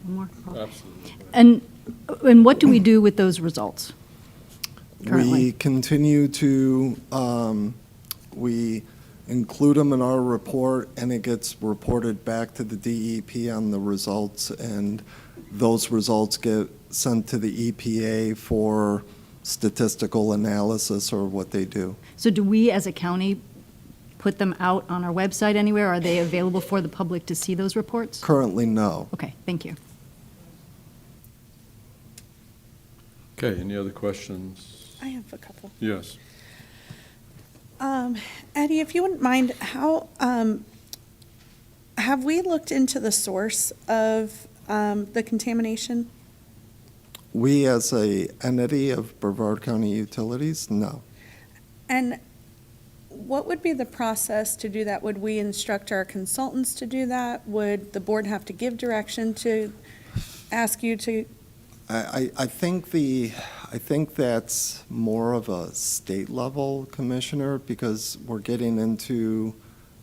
One more. Absolutely. And what do we do with those results currently? We continue to, we include them in our report, and it gets reported back to the DEP on the results, and those results get sent to the EPA for statistical analysis or what they do. So do we, as a county, put them out on our website anywhere? Are they available for the public to see those reports? Currently, no. Okay, thank you. Okay, any other questions? I have a couple. Yes. Eddie, if you wouldn't mind, how have we looked into the source of the contamination? We, as a entity of Brevard County Utilities, no. And what would be the process to do that? Would we instruct our consultants to do that? Would the board have to give direction to ask you to? I think that's more of a state level, Commissioner, because we're getting into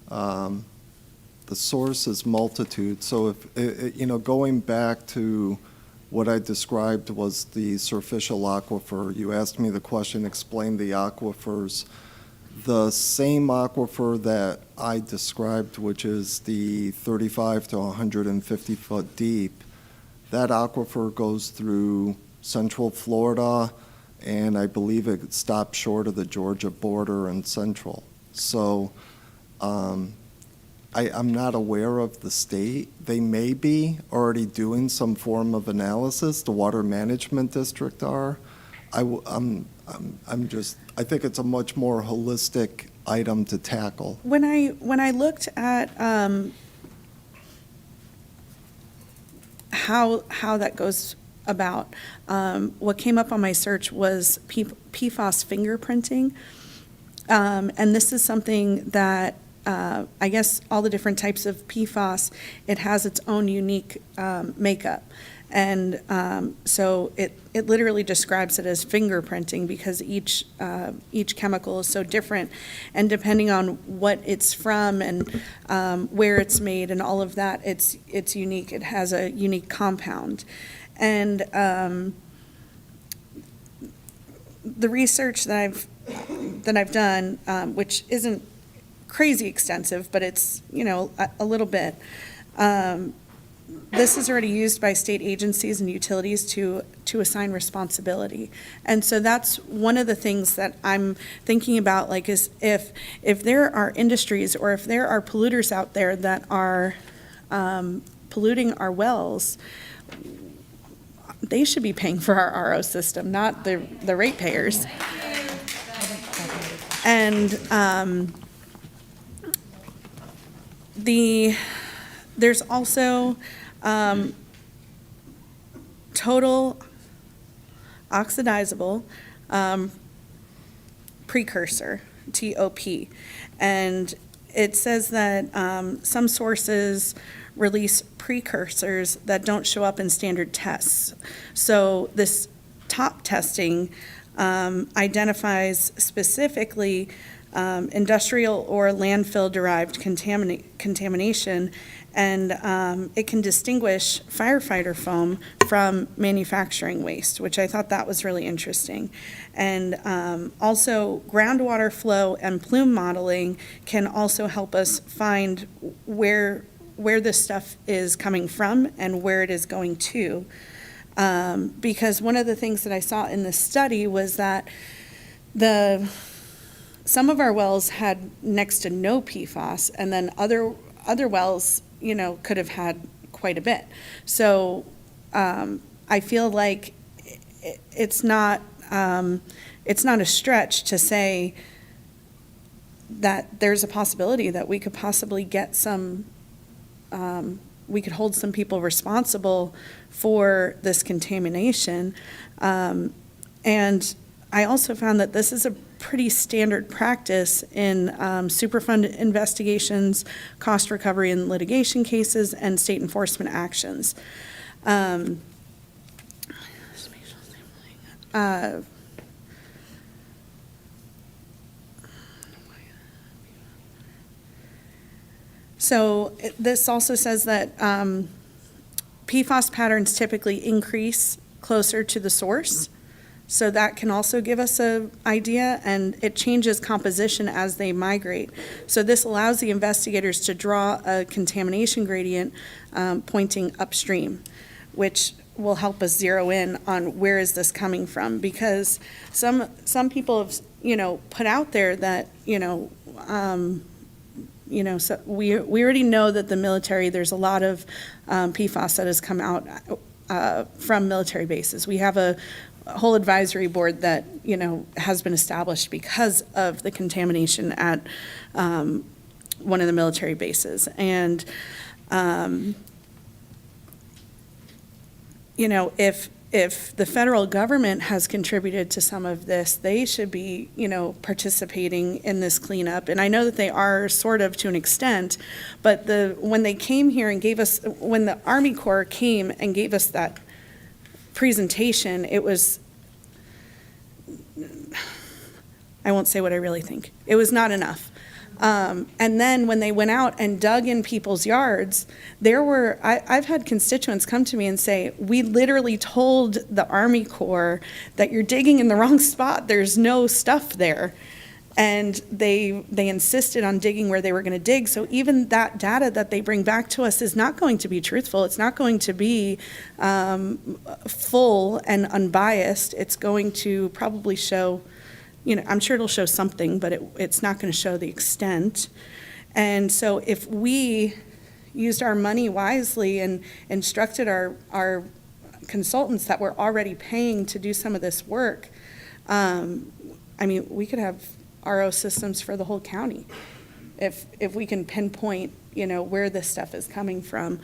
the source is multitude. So if going back to what I described was the surficial aquifer. You asked me the question, explain the aquifers. The same aquifer that I described, which is the 35 to 150 foot deep, that aquifer goes through central Florida, and I believe it stops short of the Georgia border and central. So I'm not aware of the state. They may be already doing some form of analysis. The Water Management District are. I think it's a much more holistic item to tackle. When I looked at how that goes about, what came up on my search was PFAS fingerprinting, and this is something that I guess all the different types of PFAS, it has its own unique makeup. And so it literally describes it as fingerprinting because each chemical is so different. And depending on what it's from and where it's made and all of that, it's unique. It has a unique compound. And the research that I've done, which isn't crazy extensive, but it's, a little bit. This is already used by state agencies and utilities to assign responsibility. And so that's one of the things that I'm thinking about, like, is if there are industries or if there are polluters out there that are polluting our wells, they should be paying for our RO system, not the ratepayers. And there's also total oxidizable precursor, TOP. And it says that some sources release precursors that don't show up in standard tests. So this top testing identifies specifically industrial or landfill-derived contamination, and it can distinguish firefighter foam from manufacturing waste, which I thought that was really interesting. And also, groundwater flow and plume modeling can also help us find where this stuff is coming from and where it is going to. Because one of the things that I saw in this study was that some of our wells had next to no PFAS, and then other wells, could have had quite a bit. So I feel like it's not a stretch to say that there's a possibility that we could possibly get we could hold some people responsible for this contamination. And I also found that this is a pretty standard practice in Superfund investigations, cost recovery in litigation cases, and state enforcement actions. So this also says that PFAS patterns typically increase closer to the source. So that can also give us an idea, and it changes composition as they migrate. So this allows the investigators to draw a contamination gradient pointing upstream, which will help us zero in on where is this coming from, because some people have, put out there that, so we already know that the military, there's a lot of PFAS that has come out from military bases. We have a whole advisory board that, has been established because of the contamination at one of the military bases. And, if the federal government has contributed to some of this, they should be, participating in this cleanup. And I know that they are sort of to an extent, but when they came here and when the Army Corps came and gave us that presentation, it was, I won't say what I really think. It was not enough. And then when they went out and dug in people's yards, I've had constituents come to me and say, we literally told the Army Corps that you're digging in the wrong spot. There's no stuff there. And they insisted on digging where they were going to dig. So even that data that they bring back to us is not going to be truthful. It's not going to be full and unbiased. It's going to probably show, I'm sure it'll show something, but it's not going to show the extent. And so if we used our money wisely and instructed our consultants that we're already paying to do some of this work, we could have RO systems for the whole county if we can pinpoint, where this stuff is coming from.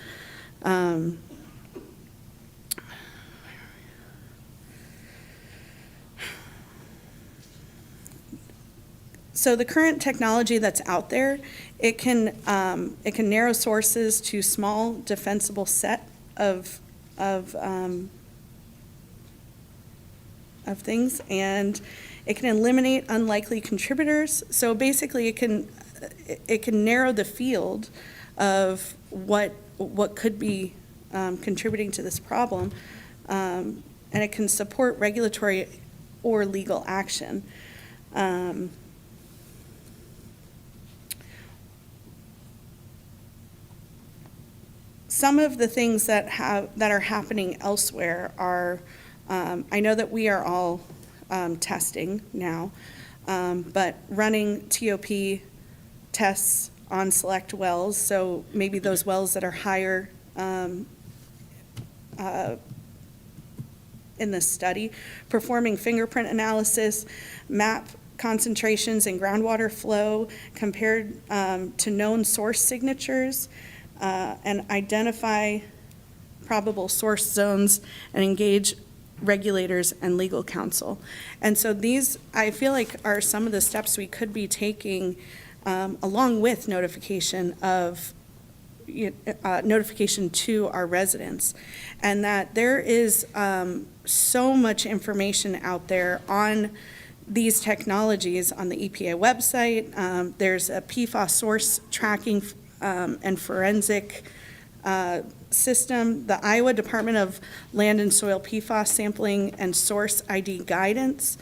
So the current technology that's out there, it can narrow sources to small defensible set of things, and it can eliminate unlikely contributors. So basically, it can narrow the field of what could be contributing to this problem, and it can support regulatory or legal action. Some of the things that are happening elsewhere are, I know that we are all testing now, but running TOP tests on select wells, so maybe those wells that are higher in the study, performing fingerprint analysis, map concentrations in groundwater flow compared to known source signatures, and identify probable source zones and engage regulators and legal counsel. And so these, I feel like, are some of the steps we could be taking along with notification to our residents. And that there is so much information out there on these technologies on the EPA website. There's a PFAS source tracking and forensic system, the Iowa Department of Land and Soil PFAS sampling and source ID guidance,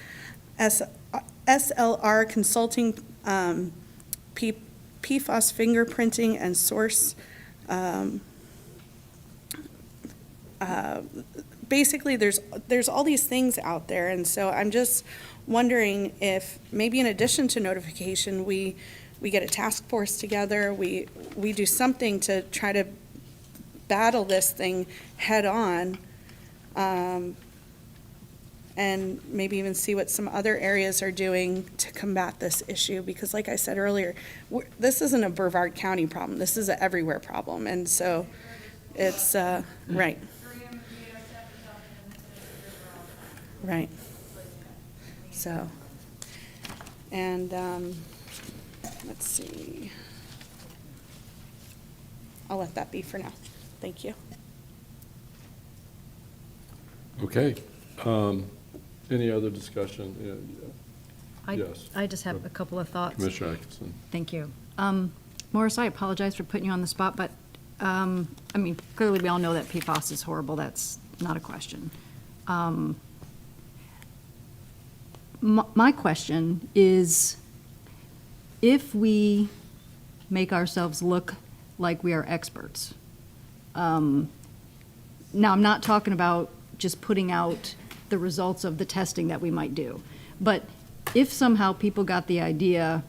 SLR consulting, PFAS fingerprinting and source. Basically, there's all these things out there, and so I'm just wondering if maybe in addition to notification, we get a task force together, we do something to try to battle this thing head on, and maybe even see what some other areas are doing to combat this issue. Because like I said earlier, this isn't a Brevard County problem, this is an everywhere problem. And so it's, right. Right. So, and let's see. I'll let that be for now. Thank you. Okay. Any other discussion? Yes. I just have a couple of thoughts. Commissioner Atkinson. Thank you. Morris, I apologize for putting you on the spot, but clearly we all know that PFAS is horrible. That's not a question. My question is, if we make ourselves look like we are experts, Now, I'm not talking about just putting out the results of the testing that we might do. But if somehow people got the idea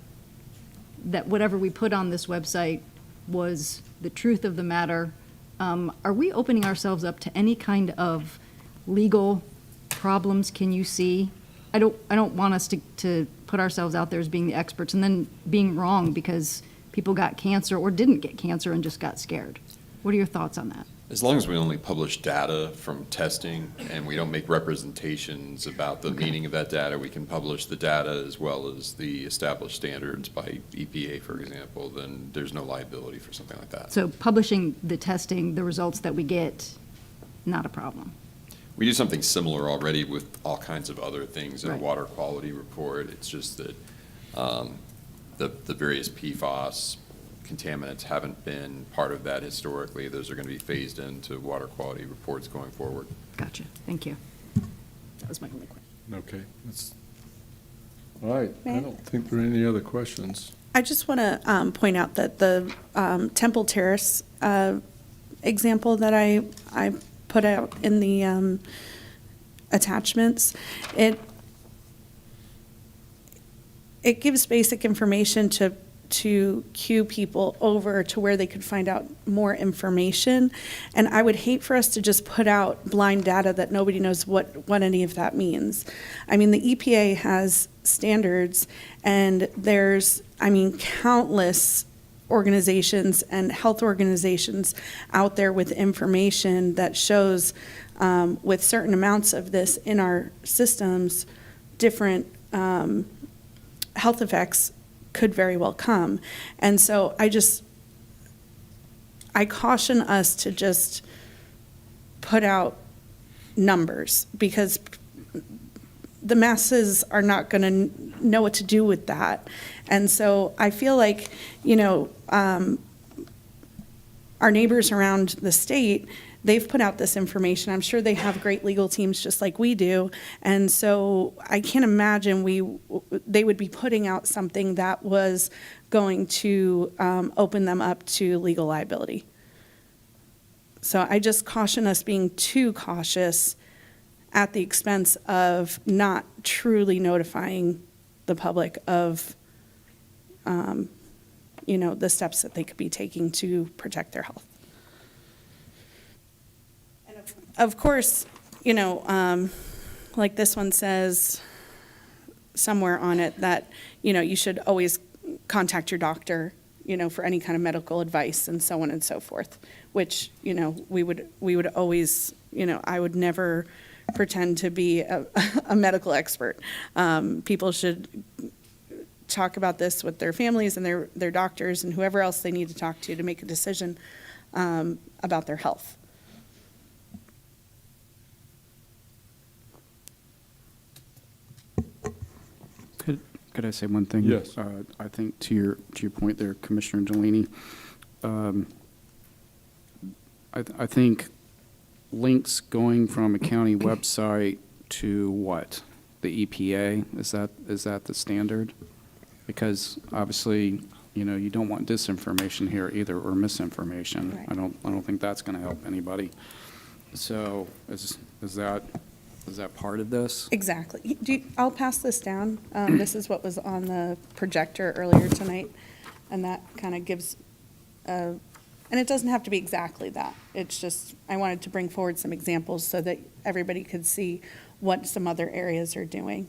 that whatever we put on this website was the truth of the matter, are we opening ourselves up to any kind of legal problems? Can you see? I don't want us to put ourselves out there as being the experts and then being wrong because people got cancer or didn't get cancer and just got scared. What are your thoughts on that? As long as we only publish data from testing and we don't make representations about the meaning of that data, we can publish the data as well as the established standards by EPA, for example, then there's no liability for something like that. So publishing the testing, the results that we get, not a problem. We do something similar already with all kinds of other things in a Right. water quality report. It's just that the various PFAS contaminants haven't been part of that historically. Those are going to be phased into water quality reports going forward. Gotcha. Thank you. That was my only question. Okay. All right. I May I? don't think there are any other questions. I just want to point out that the Temple Terrace example that I put out in the attachments, it gives basic information to cue people over to where they could find out more information. And I would hate for us to just put out blind data that nobody knows what any of that means. I mean, the EPA has standards, and there's, countless organizations and health organizations out there with information that shows with certain amounts of this in our systems, different health effects could very well come. And so I caution us to just put out numbers, because the masses are not going to know what to do with that. And so I feel like, our neighbors around the state, they've put out this information. I'm sure they have great legal teams just like we do. And so I can't imagine they would be putting out something that was going to open them up to legal liability. So I just caution us being too cautious at the expense of not truly notifying the public of, the steps that they could be taking to protect their health. And of course, like this one says somewhere on it that, you should always contact your doctor, for any kind of medical advice and so on and so forth, which, we would always, I would never pretend to be a medical expert. People should talk about this with their families and their doctors and whoever else they need to talk to make a decision about their health. Could I say one thing? Yes. I think to your point there, Commissioner Delaney, I think links going from a county website to what? The EPA, is that the standard? Because obviously, you don't want disinformation here either, or misinformation. Right. I don't think that's going to help anybody. So is that part of this? Exactly. I'll pass this down. This is what was on the projector earlier tonight, and that kind of gives, and it doesn't have to be exactly that. It's just, I wanted to bring forward some examples so that everybody could see what some other areas are doing.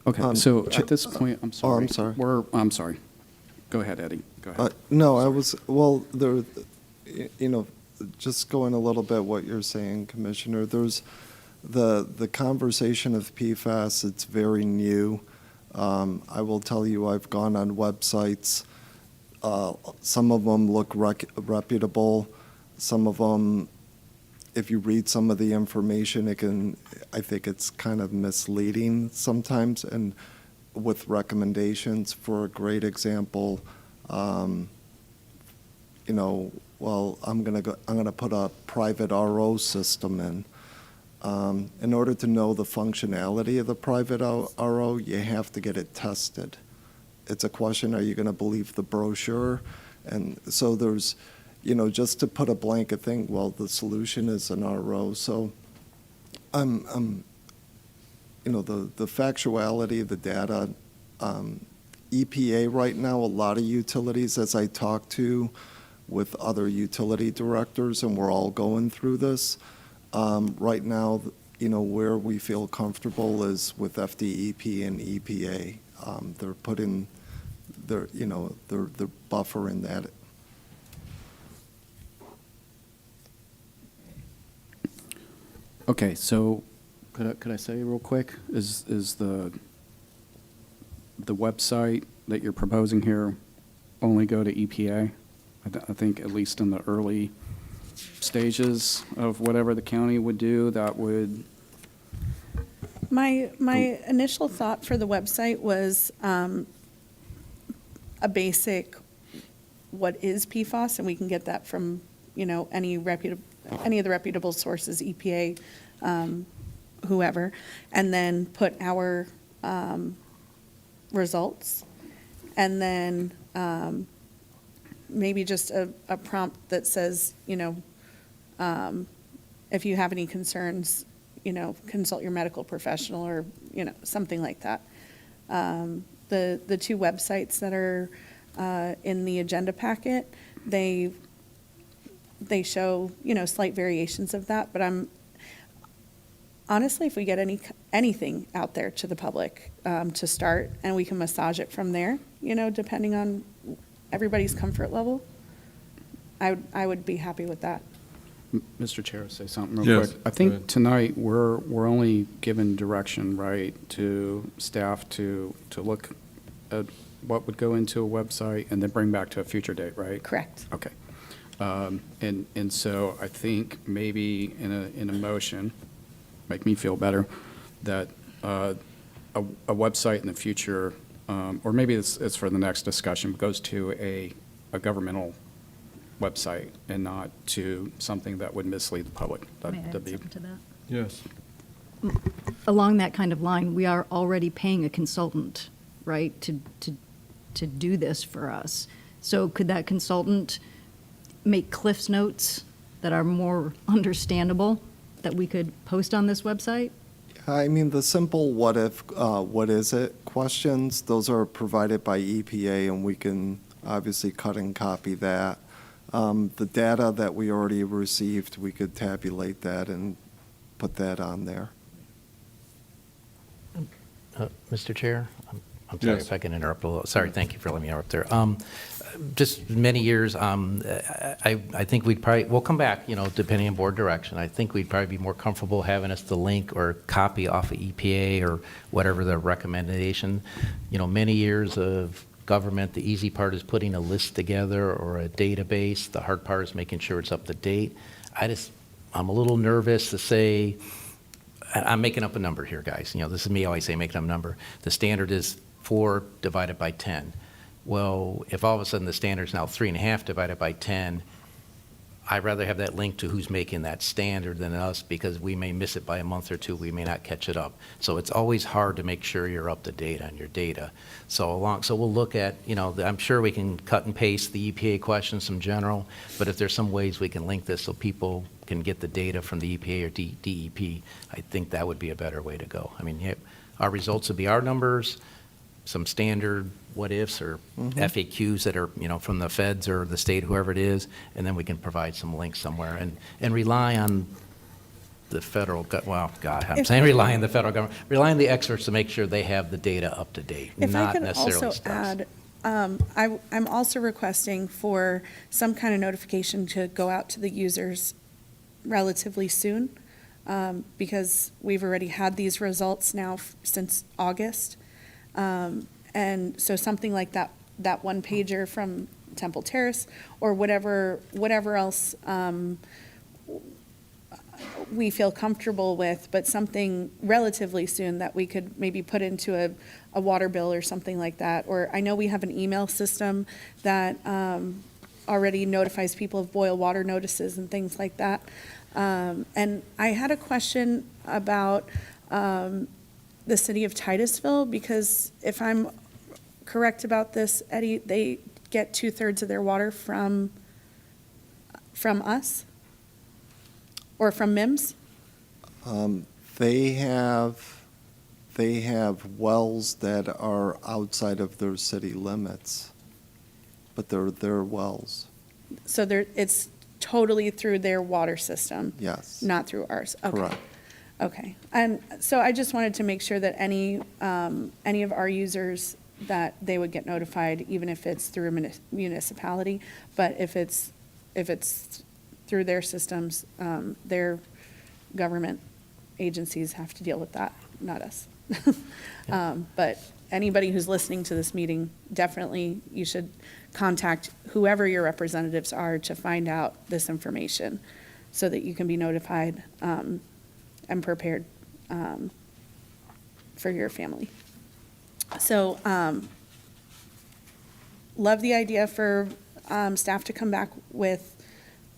Okay, so at this point, I'm sorry. Oh, I'm sorry. I'm sorry. Go ahead, Eddie. Go ahead. No, just going a little bit what you're saying, Commissioner, there's the conversation of PFAS, it's very new. I will tell you, I've gone on websites. Some of them look reputable. Some of them, if you read some of the information, I think it's kind of misleading sometimes, and with recommendations. For a great example, I'm gonna put a private RO system in. In order to know the functionality of the private RO, you have to get it tested. it's a question, are you going to believe the brochure? And so there's, you know, just to put a blanket thing, well, the solution is an RO. So you know, the factuality, the data, EPA right now, a lot of utilities, as I talk to with other utility directors, and we're all going through this, right now, you know, where we feel comfortable is with FDEP and EPA. They're putting their, you know, their buffer in that. Okay, so could I say real quick, is the website that you're proposing here only go to EPA? I think at least in the early stages of whatever the county would do, that would. My initial thought for the website was a basic, what is PFAS, and we can get that from, you know, any of the reputable sources, EPA, whoever, and then put our results, and then maybe just a prompt that says, you know, if you have any concerns, you know, consult your medical professional, or, you know, something like that. The two websites that are in the agenda packet, they show, you know, slight variations of that, but honestly, if we get anything out there to the public to start, and we can massage it from there, you know, depending on everybody's comfort level, I would be happy with that. Mr. Chair, say something real quick. I think tonight we're only given direction, right, to staff to look at what would go into a website and then bring back to a future date, right? Correct. Okay. And so I think maybe in a motion, make me feel better, that a website in the future, or maybe it's for the next discussion, goes to a governmental website and not to something that would mislead the public. May I add something to that? Yes. Along that kind of line, we are already paying a consultant, right, to do this for us. So could that consultant make Cliff's notes that are more understandable that we could post on this website? I mean, the simple what if, what is it questions, those are provided by EPA, and we can obviously cut and copy that. The data that we already received, we could tabulate that and put that on there. Mr. Chair, I'm sorry if I can interrupt a little. Sorry, thank you for letting me interrupt there. Just many years, I think we'll come back, you know, depending on board direction. I think we'd probably be more comfortable having us the link or copy off of EPA or whatever the recommendation. You know, many years of government, the easy part is putting a list together or a database. The hard part is making sure it's up to date. I'm a little nervous to say, I'm making up a number here, guys. You know, this is me always say making up a number. The standard is 4 divided by 10. Well, if all of a sudden the standard is now 3.5 divided by 10, I'd rather have that link to who's making that standard than us, because we may miss it by a month or two. We may not catch it up. So it's always hard to make sure you're up to date on your data. So we'll look at, you know, I'm sure we can cut and paste the EPA questions from general, but if there's some ways we can link this so people can get the data from the EPA or DEP, I think that would be a better way to go. I mean, our results would be our numbers, some standard what-ifs or FAQs that are, you know, from the feds or the state, whoever it is, and then we can provide some links somewhere and rely on the federal, well, God, I'm saying rely on the federal government, rely on the experts to make sure they have the data up to date, If I not could necessarily also stuff. add, I'm also requesting for some kind of notification to go out to the users relatively soon, because we've already had these results now since August. And so something like that one pager from Temple Terrace, or whatever else we feel comfortable with, but something relatively soon that we could maybe put into a water bill or something like that. Or I know we have an email system that already notifies people of boil water notices and things like that. And I had a question about the city of Titusville, because if I'm correct about this, Eddie? They get 2/3 of their water from us? Or from MIMS? They have wells that are outside of their city limits, but they're their wells. So it's totally through their water system? Yes. Not through ours? Okay. Correct. Okay. And so I just wanted to make sure that any of our users, that they would get notified, even if it's through a municipality. But if it's through their systems, their government agencies have to deal with that, not us. But anybody who's listening to this meeting, definitely you should contact whoever your representatives are to find out this information so that you can be notified and prepared for your family. So love the idea for staff to come back with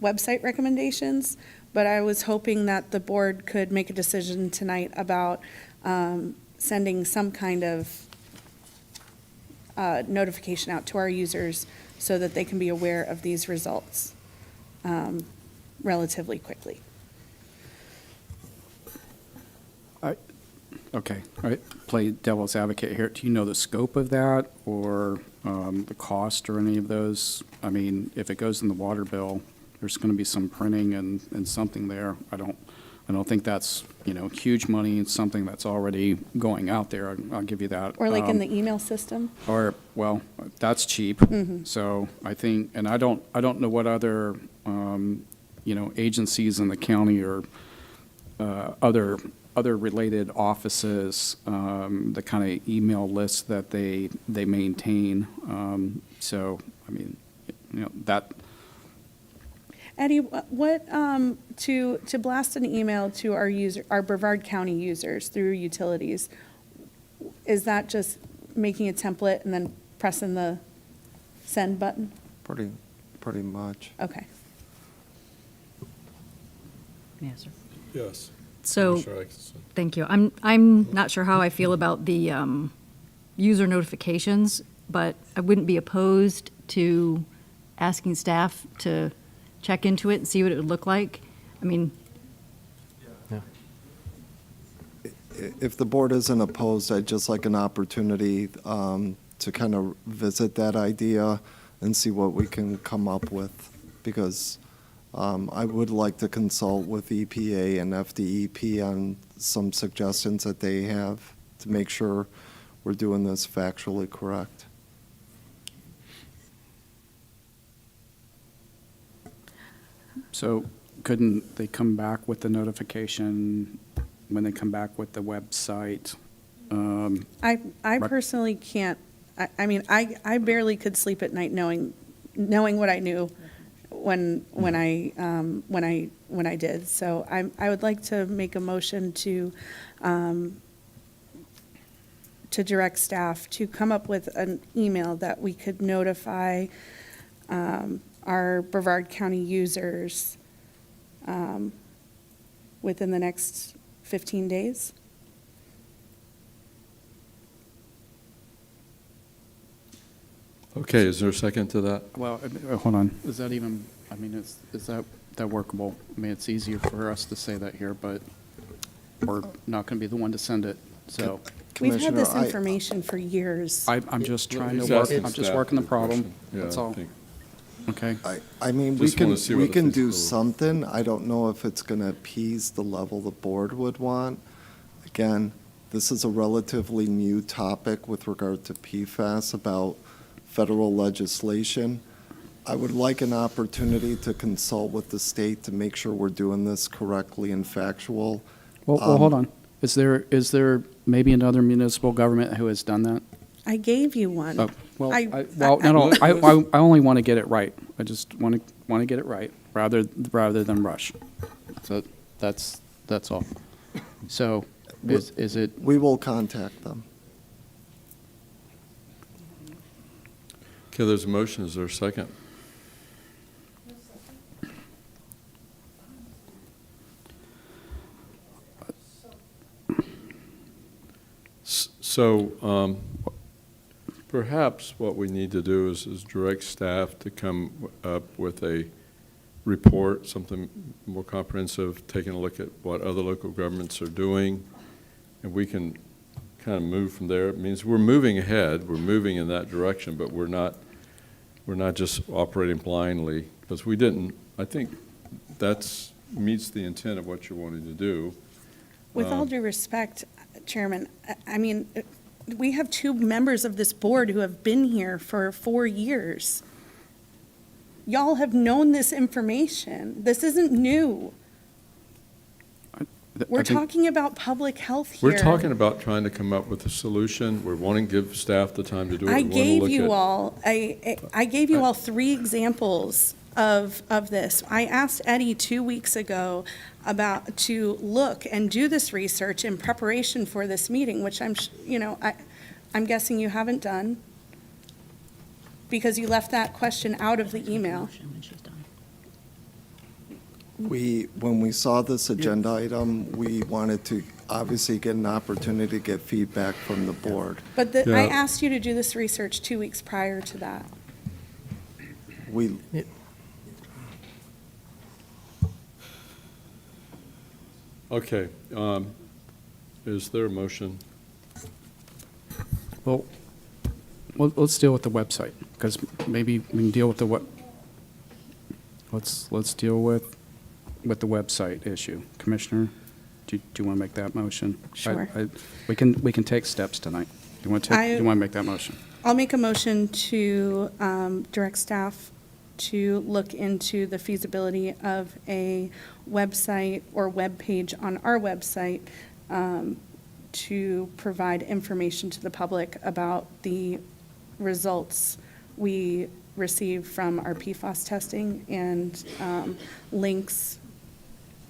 website recommendations, but I was hoping that the board could make a decision tonight about sending some kind of notification out to our users so that they can be aware of these results relatively quickly. Okay, all right, play devil's advocate here. Do you know the scope of that or the cost or any of those? I mean, if it goes in the water bill, there's going to be some printing and something there. I don't think that's, huge money. It's something that's already going out there. I'll give you that. Or like in the email system? Or, well, that's cheap. So I think, and I don't know what other, agencies in the county or other related offices, the kind of email lists that they maintain. So, I mean, that. Eddie, what to blast an email to our Brevard County users through utilities, is that just making a template and then pressing the send button? Pretty much. Okay. Yes, sir. Yes. So, Commissioner Atkinson. thank you. I'm not sure how I feel about the user notifications, but I wouldn't be opposed to asking staff to check into it and see what it would look like. I mean, If the board isn't opposed, I'd just like an opportunity to kind of visit that idea and see what we can come up with, because I would like to consult with EPA and FDEP on some suggestions that they have to make sure we're doing this factually correct. So couldn't they come back with the notification when they come back with the website? I personally can't. I mean, I barely could sleep at night knowing what I knew when I did. So I would like to make a motion to direct staff to come up with an email that we could notify our Brevard County users within the next 15 days. Okay, is there a second to that? Well, hold on. Is that even, I mean, is that workable? I mean, it's easier for us to say that here, but we're not going to be the one to send it, so. We've had this information for years. I'm just trying He's to work, asking I'm just staff working the the problem, question. Yeah, that's I all. think- Okay. I mean, we Just wanna see what the can do feasibility- something. I don't know if it's going to appease the level the board would want. Again, this is a relatively new topic with regard to PFAS about federal legislation. I would like an opportunity to consult with the state to make sure we're doing this correctly and factual. Well, hold on. Is there maybe another municipal government who has done that? I gave you one. Oh, well, I only want to get it right. I just want to get it right rather than rush. So that's all. So is it? We will contact them. Okay, there's a motion. Is there a second? So, perhaps what we need to do is direct staff to come up with a report, something more comprehensive, taking a look at what other local governments are doing, and we can kind of move from there. It means we're moving ahead, we're moving in that direction, but we're not just operating blindly, because we didn't. I think that's meets the intent of what you're wanting to do. With all due respect, Chairman, I mean, we have 2 members of this board who have been here for 4 years. Y'all have known this information. This isn't new. We're talking about public health here. We're talking about trying to come up with a solution. We're wanting to give staff the time to do it. I gave you all 3 examples of this. I asked Eddie 2 weeks ago to look and do this research in preparation for this meeting, which I'm guessing you haven't done because you left that question out of the email. When we saw this agenda item, we wanted to obviously get an opportunity to get feedback from the board. But I asked you to do this research 2 weeks prior to that. Okay. Is there a motion? Well, let's deal with the website, because maybe we can deal with the let's deal with the website issue. Commissioner, do you want to make that motion? Sure. We can take steps tonight. Do you want to make that motion? I'll make a motion to direct staff to look into the feasibility of a website or web page on our website to provide information to the public about the results we receive from our PFAS testing and links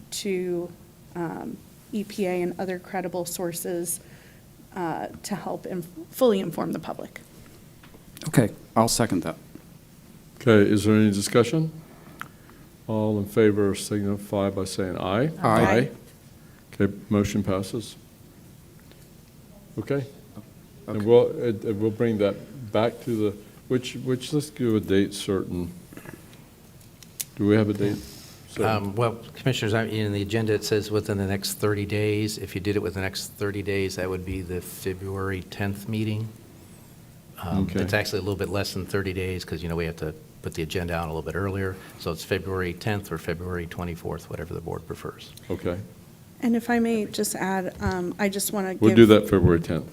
to EPA and other credible sources to help fully inform the public. Okay, I'll second that. Okay, is there any discussion? All in favor signify by saying aye. Aye. Okay, motion passes. Okay. And we'll bring that back to the, which let's do a date certain. Do we have a date certain? Well, Commissioners, in the agenda, it says within the next 30 days. If you did it within the next 30 days, that would be the February 10th meeting. Okay. It's actually a little bit less than 30 days because, we have to put the agenda out a little bit earlier. So it's February 10th or February 24th, whatever the board prefers. Okay. And if I may just add, I just want to give... We'll do that February 10th.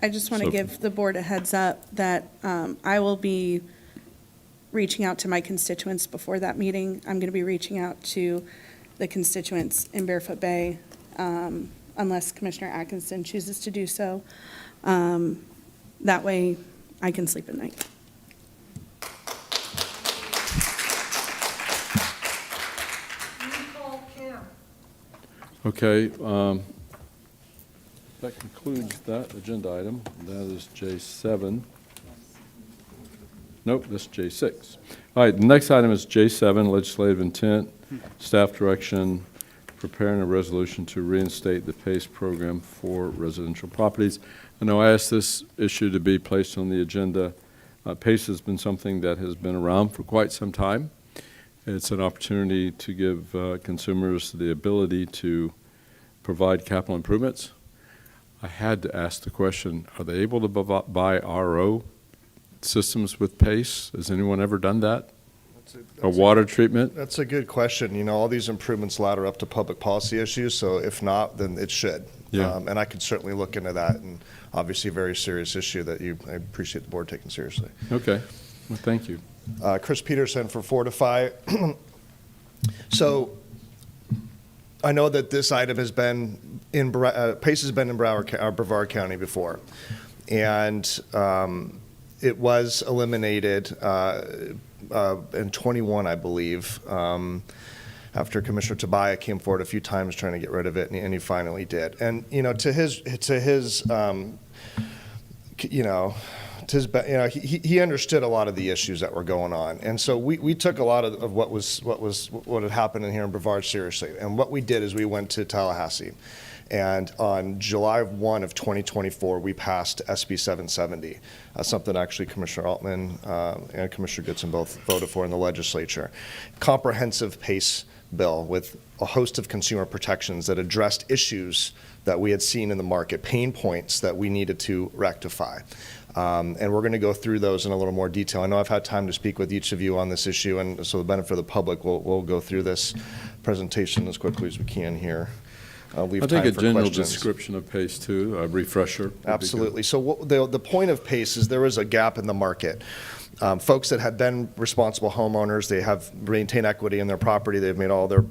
I just want to give the board a heads up that I will be reaching out to my constituents before that meeting. I'm going to be reaching out to the constituents in Barefoot Bay, unless Commissioner Atkinson chooses to do so. That way I can sleep at night. Okay, that concludes that agenda item. That is J7. Nope, that's J6. All right, the next item is J7, legislative intent, staff direction, preparing a resolution to reinstate the PACE program for residential properties. I know I asked this issue to be placed on the agenda. PACE has been something that has been around for quite some time. It's an opportunity to give consumers the ability to provide capital improvements. I had to ask the question, are they able to buy RO systems with PACE? Has anyone ever done that? A water treatment? That's a good question. All these improvements ladder up to public policy issues, so if not, then it should. Yeah. And I could certainly look into that, and obviously a very serious issue that I appreciate the board taking seriously. Okay, well, thank you. Chris Peterson for Fortify. So I know that this item has been in, PACE has been in Brevard County before, and it was eliminated in 21, I believe, after Commissioner Tabaya came forward a few times trying to get rid of it, and he finally did. And to his he understood a lot of the issues that were going on, and so we took a lot of what had happened in here in Brevard seriously. And what we did is we went to Tallahassee, And on July 1 of 2024, we passed SB 770, something actually Commissioner Altman and Commissioner Goodson both voted for in the legislature. Comprehensive PACE bill with a host of consumer protections that addressed issues that we had seen in the market, pain points that we needed to rectify. And we're going to go through those in a little more detail. I know I've had time to speak with each of you on this issue, and so the benefit of the public, we'll go through this presentation as quickly as we can here. Leave I think time a for general questions. description of PACE too, a refresher. would be good. Absolutely. So the point of PACE is there was a gap in the market. Folks that had been responsible homeowners, they have maintained equity in their property, they've made all their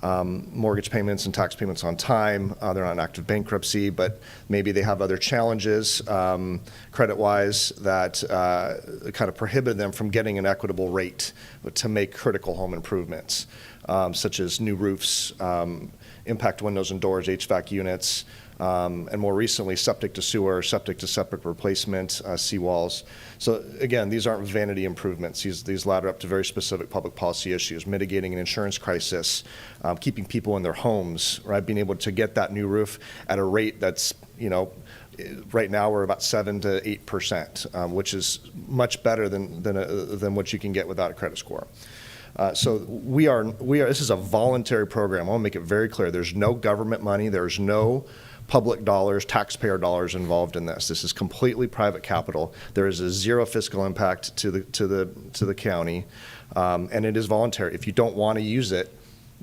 mortgage payments and tax payments on time, they're not in active bankruptcy, but maybe they have other challenges credit-wise that kind of prohibited them from getting an equitable rate to make critical home improvements, such as new roofs, impact windows and doors, HVAC units, and more recently, septic to sewer, septic to septic replacement, seawalls. So again, these aren't vanity improvements. These ladder up to very specific public policy issues, mitigating an insurance crisis, keeping people in their homes, right? Being able to get that new roof at a rate that's, right now we're about 7 to 8%, which is much better than what you can get without a credit score. So we are. This is a voluntary program. I want to make it very clear. There's no government money. There's no public dollars, taxpayer dollars involved in this. This is completely private capital. There is a zero fiscal impact to the county, and it is voluntary. If you don't want to use it,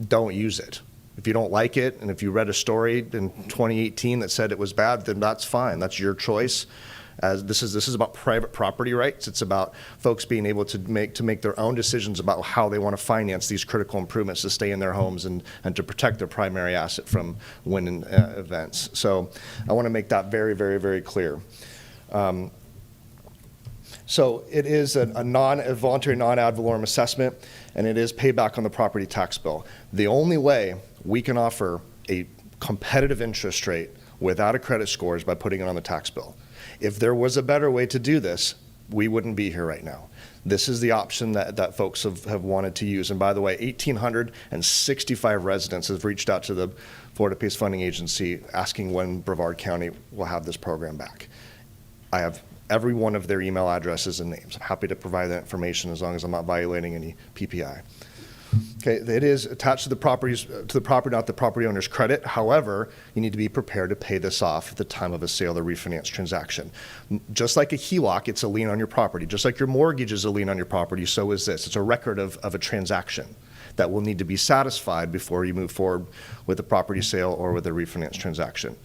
don't use it. If you don't like it, and if you read a story in 2018 that said it was bad, then that's fine. That's your choice. As this is about private property rights. It's about folks being able to make their own decisions about how they want to finance these critical improvements to stay in their homes and to protect their primary asset from wind events. So I want to make that very, very, very clear. So it is a voluntary non-ad valorem assessment, and it is payback on the property tax bill. The only way we can offer a competitive interest rate without a credit score is by putting it on the tax bill. If there was a better way to do this, we wouldn't be here right now. This is the option that folks have wanted to use. And by the way, 1,865 residents have reached out to the Florida PACE Funding Agency asking when Brevard County will have this program back. I have every one of their email addresses and names. I'm happy to provide that information as long as I'm not violating any PPI. Okay, it is attached to the property, not the property owner's credit. However, you need to be prepared to pay this off at the time of a sale or refinance transaction. Just like a HELOC, it's a lien on your property. Just like your mortgage is a lien on your property, so is this. It's a record of a transaction that will need to be satisfied before you move forward with a property sale or with a refinance transaction.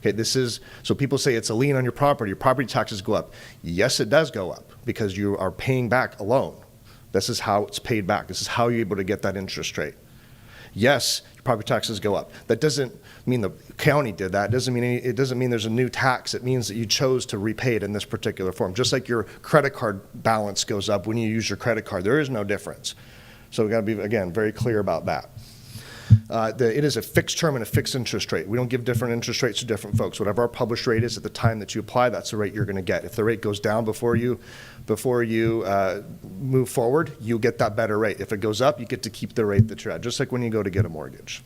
Okay, so people say it's a lien on your property taxes go up. Yes, it does go up because you are paying back a loan. This is how it's paid back. This is how you're able to get that interest rate. Yes, your property taxes go up. That doesn't mean the county did that. It doesn't mean there's a new tax. It means that you chose to repay it in this particular form. Just like your credit card balance goes up when you use your credit card. There is no difference. So we've got to be, again, very clear about that. It is a fixed term and a fixed interest rate. We don't give different interest rates to different folks. Whatever our published rate is at the time that you apply, that's the rate you're going to get. If the rate goes down before you move forward, you get that better rate. If it goes up, you get to keep the rate that you're at, just like when you go to get a mortgage.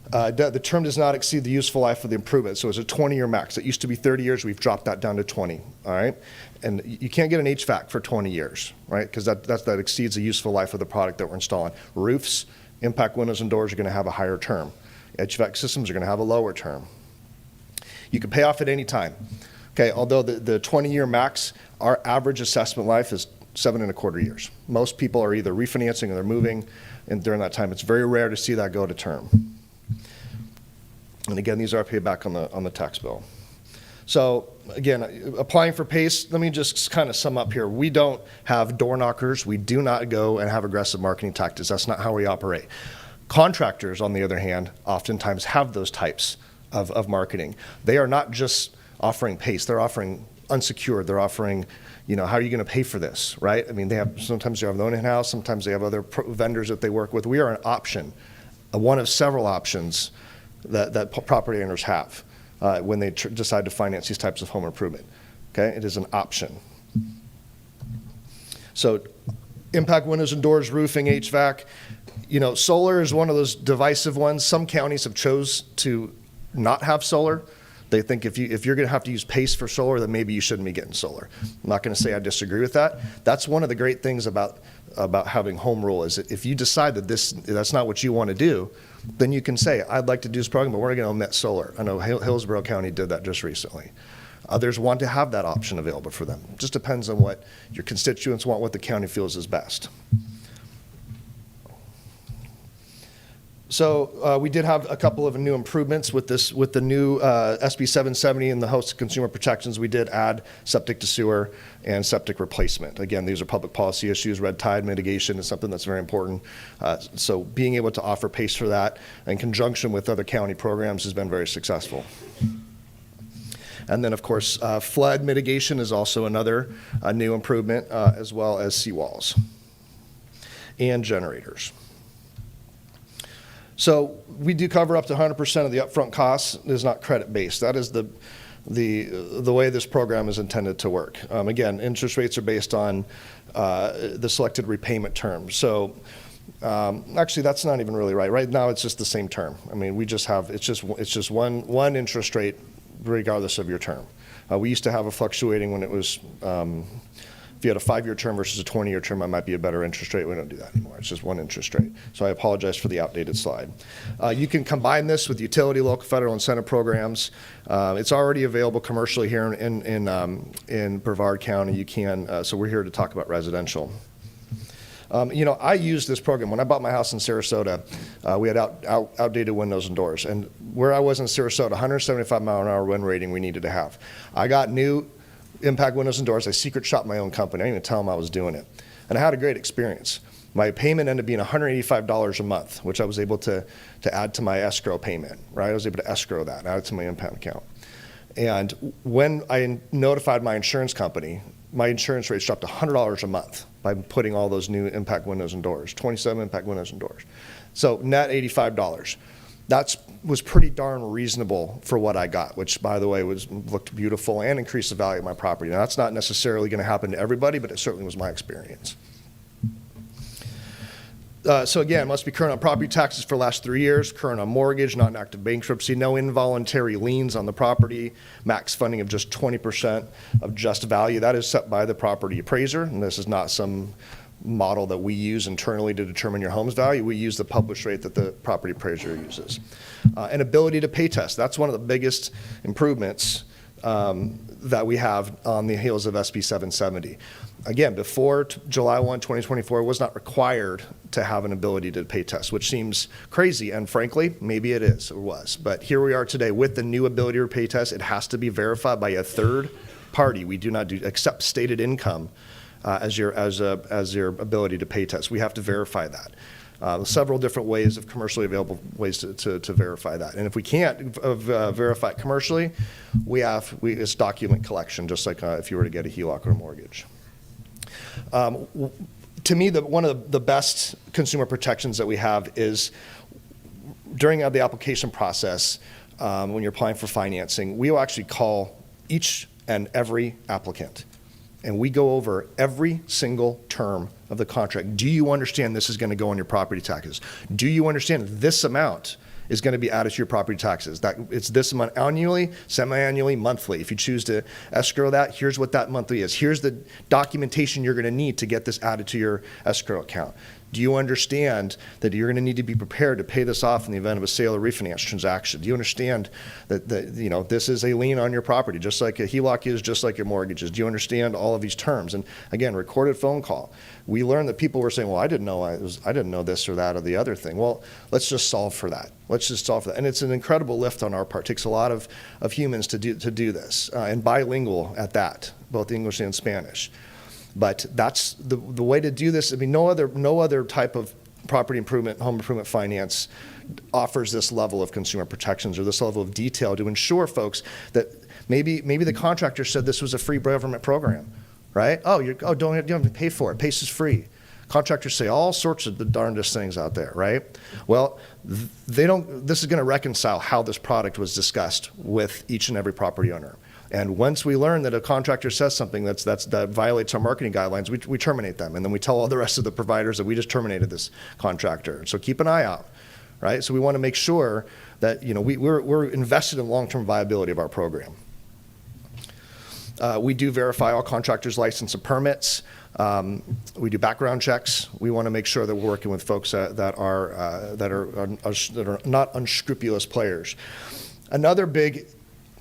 The term does not exceed the useful life of the improvement, so it's a 20-year max. It used to be 30 years. We've dropped that down to 20, all right? And you can't get an HVAC for 20 years, right? Because that exceeds the useful life of the product that we're installing. Roofs, impact windows and doors are going to have a higher term. HVAC systems are going to have a lower term. You can pay off at any time. Okay, although the 20-year max, our average assessment life is 7.25 years. Most people are either refinancing or they're moving, and during that time, it's very rare to see that go to term. And again, these are paid back on the tax bill. So again, applying for PACE, let me just kind of sum up here. We don't have door knockers. We do not go and have aggressive marketing tactics. That's not how we operate. Contractors, on the other hand, oftentimes have those types of marketing. They are not just offering PACE. They're offering unsecured. They're offering, how are you going to pay for this, right? I mean, sometimes they have their own in-house. Sometimes they have other vendors that they work with. We are an option, one of several options that property owners have when they decide to finance these types of home improvement. Okay, it is an option. So impact windows and doors, roofing, HVAC. Solar is one of those divisive ones. Some counties have chose to not have solar. They think if you're going to have to use PACE for solar, then maybe you shouldn't be getting solar. I'm not going to say I disagree with that. That's one of the great things about having home rule is that if you decide that that's not what you want to do, then you can say, I'd like to do this program, but we're going to omit solar. I know Hillsborough County did that just recently. Others want to have that option available for them. It just depends on what your constituents want, what the county feels is best. So we did have a couple of new improvements with the new SB 770 and the host of consumer protections. We did add septic to sewer and septic replacement. Again, these are public policy issues. Red tide mitigation is something that's very important. So being able to offer PACE for that in conjunction with other county programs has been very successful. And then, of course, flood mitigation is also another new improvement, as well as seawalls and generators. So we do cover up to 100% of the upfront costs. It is not credit-based. That is the way this program is intended to work. Again, interest rates are based on the selected repayment terms. So actually, that's not even really right. Right now, it's just the same term. I mean, we just have it's just one interest rate regardless of your term. We used to have a fluctuating when it was. If you had a 5-year term versus a 20-year term, it might be a better interest rate. We don't do that anymore. It's just one interest rate. So I apologize for the outdated slide. You can combine this with utility, local, federal incentive programs. It's already available commercially here in Brevard County. You can. So we're here to talk about residential. I used this program. When I bought my house in Sarasota, we had outdated windows and doors. And where I was in Sarasota, 175 mile an hour wind rating we needed to have. I got new impact windows and doors. I secret shopped my own company. I didn't even tell them I was doing it. And I had a great experience. My payment ended up being $185 a month, which I was able to add to my escrow payment, right? I was able to escrow that, add it to my impact account. And when I notified my insurance company, my insurance rates dropped $100 a month by putting all those new impact windows and doors, 27 impact windows and doors. So net $85. That was pretty darn reasonable for what I got, which, by the way, looked beautiful and increased the value of my property. Now, that's not necessarily going to happen to everybody, but it certainly was my experience. So again, must be current on property taxes for the last 3 years, current on mortgage, not in active bankruptcy, no involuntary liens on the property, max funding of just 20% of just value. That is set by the property appraiser, and this is not some model that we use internally to determine your home's value. We use the published rate that the property appraiser uses. An ability to pay test. That's one of the biggest improvements that we have on the heels of SB 770. Again, before July 1, 2024, it was not required to have an ability to pay test, which seems crazy, and frankly, maybe it is or was. But here we are today with the new ability to pay test. It has to be verified by a third party. We do not accept stated income as your ability to pay test. We have to verify that. Several different ways of commercially available ways to verify that. And if we can't verify it commercially, it's document collection, just like if you were to get a HELOC or a mortgage. To me, one of the best consumer protections that we have is during the application process, when you're applying for financing, we will actually call each and every applicant. And we go over every single term of the contract. Do you understand this is going to go on your property taxes? Do you understand this amount is going to be added to your property taxes? That it's this amount annually, semi-annually, monthly. If you choose to escrow that, here's what that monthly is. Here's the documentation you're going to need to get this added to your escrow account. Do you understand that you're going to need to be prepared to pay this off in the event of a sale or refinance transaction? Do you understand that this is a lien on your property, just like a HELOC is, just like your mortgage is? Do you understand all of these terms? And again, recorded phone call. We learned that people were saying, well, I didn't know this or that or the other thing. Well, let's just solve for that. Let's just solve for that. And it's an incredible lift on our part. It takes a lot of humans to do this, and bilingual at that, both English and Spanish. But that's the way to do this. I mean, no other type of property improvement, home improvement finance offers this level of consumer protections or this level of detail to ensure folks that maybe the contractor said this was a free government program, right? You don't have to pay for it. PACE is free. Contractors say all sorts of the darndest things out there, right? Well, this is going to reconcile how this product was discussed with each and every property owner. And once we learn that a contractor says something that violates our marketing guidelines, we terminate them. And then we tell all the rest of the providers that we just terminated this contractor. So keep an eye out right? So we want to make sure that, we're invested in long-term viability of our program. We do verify all contractors' license and permits. We do background checks. We want to make sure that we're working with folks that are not unscrupulous players. Another big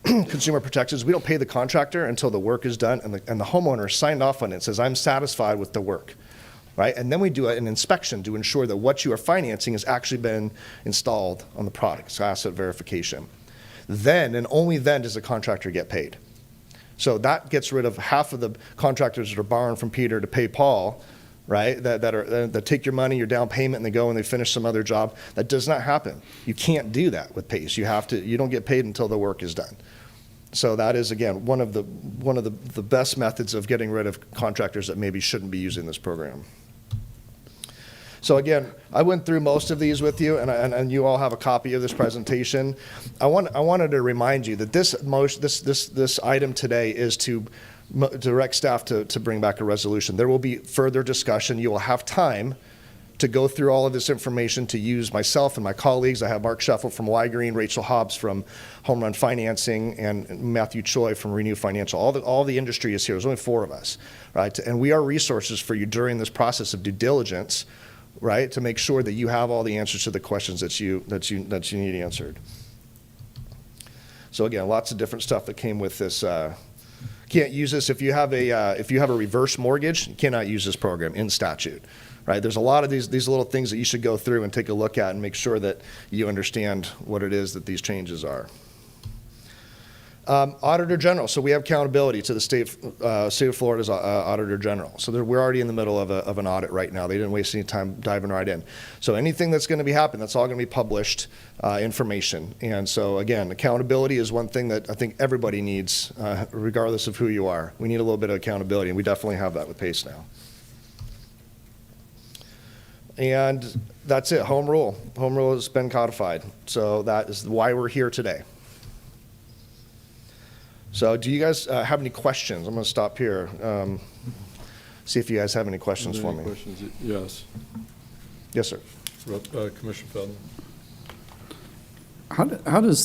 consumer protection is we don't pay the contractor until the work is done and the homeowner signed off on it and says, I'm satisfied with the work, right? And then we do an inspection to ensure that what you are financing has actually been installed on the product, so asset verification. Then and only then does the contractor get paid. So that gets rid of half of the contractors that are borrowing from Peter to pay Paul, right? That take your money, your down payment, and they go and they finish some other job. That does not happen. You can't do that with PACE. You don't get paid until the work is done. So that is, again, one of the best methods of getting rid of contractors that maybe shouldn't be using this program. So again, I went through most of these with you, and you all have a copy of this presentation. I wanted to remind you that this item today is to direct staff to bring back a resolution. There will be further discussion. You will have time to go through all of this information, to use myself and my colleagues. I have Mark Scheffel from Y Green, Rachel Hobbs from Home Run Financing, and Matthew Choi from Renew Financial. All the industry is here. There's only 4 of us, right? And we are resources for you during this process of due diligence, right, to make sure that you have all the answers to the questions that you need answered. So again, lots of different stuff that came with this. Can't use this if you have a reverse mortgage. You cannot use this program in statute, right? There's a lot of these little things that you should go through and take a look at and make sure that you understand what it is that these changes are. Auditor General. So we have accountability to the state of Florida's Auditor General. So we're already in the middle of an audit right now. They didn't waste any time diving right in. So anything that's going to be happening, that's all going to be published information. And so again, accountability is one thing that I think everybody needs, regardless of who you are. We need a little bit of accountability, and we definitely have that with PACE now. And that's it. Home rule. Home rule has been codified. So that is why we're here today. So do you guys have any questions? I'm going to stop here. See if you guys have any questions for me. Questions? Yes. Yes, sir. Commissioner Feldman. How does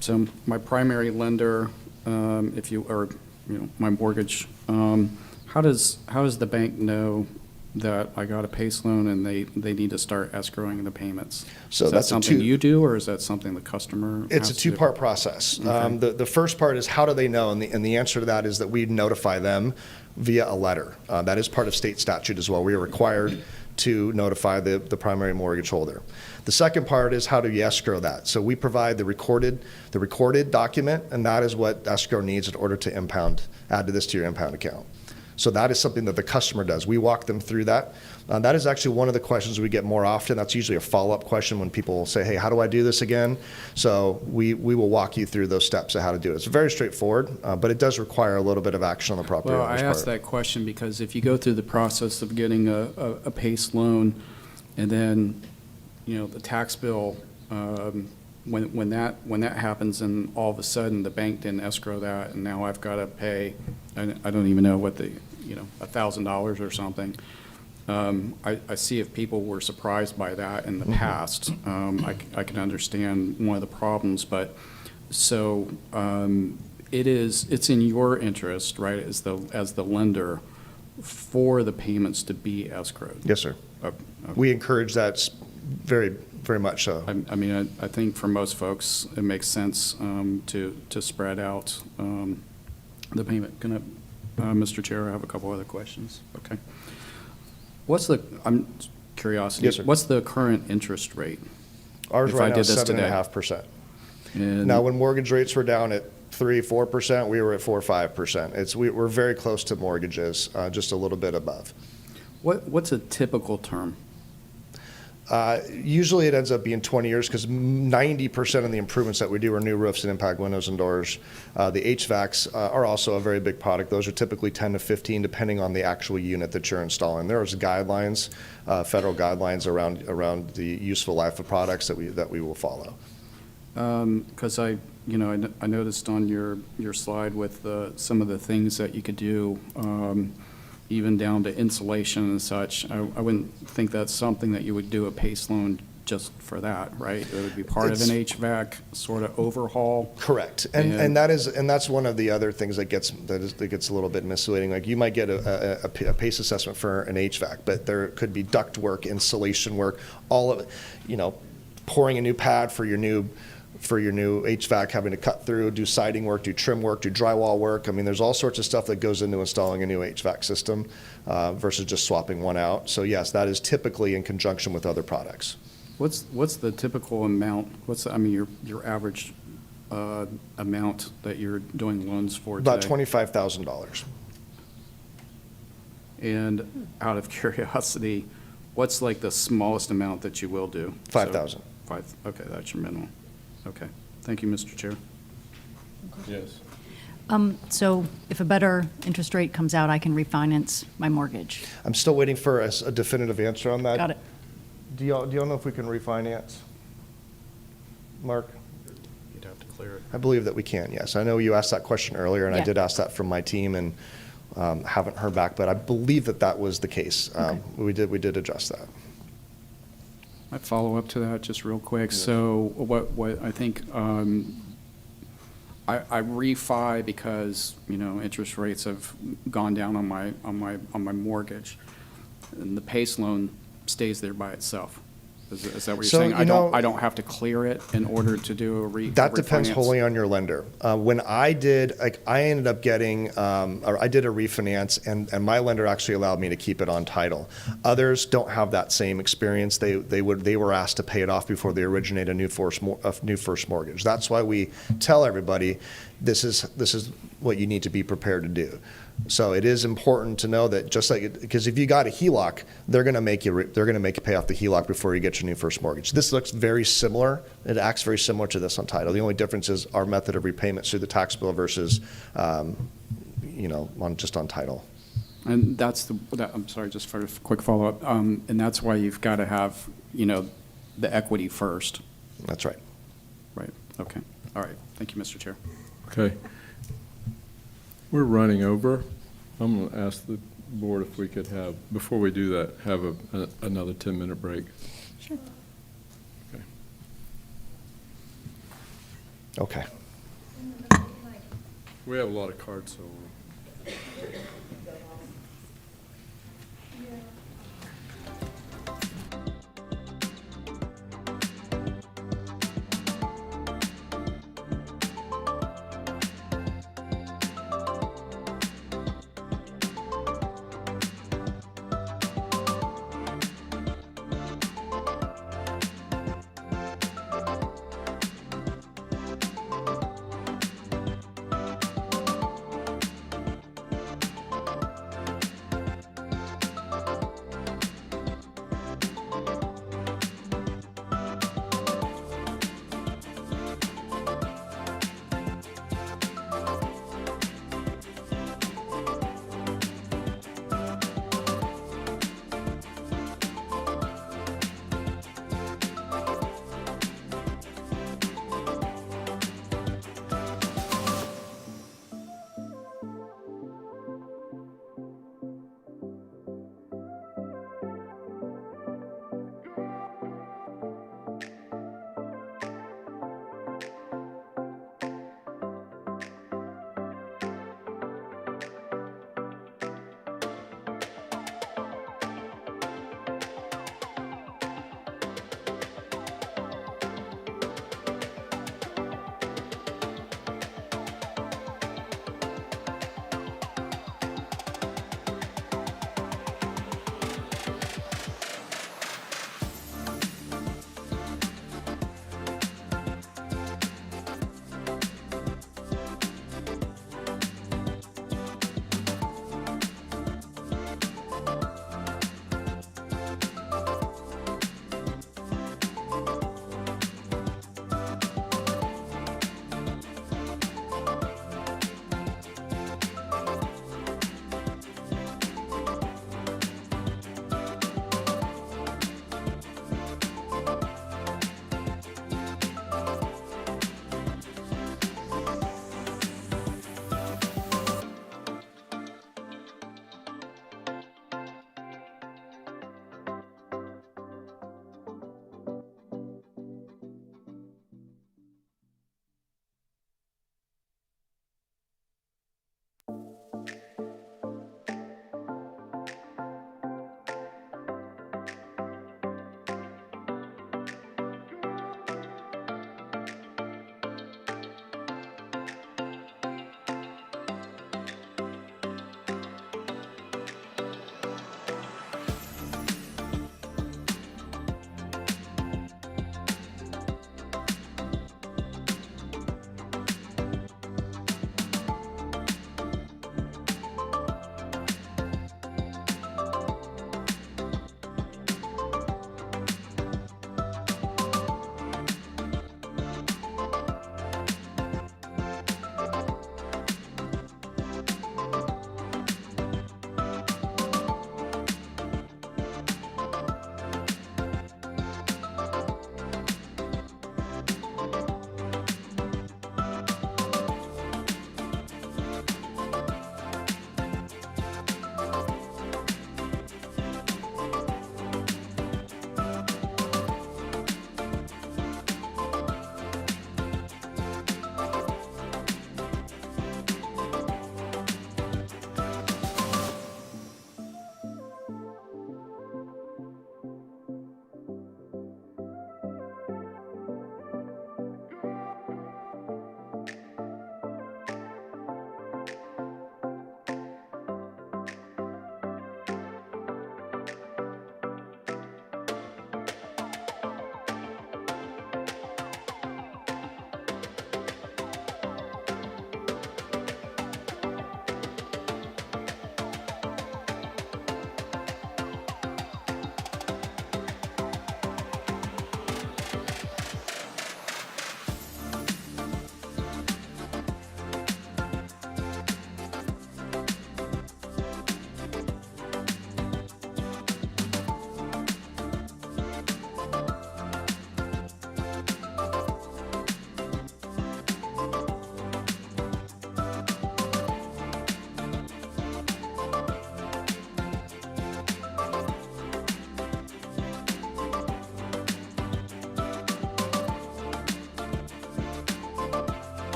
so my primary lender, my mortgage, how does the bank know that I got a PACE loan and they need to start escrowing the payments? So is that that's something you do, or is that something the customer It's a has to do? two-part process. Okay. The first part is how do they know, and the answer to that is that we notify them via a letter. That is part of state statute as well. We are required to notify the primary mortgage holder. The second part is how do you escrow that? So we provide the recorded document, and that is what escrow needs in order to add to this to your impound account. So that is something that the customer does. We walk them through that. That is actually one of the questions we get more often. That's usually a follow-up question when people say, hey, how do I do this again? So we will walk you through those steps of how to do it. It's very straightforward, but it does require a little bit of action on the property owner's part. Well, I asked that question because if you go through the process of getting a PACE loan, and then, the tax bill, when that happens, and all of a sudden the bank didn't escrow that, and now I've got to pay, I don't even know what $1,000 or something. I see if people were surprised by that in the past. I can understand one of the problems, but so it's in your interest, right, as the lender, for the payments to be escrowed. Yes, sir. Okay. We encourage that very, very much so. I think for most folks it makes sense to spread out the payment. Mr. Chair, I have a couple other questions. Okay. I'm curiosity. Yes, sir. What's the current interest rate? Ours right now is 7.5%. Now, when mortgage rates were down at 3-4%, we were at 4-5%. We're very close to mortgages, just a little bit above. What's a typical term? Usually it ends up being 20 years because 90% of the improvements that we do are new roofs and impact windows and doors. The HVACs are also a very big product. Those are typically 10 to 15 depending on the actual unit that you're installing. There's guidelines, federal guidelines around the useful life of products that we will follow. Because I noticed on your slide with some of the things that you could do, even down to insulation and such. I wouldn't think that's something that you would do a PACE loan just for that, right? It would be part of It's- an HVAC sort of overhaul. Correct, and that's one of the other things that gets a little bit misleading. Like you might get a PACE assessment for an HVAC, but there could be duct work, insulation work, all of it. You know, pouring a new pad for your new HVAC, having to cut through, do siding work, do trim work, do drywall work. I mean, there's all sorts of stuff that goes into installing a new HVAC system versus just swapping one out. So yes, that is typically in conjunction with other products. What's the typical amount? Your average amount that you're doing loans for today? About $25,000. And out of curiosity, what's like the smallest amount that you will do? 5,000. Okay, that's your minimum. Okay. Thank you, Mr. Chair. Yes. So if a better interest rate comes out, I can refinance my mortgage. I'm still waiting for a definitive answer on that. Got it. Do y'all know if we can refinance? Mark? You'd have to clear it. I believe that we can, yes. I know you asked that question earlier, and I Yeah. did ask that from my team, and haven't heard back, but I believe that was the case. We did address that. I follow up to that just real quick. So what I think, I refi because, interest rates have gone down on my mortgage, and the PACE loan stays there by itself. Is that what you're So, saying? you know- I don't have to clear it in order to do a That depends refinance? wholly on your lender. When I ended up getting, or I did a refinance, and my lender actually allowed me to keep it on title. Others don't have that same experience. They were asked to pay it off before they originate a new first mortgage. That's why we tell everybody this is what you need to be prepared to do. So it is important to know that because if you got a HELOC, they're going to make you pay off the HELOC before you get your new first mortgage. This looks very similar. It acts very similar to this on title. The only difference is our method of repayment through the tax bill versus, just on title. And I'm sorry, just for a quick follow-up, and that's why you've got to have, the equity first. That's right. Right, okay. All right, thank you, Mr. Chair. Okay. We're running over. I'm going to ask the board if we could before we do that, have another 10-minute break. Sure. Okay. We have a lot of cards, so.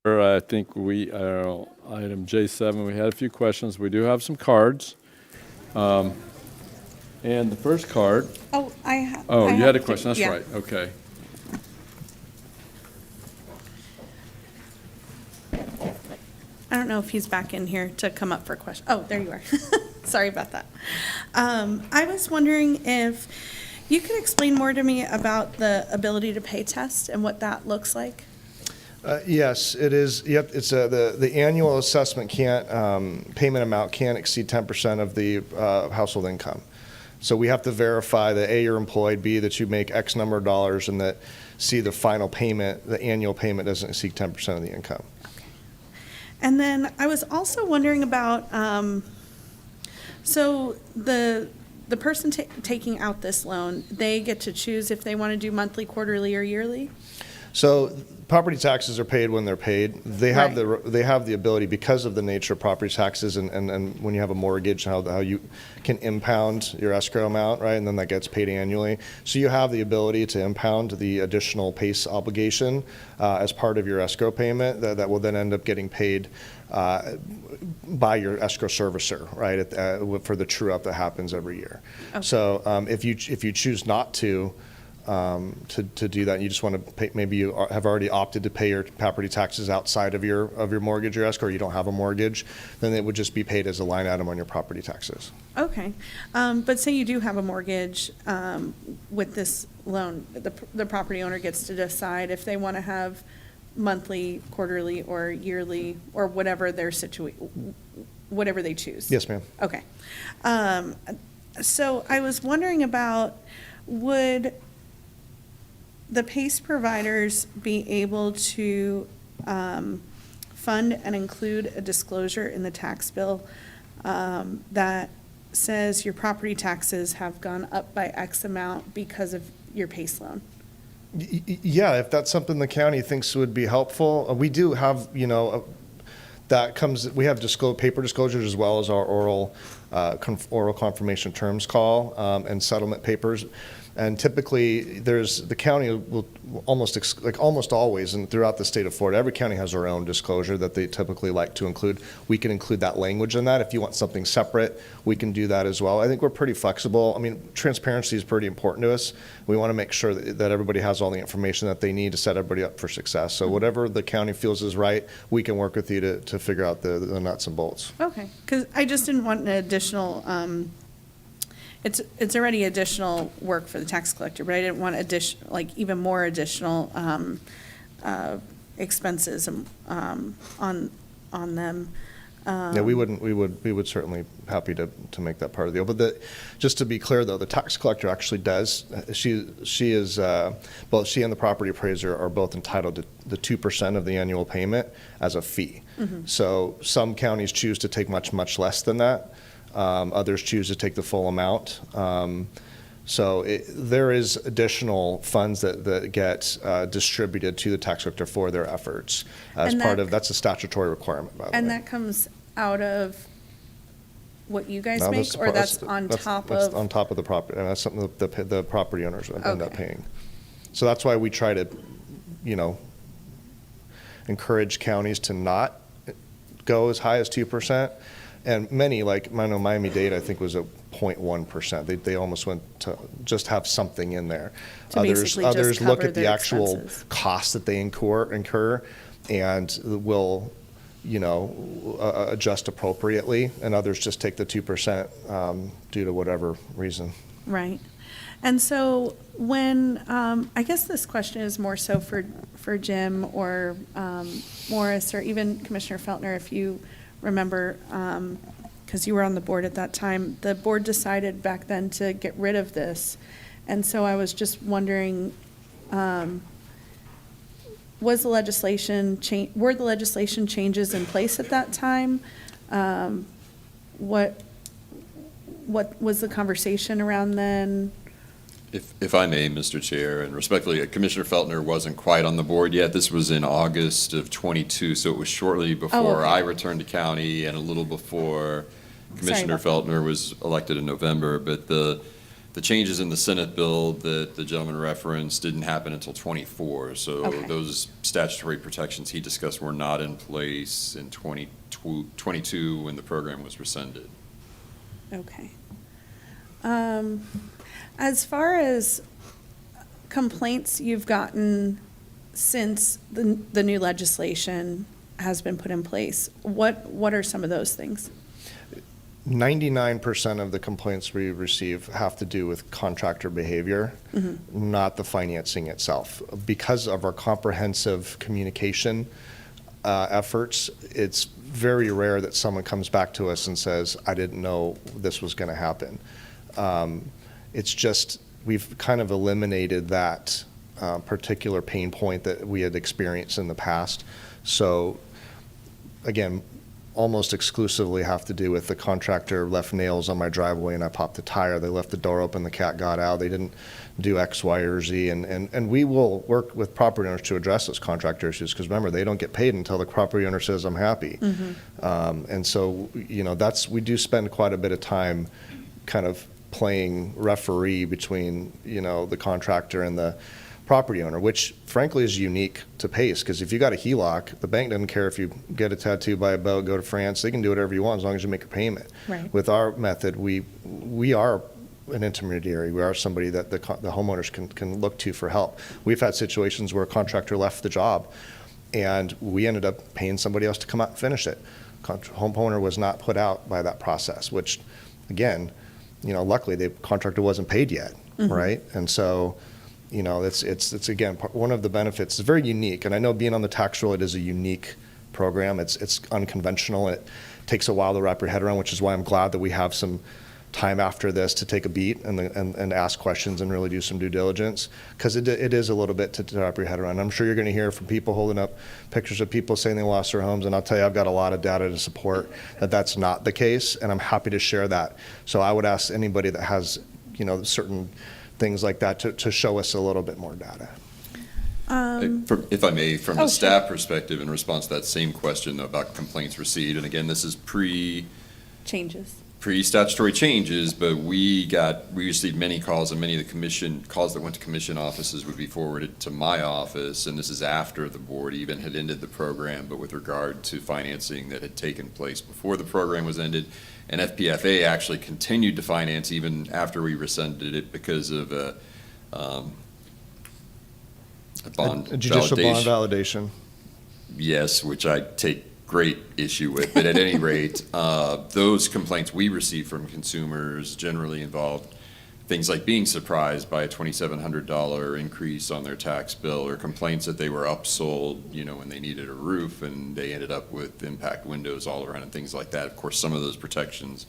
I think we are item J7. We had a few questions. We do have some cards. And the first card. Oh, I have. Oh, I you have had a two. question. That's Yeah. right. Okay. I don't know if he's back in here to come up for a question. Oh, there you are. Sorry about that. I was wondering if you could explain more to me about the ability to pay test and what that looks like. Yes, it is. Yep, it's the annual assessment payment amount can't exceed 10% of the household income. So we have to verify that A, you're employed, B, that you make X number of dollars, and that C, the final payment, the annual payment doesn't exceed 10% of the income. And then I was also wondering about, so the person taking out this loan, they get to choose if they want to do monthly, quarterly, or yearly? So property taxes are paid when they're paid. They have Right. they have the ability, because of the nature of property taxes and when you have a mortgage, how you can impound your escrow amount, right? And then that gets paid annually. So you have the ability to impound the additional PACE obligation as part of your escrow payment that will then end up getting paid by your escrow servicer, right, for the true up that happens every year. Okay. So if you choose not to do that, you just want to pay, maybe you have already opted to pay your property taxes outside of your mortgage or escrow, or you don't have a mortgage, then it would just be paid as a line item on your property taxes. Okay. But say you do have a mortgage with this loan, the property owner gets to decide if they want to have monthly, quarterly, or yearly, or whatever their whatever they choose. Yes, ma'am. Okay. So I was wondering about, would the PACE providers be able to fund and include a disclosure in the tax bill that says your property taxes have gone up by X amount because of your PACE loan? Yeah, if that's something the county thinks would be helpful. We do have, we have paper disclosures as well as our oral confirmation terms call and settlement papers. And typically, the county will almost always, and throughout the state of Florida, every county has their own disclosure that they typically like to include. We can include that language in that. If you want something separate, we can do that as well. I think we're pretty flexible. I mean, transparency is pretty important to us. We want to make sure that everybody has all the information that they need to set everybody up for success. So whatever the county feels is right, we can work with you to figure out the nuts and bolts. Okay, because I just didn't want an additional, it's already additional work for the tax collector, but I didn't want even more additional expenses on them. Yeah, we would certainly happy to make that part of the deal. But just to be clear, though, the tax collector actually does. She is both she and the property appraiser are both entitled to the 2% of the annual payment as a fee. Mm-hmm. So some counties choose to take much less than that. Others choose to take the full amount. So there is additional funds that get distributed to the tax collector for their efforts as part of, that's a statutory requirement, by the way. And that comes out of what you guys No, make, or that's on top that's of? on top of the property, and that's something that the property owners end up Okay. paying. So that's why we try to, encourage counties to not go as high as 2%. And many, like, I know Miami-Dade, I think, was a 0.1%. They almost went to just have something in there. To basically just Others look cover at the their actual expenses. costs that they incur and will, adjust appropriately, and others just take the 2% due to whatever reason. Right. And so when, I guess this question is more so for Jim or Morris, or even Commissioner Feltner, if you remember, because you were on the board at that time, the board decided back then to get rid of this. And so I was just wondering, were the legislation changes in place at that time? What was the conversation around then? If I may, Mr. Chair, and respectfully, Commissioner Feltner wasn't quite on the board yet. This was in August of '22, so it was shortly before okay. I returned to county and a little before Commissioner Feltner was elected in November. But The changes in the Senate bill that the gentleman referenced didn't happen until '24, so Okay. those statutory protections he discussed were not in place in 2022 when the program was rescinded. Okay. As far as complaints you've gotten since the new legislation has been put in place, what are some of those things? 99% of the complaints we receive have to do with contractor behavior, not the financing itself. Because of our comprehensive communication efforts, it's very rare that someone comes back to us and says, I didn't know this was going to happen. It's just, we've kind of eliminated that particular pain point that we had experienced in the past. So again, almost exclusively have to do with the contractor left nails on my driveway and I popped the tire. They left the door open, the cat got out. They didn't do X, Y, or Z. And we will work with property owners to address those contractor issues because remember, they don't get paid until the property owner says, I'm happy. And so, you know, we do spend quite a bit of time kind of playing referee between, you know, the contractor and the property owner, which frankly is unique to PACE, because if you got a HELOC, the bank doesn't care if you get a tattoo, buy a boat, go to France, they can do whatever you want as long as you make a payment. Right. With our method, we are an intermediary. We are somebody that the homeowners can look to for help. We've had situations where a contractor left the job and we ended up paying somebody else to come out and finish it. Homeowner was not put out by that process, which again, you know, luckily the contractor wasn't paid yet, right? And so, you know, it's again, one of the benefits. It's very unique, and I know being on the tax roll, it is a unique program. It's unconventional, and it takes a while to wrap your head around, which is why I'm glad that we have some time after this to take a beat and ask questions and really do some due diligence, because it is a little bit to wrap your head around. I'm sure you're going to hear from people holding up pictures of people saying they lost their homes, and I'll tell you, I've got a lot of data to support that that's not the case, and I'm happy to share that. So I would ask anybody that has, you know, certain things like that to show us a little bit more data. If I may, from Oh, a staff perspective, in response to that same question about complaints received, and again, this is pre-statutory changes, but we received many calls, and many of the commission calls that went to commission offices would be forwarded to my office, and this is after the board even had ended the program, but with regard to financing that had taken place before the program was ended. And FPFA actually continued to finance even after we rescinded it because of a bond A judicial bond validation. validation. Yes, which I take great issue with. But at any rate, those complaints we receive from consumers generally involved things like being surprised by a $2,700 increase on their tax bill, or complaints that they were upsold, you know, when they needed a roof and they ended up with impact windows all around and things like that. Of course, some of those protections,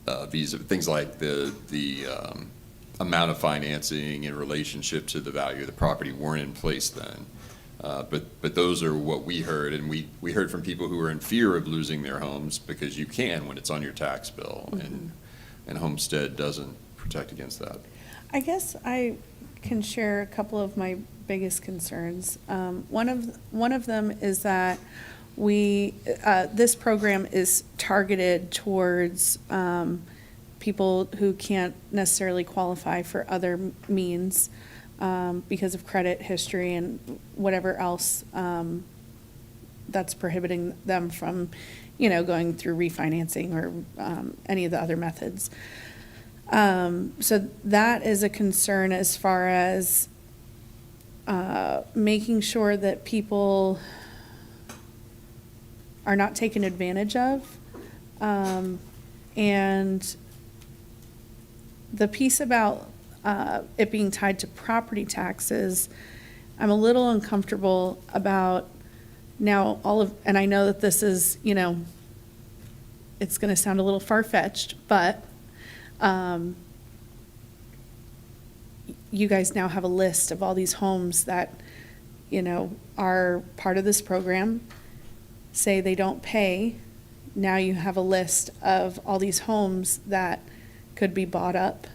things like the amount of financing in relationship to the value of the property weren't in place then. But those are what we heard, and we heard from people who were in fear of losing their homes because you can when it's on your tax bill, and Homestead doesn't protect against that. I guess I can share a couple of my biggest concerns. One of them is that this program is targeted towards people who can't necessarily qualify for other means because of credit history and whatever else that's prohibiting them from, you know, going through refinancing or any of the other methods. So that is a concern as far as making sure that people are not taken advantage of. And the piece about it being tied to property taxes, I'm a little uncomfortable about now and I know that this is, you know, it's going to sound a little far-fetched, but you guys now have a list of all these homes that, you know, are part of this program. Say they don't pay, now you have a list of all these homes that could be bought up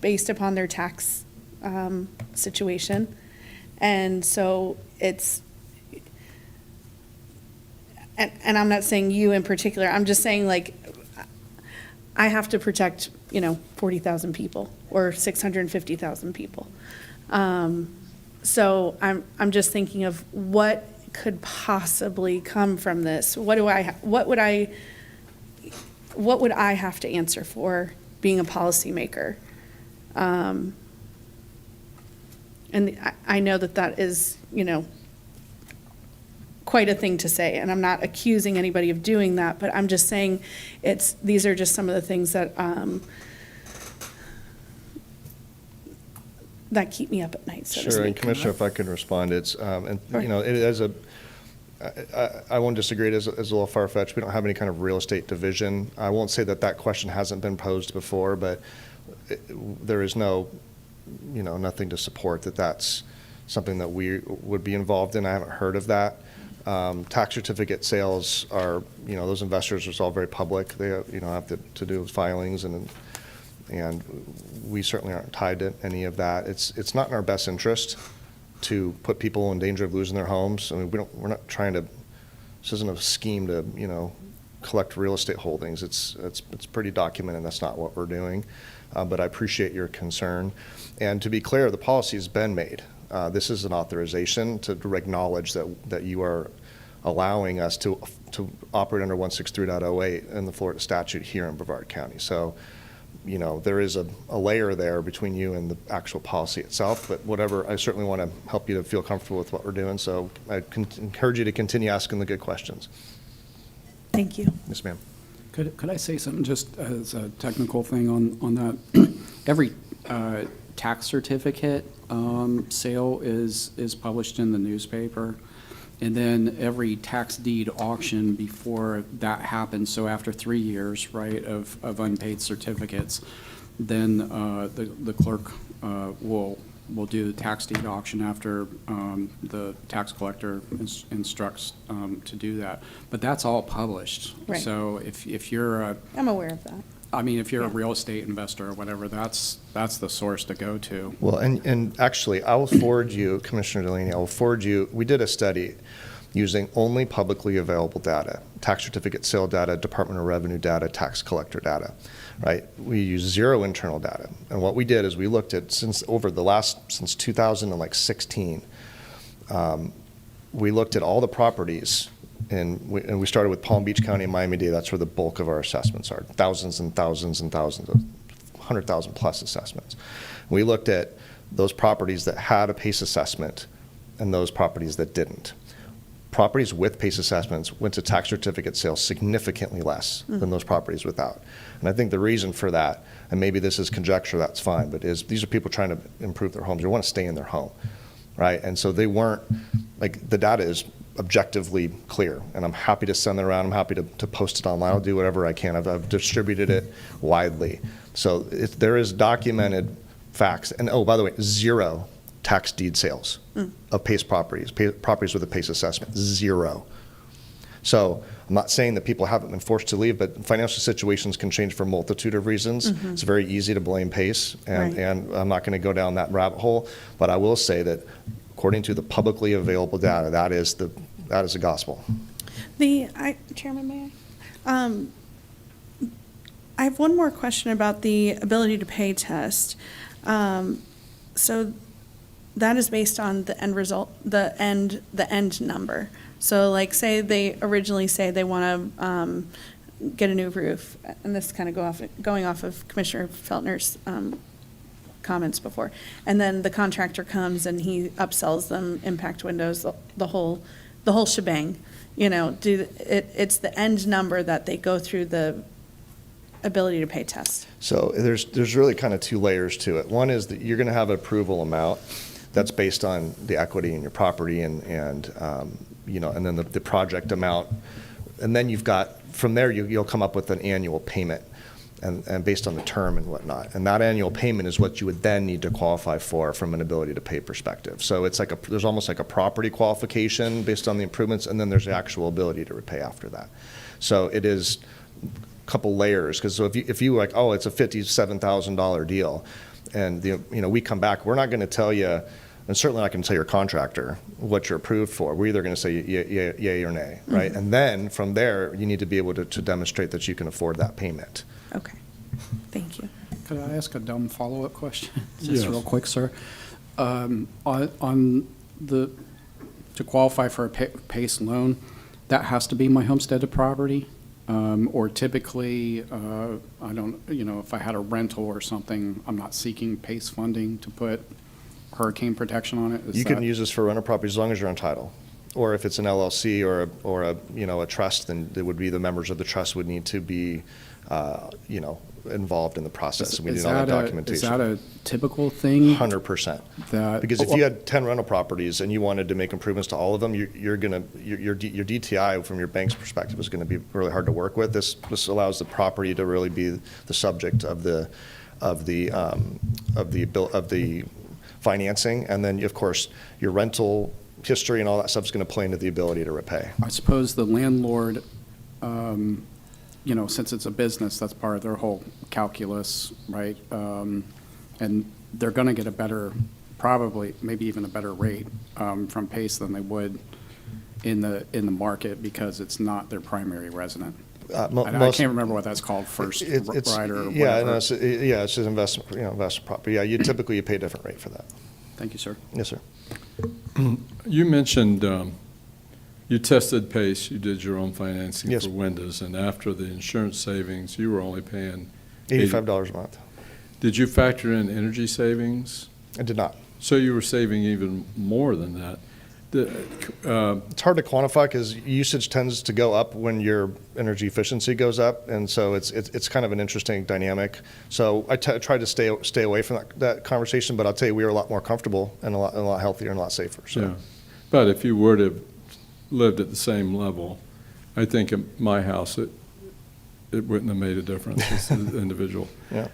based upon their tax situation. And so it's, and I'm not saying you in particular, I'm just saying, like, I have to protect 40,000 people or 650,000 people. So I'm just thinking of what could possibly come from this. What would I have to answer for being a policymaker? And I know that is, quite a thing to say, and I'm not accusing anybody of doing that, but I'm just saying these are just some of the things that that keep me up at night, so to Sure, and speak. Commissioner, if I could respond, it's, I won't disagree, it is a little far-fetched. We don't have any kind of real estate division. I won't say that question hasn't been posed before, but there is nothing to support that that's something that we would be involved in. I haven't heard of that. Tax certificate sales are, those investors, it's all very public. They, have to do with filings, and we certainly aren't tied to any of that. It's not in our best interest to put people in danger of losing their homes. I mean, we're not trying to, this isn't a scheme to, collect real estate holdings. It's pretty documented. That's not what we're doing. But I appreciate your concern. And to be clear, the policy has been made. This is an authorization to acknowledge that you are allowing us to operate under 163.08 in the Florida statute here in Brevard County. So, there is a layer there between you and the actual policy itself, but whatever, I certainly want to help you to feel comfortable with what we're doing. So I encourage you to continue asking the good questions. Thank you. Yes, ma'am. Could I say something just as a technical thing on that? Every tax certificate sale is published in the newspaper, and then every tax deed auction before that happens, so after 3 years, right, of unpaid certificates, then the clerk will do the tax deed auction after the tax collector instructs to do that. But that's all published. Right. So if you're I'm aware of that. if you're a real estate investor or whatever, that's the source to go to. Well, and actually, I will forward you, Commissioner Delaney, I will forward you, we did a study using only publicly available data, tax certificate sale data, Department of Revenue data, tax collector data, right? We use zero internal data. And what we did is we looked at, since 2016, we looked at all the properties, and we started with Palm Beach County and Miami-Dade. That's where the bulk of our assessments are, thousands and thousands and thousands of 100,000 plus assessments. We looked at those properties that had a PACE assessment and those properties that didn't. Properties with PACE assessments went to tax certificate sales significantly less than those properties without. And I think the reason for that, and maybe this is conjecture, that's fine, but these are people trying to improve their homes. They want to stay in their home, right? And so they weren't, the data is objectively clear, and I'm happy to send it around. I'm happy to post it online. I'll do whatever I can. I've distributed it widely. So there is documented facts. And oh, by the way, zero tax deed sales of PACE properties with a PACE assessment, zero. So I'm not saying that people haven't been forced to leave, but financial situations can change for a multitude of reasons. It's very easy to blame PACE, and I'm not going to go down that rabbit hole, but I will say that according to the publicly available data, that is the gospel. Chairman, may I? I have one more question about the ability to pay test. So that is based on the end result, the end number. So like, say they originally say they want to get a new roof, and this kind of going off of Commissioner Feltner's comments before, and then the contractor comes and he upsells them impact windows, the whole shebang. It's the end number that they go through the ability to pay test. So there's really kind of two layers to it. One is that you're going to have an approval amount that's based on the equity in your property and then the project amount, and then you've got from there you'll come up with an annual payment and based on the term and whatnot, and that annual payment is what you would then need to qualify for from an ability to pay perspective. So it's there's almost like a property qualification based on the improvements, and then there's the actual ability to repay after that. So it is a couple layers, because so if you like, oh, it's a $57,000 deal, and we come back, we're not going to tell you, and certainly not going to tell your contractor what you're approved for. We're either going to say yay or nay, right? And then from there, you need to be able to demonstrate that you can afford that payment. Okay, thank you. Could I ask a dumb follow-up question? Yes. Just real quick, sir. On the, to qualify for a PACE loan, that has to be my homesteaded property? Or typically, I don't, if I had a rental or something, I'm not seeking PACE funding to put hurricane protection on it? You can use this for rental property as long as you're on title. Or if it's an LLC or a trust, then it would be the members of the trust would need to be, involved in the process. We need all that documentation. Is that a typical thing? 100%. Because if you had 10 rental properties and you wanted to make improvements to all of them, your DTI from your bank's perspective is going to be really hard to work with. This allows the property to really be the subject of the financing, and then of course your rental history and all that stuff is going to play into the ability to repay. I suppose the landlord, since it's a business, that's part of their whole calculus, right? And they're going to get a better, probably, maybe even a better rate from PACE than they would in the market because it's not their primary resident. I can't remember what that's called, first rider or whatever. Yeah, it's just investment property. Yeah, typically you pay a different rate for that. Thank you, sir. Yes, sir. You mentioned you tested PACE, you did your own financing for windows, and after the insurance savings, you were only paying $85 a month. Did you factor in energy savings? I did not. So you were saving even more than that. It's hard to quantify because usage tends to go up when your energy efficiency goes up, and so it's kind of an interesting dynamic. So I tried to stay away from that conversation, but I'll tell you, we were a lot more comfortable and a lot healthier and a lot safer. So. Yeah, but if you were to have lived at the same level, I think in my house it wouldn't have made a difference as an individual. Yeah.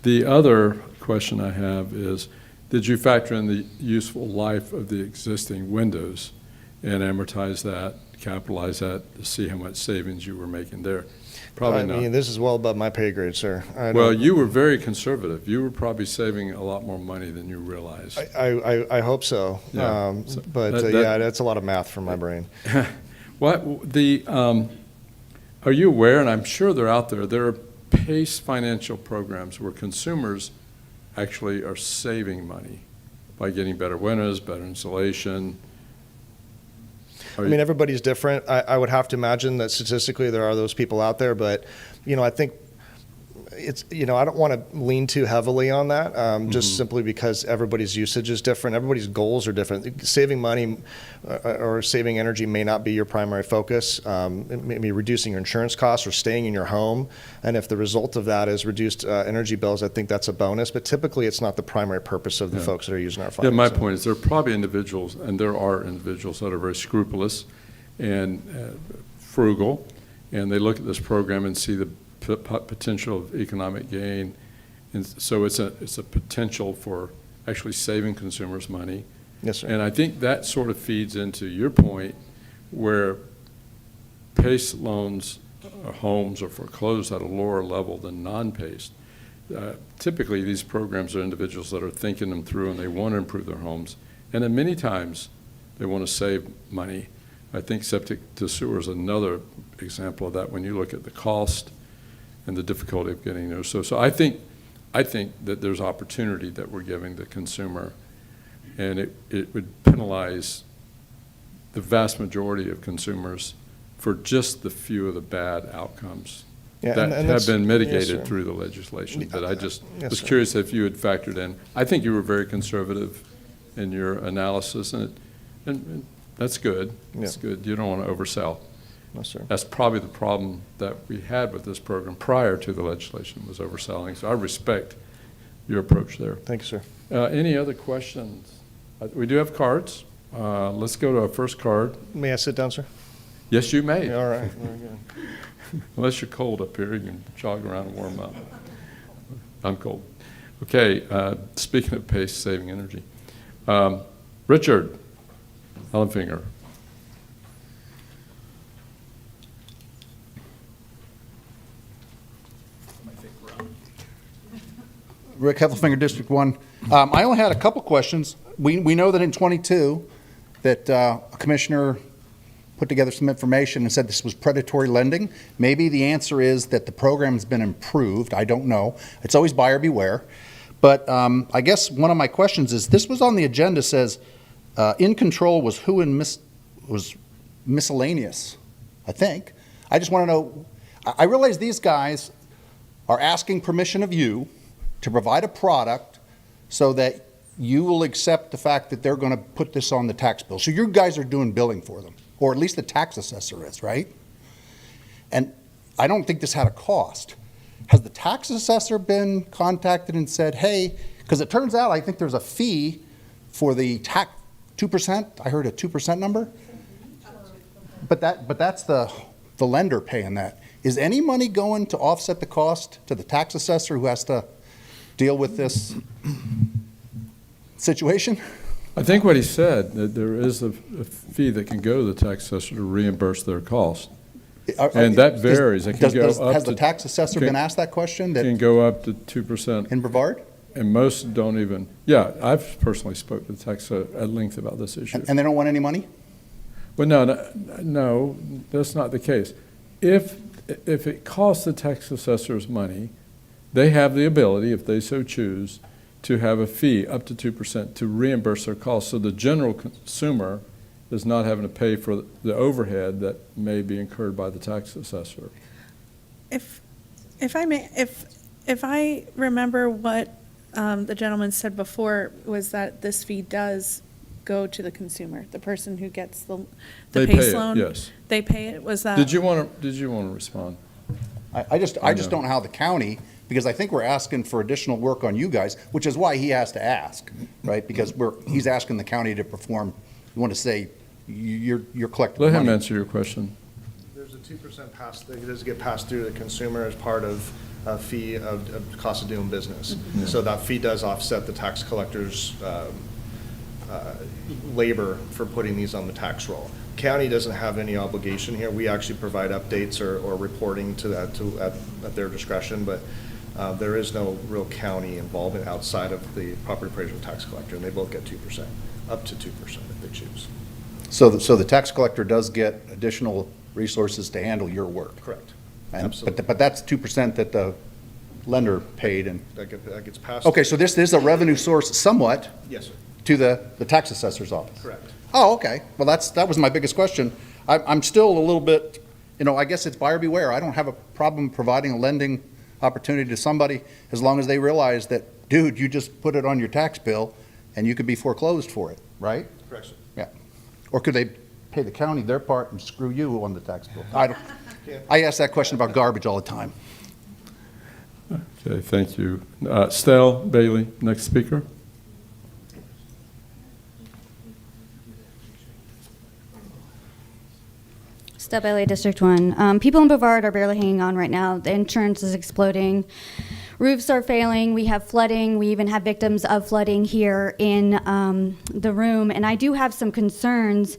The other question I have is, did you factor in the useful life of the existing windows and amortize that, capitalize that, to see how much savings you were making there? Probably not. I mean, this is well above my pay grade, sir. Well, you were very conservative. You were probably saving a lot more money than you realized. I hope so. Yeah. That's a lot of math for my brain. Are you aware, and I'm sure they're out there, there are PACE financial programs where consumers actually are saving money by getting better windows, better insulation. I mean, everybody's different. I would have to imagine that statistically there are those people out there, but, I think it's, I don't want to lean too heavily on that, just simply because everybody's usage is different. Everybody's goals are different. Saving money or saving energy may not be your primary focus. Maybe reducing your insurance costs or staying in your home. And if the result of that is reduced energy bills, I think that's a bonus. But typically it's not the primary purpose of the folks that are using our financing. Yeah, my point is there are probably individuals, and there are individuals that are very scrupulous and frugal, and they look at this program and see the potential of economic gain, and so it's a potential for actually saving consumers money. Yes, sir. And I think that sort of feeds into your point, where PACE loans, homes are foreclosed at a lower level than non-PACE. Typically, these programs are individuals that are thinking them through and they want to improve their homes, and then many times they want to save money. I think septic to sewer is another example of that when you look at the cost and the difficulty of getting there. So I think that there's opportunity that we're giving the consumer, and it would penalize the vast majority of consumers for just the few of the bad outcomes that have been mitigated through the legislation. But I just was curious if you had factored in. I think you were very conservative in your analysis, and that's good. That's good. You don't want to oversell. No, sir. That's probably the problem that we had with this program prior to the legislation, was overselling. So I respect your approach there. Thank you, sir. Any other questions? We do have cards. Let's go to our first card. May I sit down, sir? Yes, you may. All right. Very good. Unless you're cold up here, you can jog around and warm up. I'm cold. Okay, speaking of PACE, saving energy. Richard Ellenfinger. Rick Heffelfinger, District 1. I only had a couple questions. We know that in 22 that a commissioner put put together some information and said this was predatory lending. Maybe the answer is that the program's been improved. I don't know. It's always buyer beware. But I guess one of my questions is, this was on the agenda, says in control was who and was miscellaneous, I think. I just want to know, I realize these guys are asking permission of you to provide a product so that you will accept the fact that they're going to put this on the tax bill. So you guys are doing billing for them, or at least the tax assessor is, right? And I don't think this had a cost. Has the tax assessor been contacted and said, hey, because it turns out I think there's a fee for the tax, 2%? I heard a 2% number? But that's the lender paying that. Is any money going to offset the cost to the tax assessor who has to deal with this situation? I think what he said, that there is a fee that can go to the tax assessor to reimburse their cost. And that varies. It can go up has to, the tax assessor been asked that question? It can go up to 2%. In Brevard? And most don't even, yeah, I've personally spoke to the tax at length about this issue. And they don't want any money? Well, no, that's not the case. If it costs the tax assessors money, they have the ability, if they so choose, to have a fee up to 2% to reimburse their costs. So the general consumer is not having to pay for the overhead that may be incurred by the tax assessor. If I may, if I remember what the gentleman said before, was that this fee does go to the consumer, the person who gets the They PACE pay it, loan. yes. They pay it. Was that? Did you want to respond? I just don't know how the county, because I think we're asking for additional work on you guys, which is why he has to ask, right? Because he's asking the county to perform. You want to say you're collecting Let money. him answer your question. There's a 2% pass that does get passed through to the consumer as part of a fee of cost of doing business. Yeah. So that fee does offset the tax collector's labor for putting these on the tax roll. County doesn't have any obligation here. We actually provide updates or reporting to that at their discretion, but there is no real county involvement outside of the property appraiser and tax collector, and they both get 2%, up to 2% if they choose. So the tax collector does get additional resources to handle your work? Correct. Absolutely. But that's 2% that the lender paid and. That gets passed. Okay, so this is a revenue source somewhat. Yes, sir. To the tax assessor's office? Correct. Oh, okay. Well, that was my biggest question. I'm still a little bit, I guess it's buyer beware. I don't have a problem providing a lending opportunity to somebody as long as they realize that, dude, you just put it on your tax bill and you could be foreclosed for it, right? Correct, sir. Yeah. Or could they pay the county their part and screw you on the tax bill? I ask that question about garbage all the time. Okay, thank you. Stell Bailey, next speaker. Step Bailey, District 1. People in Brevard are barely hanging on right now. The insurance is exploding. Roofs are failing. We have flooding. We even have victims of flooding here in the room. And I do have some concerns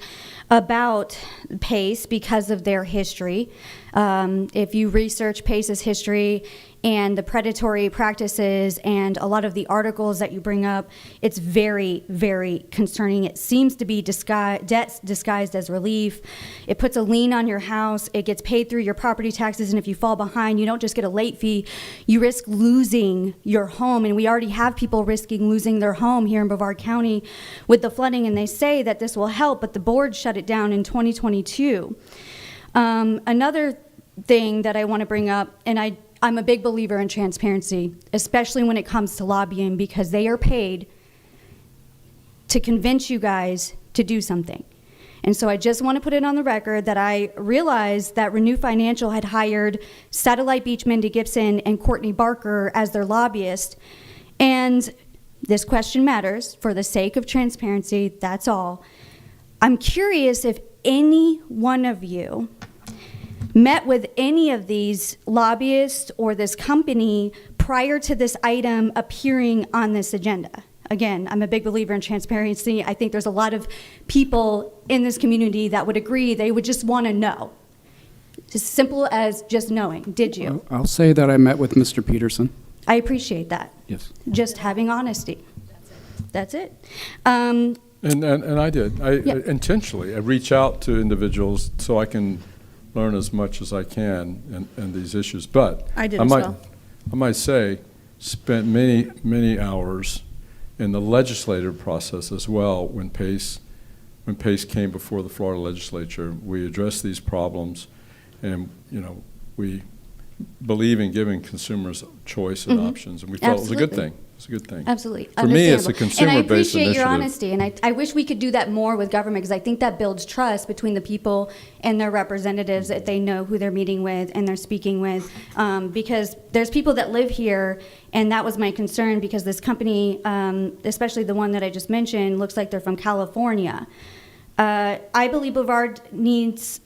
about PACE because of their history. If you research PACE's history and the predatory practices and a lot of the articles that you bring up, it's very, very concerning. It seems to be debts disguised as relief. It puts a lien on your house. It gets paid through your property taxes, and if you fall behind, you don't just get a late fee. You risk losing your home, and we already have people risking losing their home here in Brevard County with the flooding, and they say that this will help, but the board shut it down in 2022. Another thing that I want to bring up, and I'm a big believer in transparency, especially when it comes to lobbying, because they are paid to convince you guys to do something. And so I just want to put it on the record that I realized that Renew Financial had hired Satellite Beach, Mindy Gibson, and Courtney Barker as their lobbyist. And this question matters for the sake of transparency, that's all. I'm curious if any one of you met with any of these lobbyists or this company prior to this item appearing on this agenda. Again, I'm a big believer in transparency. I think there's a lot of people in this community that would agree. They would just want to know. As simple as just knowing. Did you? I'll say that I met with Mr. Peterson. I appreciate that. Yes. Just having honesty. That's it. And I did. I Yeah. intentionally, I reach out to individuals so I can learn as much as I can in these issues. But I did as well. I might say, spent many, many hours in the legislative process as well when PACE came before the Florida legislature. We addressed these problems, and, we believe in giving consumers choice and options, and we felt it was a good thing. It's a good thing. Absolutely. For me, it's a Understandable. consumer-based And I appreciate initiative. your honesty, and I wish we could do that more with government, because I think that builds trust between the people and their representatives, that they know who they're meeting with and they're speaking with. Because there's people that live here, and that was my concern, because this company, especially the one that I just mentioned, looks like they're from California. I believe Brevard needs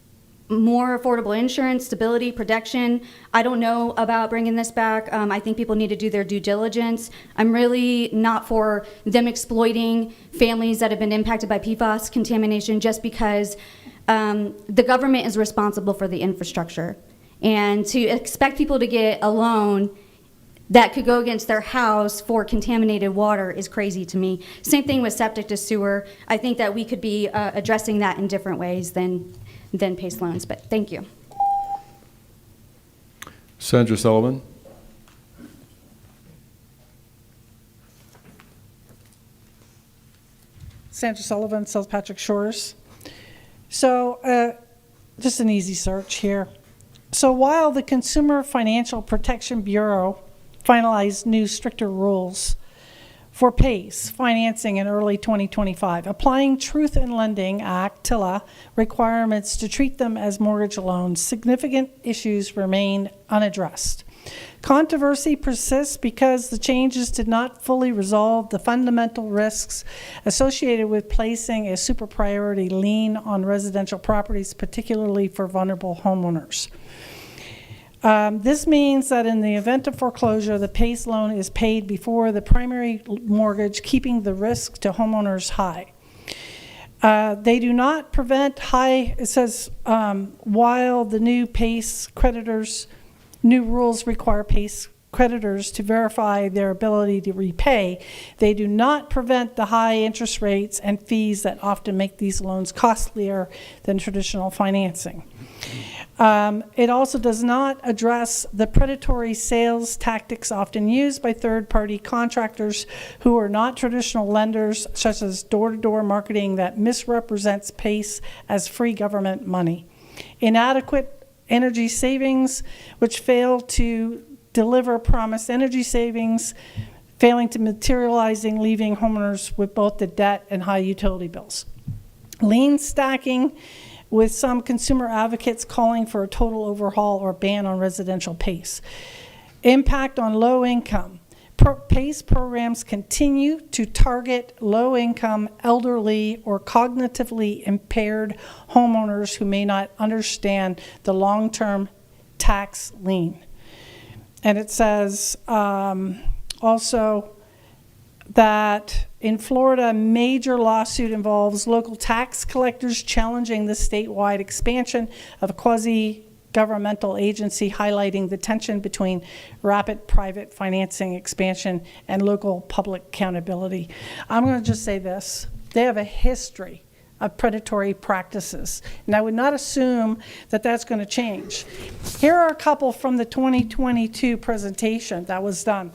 more affordable insurance, stability, protection. I don't know about bringing this back. I think people need to do their due diligence. I'm really not for them exploiting families that have been impacted by PFAS contamination just because the government is responsible for the infrastructure. And to expect people to get a loan that could go against their house for contaminated water is crazy to me. Same thing with septic to sewer. I think that we could be addressing that in different ways than PACE loans, but thank you. Sandra Sullivan. Sandra Sullivan, South Patrick Shores. So just an easy search here. So while the Consumer Financial Protection Bureau finalized new stricter rules for PACE financing in early 2025, applying Truth in Lending Act, TILA, requirements to treat them as mortgage loans, significant issues remain unaddressed. Controversy persists because the changes did not fully resolve the fundamental risks associated with placing a super priority lien on residential properties, particularly for vulnerable homeowners. This means that in the event of foreclosure, the PACE loan is paid before the primary mortgage, keeping the risk to homeowners high. They do not prevent high, it says, while the new PACE creditors, new rules require PACE creditors to verify their ability to repay, they do not prevent the high interest rates and fees that often make these loans costlier than traditional financing. It also does not address the predatory sales tactics often used by third-party contractors who are not traditional lenders, such as door-to-door marketing that misrepresents PACE as free government money. Inadequate energy savings, which fail to deliver promised energy savings, failing to materializing, leaving homeowners with both the debt and high utility bills. Lien stacking, with some consumer advocates calling for a total overhaul or ban on residential PACE. Impact on low income. PACE programs continue to target low income, elderly, or cognitively impaired homeowners who may not understand the long-term tax lien. And it says also that in Florida, a major lawsuit involves local tax collectors challenging the statewide expansion of a quasi-governmental agency, highlighting the tension between rapid private financing expansion and local public accountability. I'm going to just say this. They have a history of predatory practices, and I would not assume that that's going to change. Here are a couple from the 2022 presentation that was done.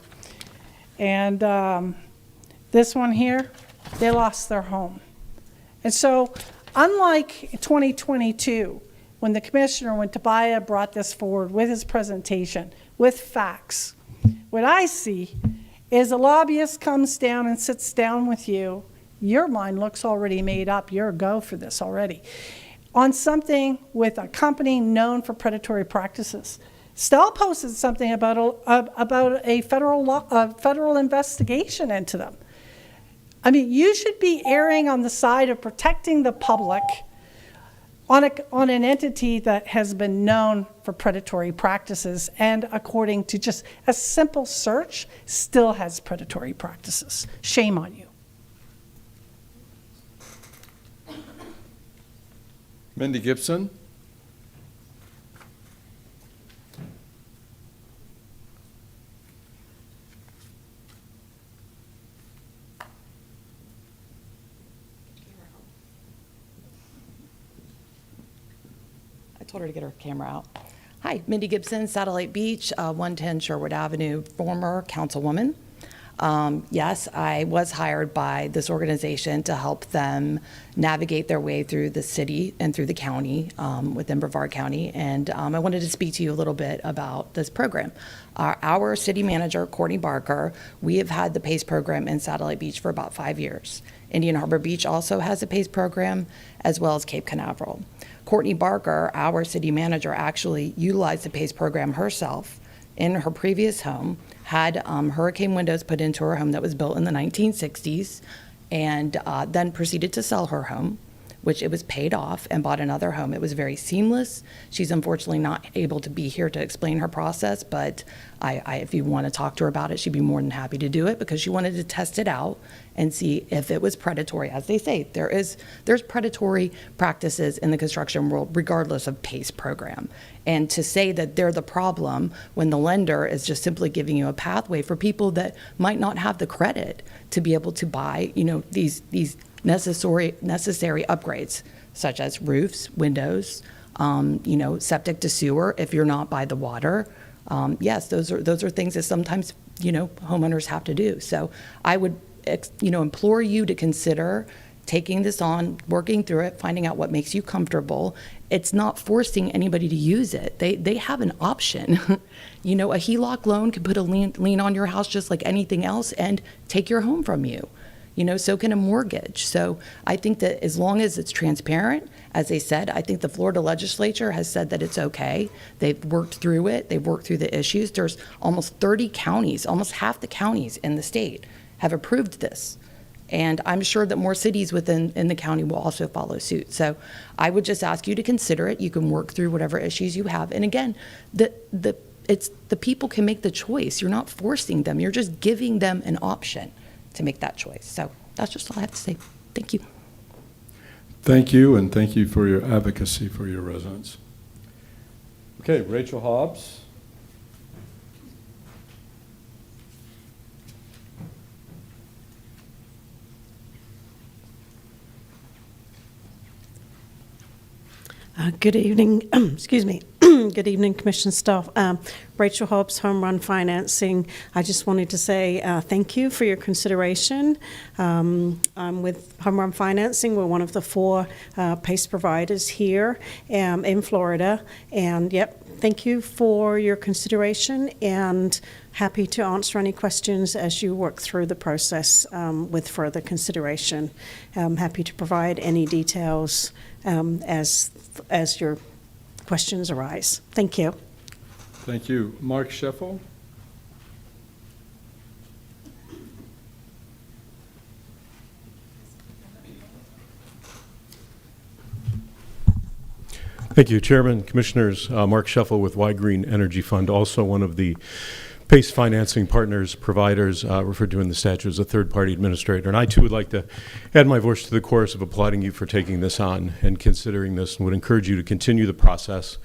And this one here, they lost their home. And so, unlike 2022, when the commissioner, when Tobiah brought this forward with his presentation, with facts, what I see is a lobbyist comes down and sits down with you. Your mind looks already made up. You're a go for this already. On something with a company known for predatory practices. Stell posted something about a federal investigation into them. I mean, you should be erring on the side of protecting the public on an entity that has been known for predatory practices, and according to just a simple search, still has predatory practices. Shame on you. Mindy Gibson. told her to get her camera out. Hi, Mindy Gibson, Satellite Beach, 110 Sherwood Avenue, former councilwoman. Yes, I was hired by this organization to help them navigate their way through the city and through the county, within Brevard County. And I wanted to speak to you a little bit about this program. Our city manager, Courtney Barker, we have had the PACE program in Satellite Beach for about 5 years. Indian Harbor Beach also has a PACE program, as well as Cape Canaveral. Courtney Barker, our city manager, actually utilized the PACE program herself in her previous home, had hurricane windows put into her home that was built in the 1960s, and then proceeded to sell her home, which it was paid off, and bought another home. It was very seamless. She's unfortunately not able to be here to explain her process, but if you want to talk to her about it, she'd be more than happy to do it, because she wanted to test it out and see if it was predatory. As they say, there's predatory practices in the construction world regardless of PACE program. And to say that they're the problem when the lender is just simply giving you a pathway for people that might not have the credit to be able to buy, these necessary upgrades, such as roofs, windows, septic to sewer if you're not by the water. Yes, those are things that sometimes, homeowners have to do. So I would, implore you to consider taking this on, working through it, finding out what makes you comfortable. It's not forcing anybody to use it. They have an option. A HELOC loan can put a lien on your house just like anything else and take your home from you. So can a mortgage. So I think that as long as it's transparent, as they said, I think the Florida legislature has said that it's okay. They've worked through it. They've worked through the issues. There's almost 30 counties, almost half the counties in the state have approved this. And I'm sure that more cities within the county will also follow suit. So I would just ask you to consider it. You can work through whatever issues you have. And again, the people can make the choice. You're not forcing them. You're just giving them an option to make that choice. So that's just all I have to say. Thank you. Thank you, and thank you for your advocacy for your residents. Okay, Rachel Hobbs. Good evening, excuse me. Good evening, Commission staff. Rachel Hobbs, Home Run Financing. I just wanted to say thank you for your consideration. I'm with Home Run Financing. We're one of the 4 PACE providers here in Florida. And thank you for your consideration, and happy to answer any questions as you work through the process with further consideration. I'm happy to provide any details as your questions arise. Thank you. Thank you. Mark Scheffel. Thank you, Chairman, Commissioners. Mark Scheffel with Y Green Energy Fund, also one of the PACE financing partners, providers, referred to in the statute as a third-party administrator. And I, too, would like to add my voice to the chorus of applauding you for taking this on and considering this, and would encourage you to continue the process.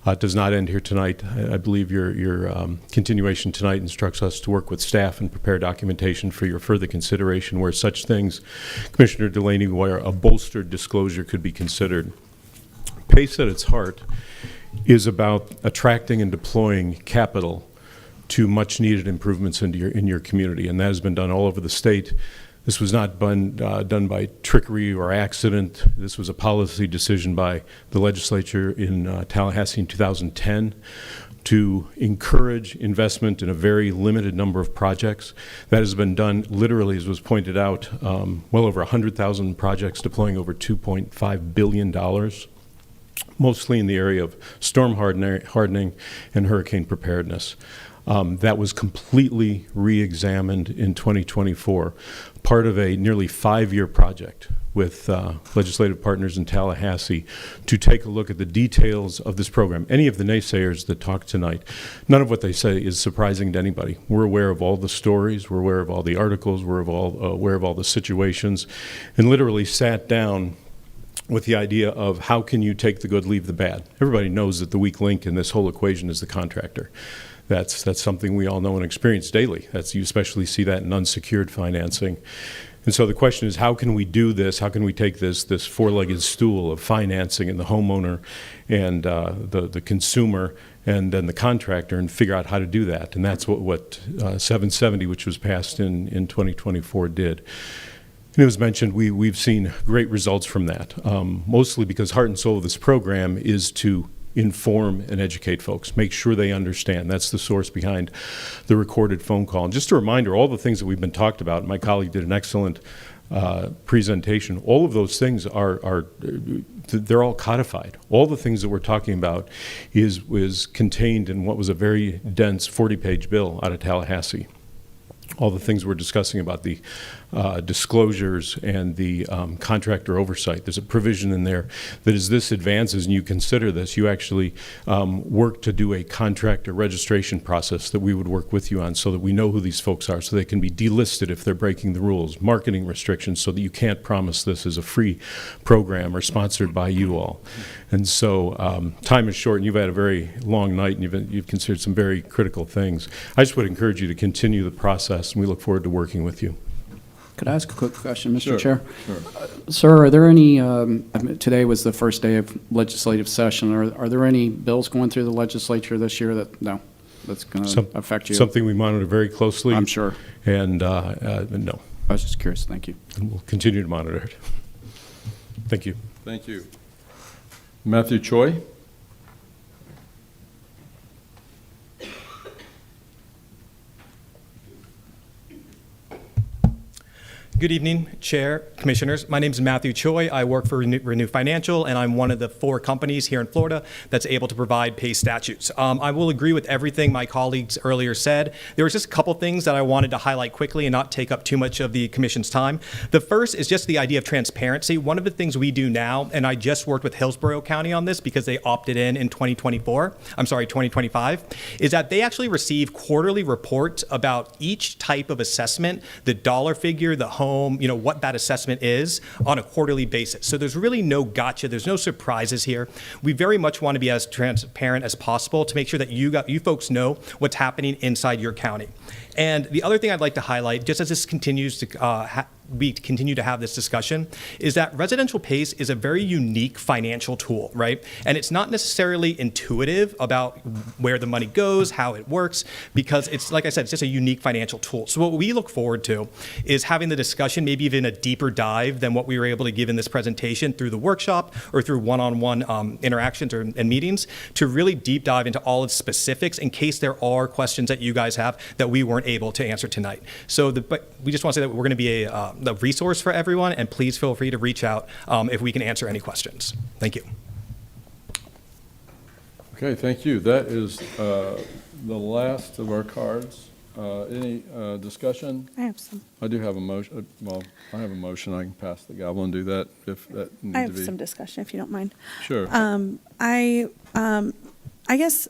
It does not end here tonight. I believe your continuation tonight instructs us to work with staff and prepare documentation for your further consideration where such things, Commissioner Delaney, where a bolstered disclosure could be considered. PACE at its heart is about attracting and deploying capital to much-needed improvements in your community, and that has been done all over the state. This was not done by trickery or accident. This was a policy decision by the legislature in Tallahassee in 2010 to encourage investment in a very limited number of projects. That has been done literally, as was pointed out, well over 100,000 projects deploying over $2.5 billion. Mostly in the area of storm hardening and hurricane preparedness. That was completely re-examined in 2024, part of a nearly 5-year project with legislative partners in Tallahassee to take a look at the details of this program. Any of the naysayers that talk tonight, none of what they say is surprising to anybody. We're aware of all the stories, we're aware of all the articles, we're aware of all the situations, and literally sat down with the idea of how can you take the good, leave the bad. Everybody knows that the weak link in this whole equation is the contractor. That's something we all know and experience daily. You especially see that in unsecured financing. And so the question is, how can we do this? How can we take this four-legged stool of financing and the homeowner and the consumer and then the contractor and figure out how to do that? And that's what 770, which was passed in 2024, did. And it was mentioned, we've seen great results from that, mostly because heart and soul of this program is to inform and educate folks, make sure they understand. That's the source behind the recorded phone call. And just a reminder, all the things that we've been talked about, my colleague did an excellent presentation. All of those things they're all codified. All the things that we're talking about is contained in what was a very dense 40-page bill out of Tallahassee. All the things we're discussing about the disclosures and the contractor oversight. There's a provision in there that as this advances and you consider this, you actually work to do a contractor registration process that we would work with you on so that we know who these folks are, so they can be delisted if they're breaking the rules, marketing restrictions so that you can't promise this as a free program or sponsored by you all. And so time is short and you've had a very long night and you've considered some very critical things. I just would encourage you to continue the process and we look forward to working with you. Could I ask a quick question, Mr. Sure, Chair? sure. Sir, are there any, today was the first day of legislative session. Are there any bills going through the legislature this year that's going to affect you? Something we monitor very closely. I'm sure. And no. I was just curious. Thank you. And we'll continue to monitor it. Thank you. Thank you. Matthew Choi? Good evening, Chair, Commissioners. My name is Matthew Choi. I work for Renew Financial, and I'm one of the 4 companies here in Florida that's able to provide pay statutes. I will agree with everything my colleagues earlier said. There was just a couple things that I wanted to highlight quickly and not take up too much of the Commission's time. The first is just the idea of transparency. One of the things we do now, and I just worked with Hillsborough County on this because they opted in 2025, is that they actually receive quarterly reports about each type of assessment, the dollar figure, the home, what that assessment is on a quarterly basis. So there's really no gotcha. There's no surprises here. We very much want to be as transparent as possible to make sure that you folks know what's happening inside your county. And the other thing I'd like to highlight, just as this continues to we continue to have this discussion, is that residential PACE is a very unique financial tool, right? And it's not necessarily intuitive about where the money goes, how it works, because it's, like I said, it's just a unique financial tool. So what we look forward to is having the discussion, maybe even a deeper dive than what we were able to give in this presentation through the workshop or through one-on-one interactions and meetings, to really deep dive into all its specifics in case there are questions that you guys have that we weren't able to answer tonight. So but we just want to say that we're going to be a resource for everyone, and please feel free to reach out if we can answer any questions. Thank you. Okay, thank you. That is the last of our cards. Any discussion? I have some. I do have a motion. Well, I have a motion. I can pass the gavel and do that if that needs to be. I have some discussion, if you don't mind. Sure. I guess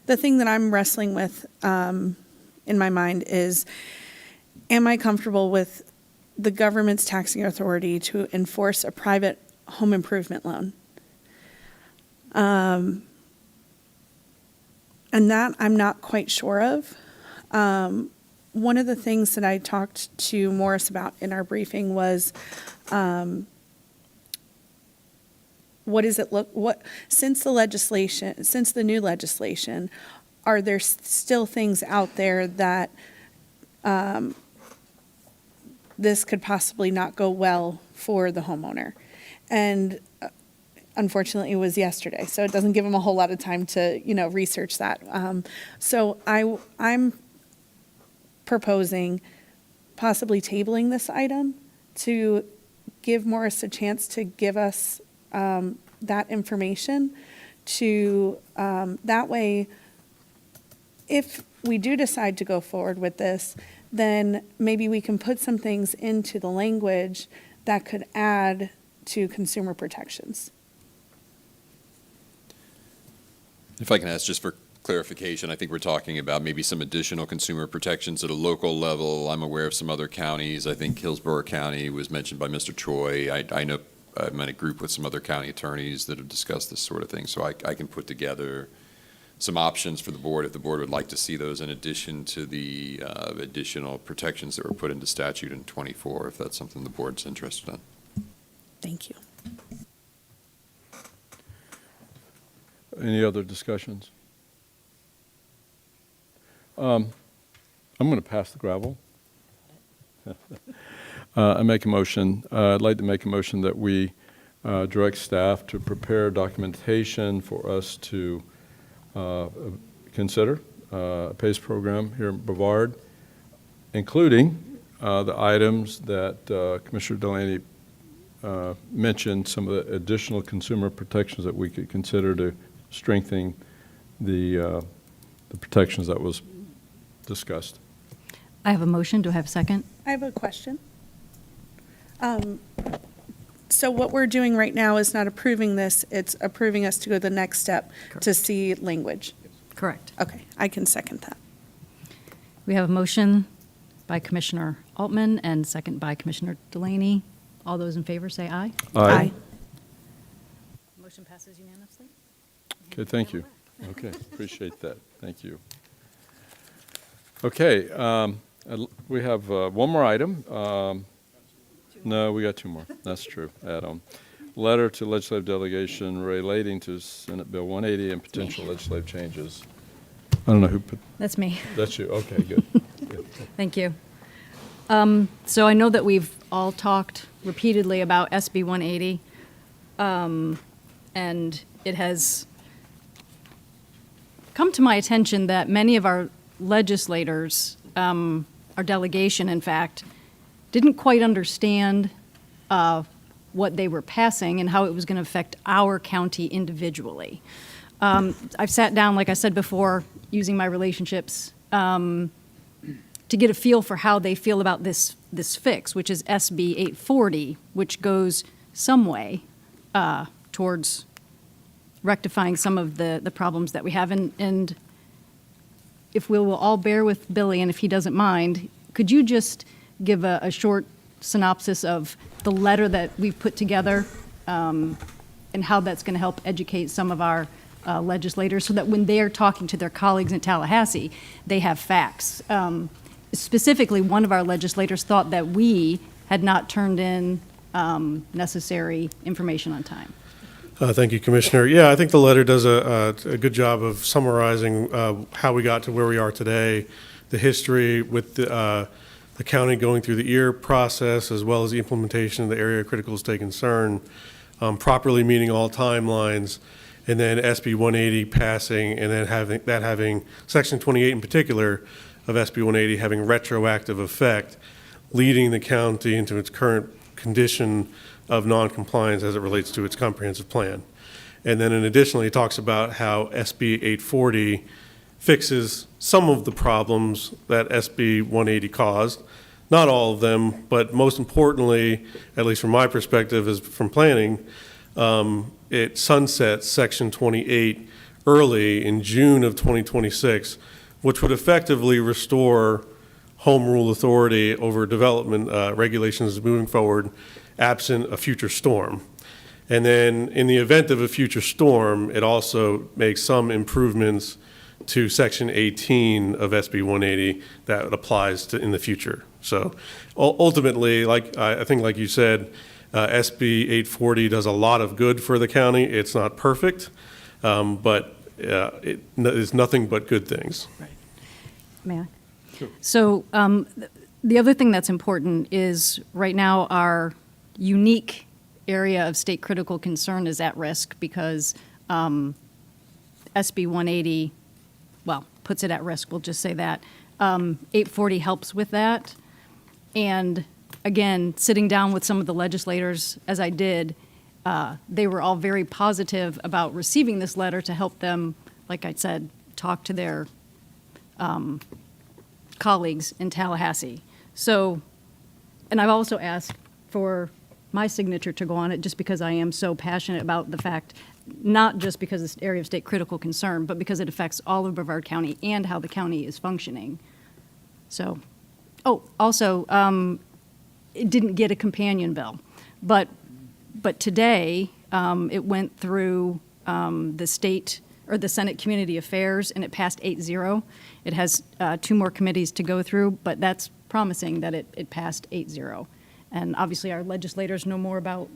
the thing that I'm wrestling with in my mind is, am I comfortable with the government's taxing authority to enforce a private home improvement loan? And that I'm not quite sure of. One of the things that I talked to Morris about in our briefing was, since the new legislation, are there still things out there that this could possibly not go well for the homeowner? And unfortunately, it was yesterday, so it doesn't give them a whole lot of time to, research that. So I'm proposing possibly tabling this item to give Morris a chance to give us that information, to that way, if we do decide to go forward with this, then maybe we can put some things into the language that could add to consumer protections. If I can ask just for clarification, I think we're talking about maybe some additional consumer protections at a local level. I'm aware of some other counties. I think Hillsborough County was mentioned by Mr. Choi. I know I'm in a group with some other county attorneys that have discussed this sort of thing, so I can put together some options for the board, if the board would like to see those in addition to the additional protections that were put into statute in 24, if that's something the board's interested in. Thank you. Any other discussions? I'm going to pass the gravel. I make a motion. I'd like to make a motion that we direct staff to prepare documentation for us to consider a PACE program here in Brevard, including the items that Commissioner Delaney mentioned, some of the additional consumer protections that we could consider to strengthen the protections that was discussed. I have a motion. Do I have a second? I have a question. So what we're doing right now is not approving this, it's approving us to go the next step to see language. Correct. Okay, I can second that. We have a motion by Commissioner Altman and second by Commissioner Delaney. All those in favor say aye. Aye. Motion passes unanimously. Okay, thank you. Okay, appreciate that. Thank you. Okay, we have one more item. No, we got two more. That's true. Add-on. Letter to Legislative Delegation relating to Senate Bill 180 and potential legislative changes. I don't know who put. That's me. That's you. Okay, good. Good. Thank you. So I know that we've all talked repeatedly about SB 180, and it has come to my attention that many of our legislators, our delegation, in fact, didn't quite understand what they were passing and how it was going to affect our county individually. I've sat down, like I said before, using my relationships to get a feel for how they feel about this fix, which is SB 840, which goes some way towards rectifying some of the problems that we have. And if we will all bear with Billy, and if he doesn't mind, could you just give a short synopsis of the letter that we've put together and how that's going to help educate some of our legislators so that when they are talking to their colleagues in Tallahassee, they have facts. Specifically, one of our legislators thought that we had not turned in necessary information on time. Thank you, Commissioner. Yeah, I think the letter does a good job of summarizing how we got to where we are today, the history with the county going through the EAR process, as well as the implementation of the area of critical state concern, properly meeting all timelines, and then SB 180 passing, and then having Section 28 in particular of SB 180 having retroactive effect, leading the county into its current condition of noncompliance as it relates to its comprehensive plan. And then additionally, it talks about how SB 840 fixes some of the problems that SB 180 caused, not all of them, but most importantly, at least from my perspective as from planning, it sunsets Section 28 early in June of 2026, which would effectively restore home rule authority over development regulations moving forward, absent a future storm. And then in the event of a future storm, it also makes some improvements to Section 18 of SB 180 that applies to in the future. So ultimately, I think like you said, SB 840 does a lot of good for the county. It's not perfect, but it is nothing but good things. Right. May I? Sure. So the other thing that's important is right now our unique area of state critical concern is at risk because SB 180, well, puts it at risk, we'll just say that. 840 helps with that. And again, sitting down with some of the legislators, as I did, they were all very positive about receiving this letter to help them, like I said, talk to their colleagues in Tallahassee. So, and I've also asked for my signature to go on it just because I am so passionate about the fact, not just because it's an area of state critical concern, but because it affects all of Brevard County and how the county is functioning. So, oh, also, it didn't get a companion bill, but today it went through the state or the Senate Community Affairs, and it passed 8-0. It has 2 more committees to go through, but that's promising that it passed 8-0. And obviously, our legislators know more about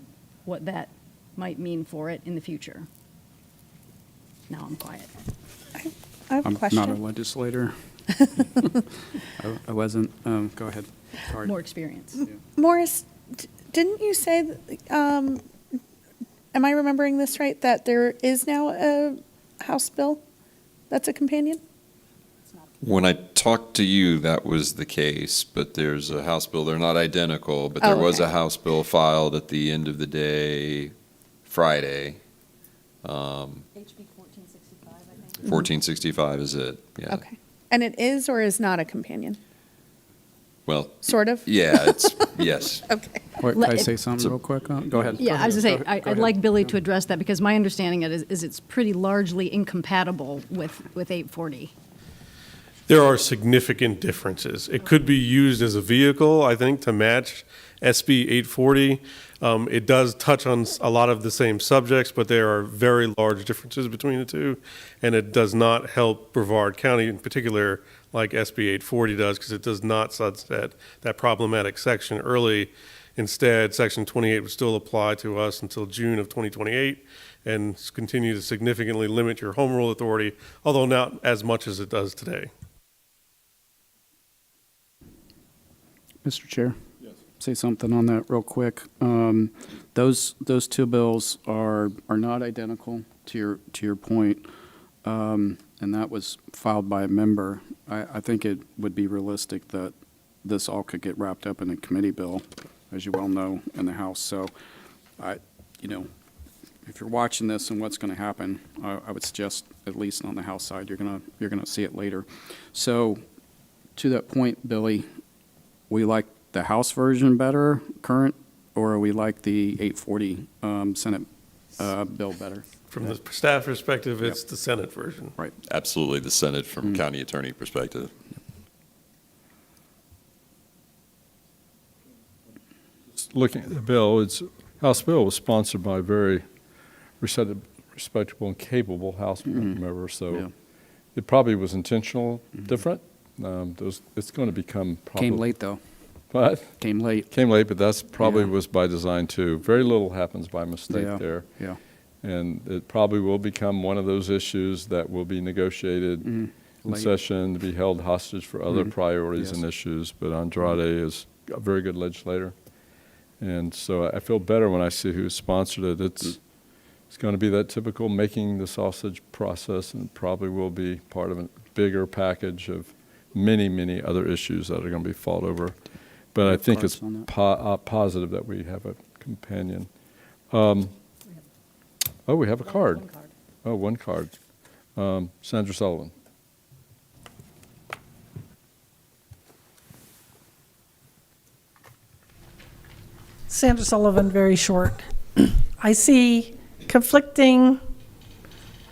what that might mean for it in the future. Now I'm quiet. I have a question. I'm not a legislator. I wasn't. Go ahead. Sorry. More experience. Morris, didn't you say, am I remembering this right, that there is now a House bill that's a companion? When I talked to you, that was the case, but there's a House bill. They're not identical, but there was a House bill filed at the end of the day, Friday. HB 1465, I think. 1465 is it, yeah. Okay. And it is or is not a companion? Well. Sort of? Yeah, it's, yes. Okay. Wait, can I say something real quick? Go ahead. Yeah, I was going to say, Go I'd ahead. like Billy to address that, because my understanding is it's pretty largely incompatible with 840. There are significant differences. It could be used as a vehicle, I think, to match SB 840. It does touch on a lot of the same subjects, but there are very large differences between the two, and it does not help Brevard County in particular like SB 840 does, because it does not sunset that problematic section early. Instead, Section 28 would still apply to us until June of 2028 and continue to significantly limit your home rule authority, although not as much as it does today. Mr. Chair? Yes. Say something on that real quick. Those 2 bills are not identical to your point, and that was filed by a member. I think it would be realistic that this all could get wrapped up in a committee bill, as you well know, in the House. So, if you're watching this and what's going to happen, I would suggest, at least on the House side, you're gonna see it later. So, to that point, Billy, we like the House version better, current, or we like the 840 Senate bill better? From the staff perspective, it's the Senate version. Right. Absolutely, the Senate from county attorney perspective. Just looking at the bill, House bill was sponsored by a very respectable and capable House member, so it probably was intentional, different. It's going to become probably. Came late, though. What? Came late. Came late, but that's probably was by design, too. Very little happens by mistake there. Yeah. And it probably will become one of those issues that will be negotiated in session, to be held hostage for other priorities and issues. But Andrade is a very good legislator. And so I feel better when I see who sponsored it. It's going to be that typical making the sausage process, and probably will be part of a bigger package of many, many other issues that are going to be fought over. But I think it's positive that we have a companion. We have a card. One card. Oh, one card. Sandra Sullivan. Sandra Sullivan, very short. I see conflicting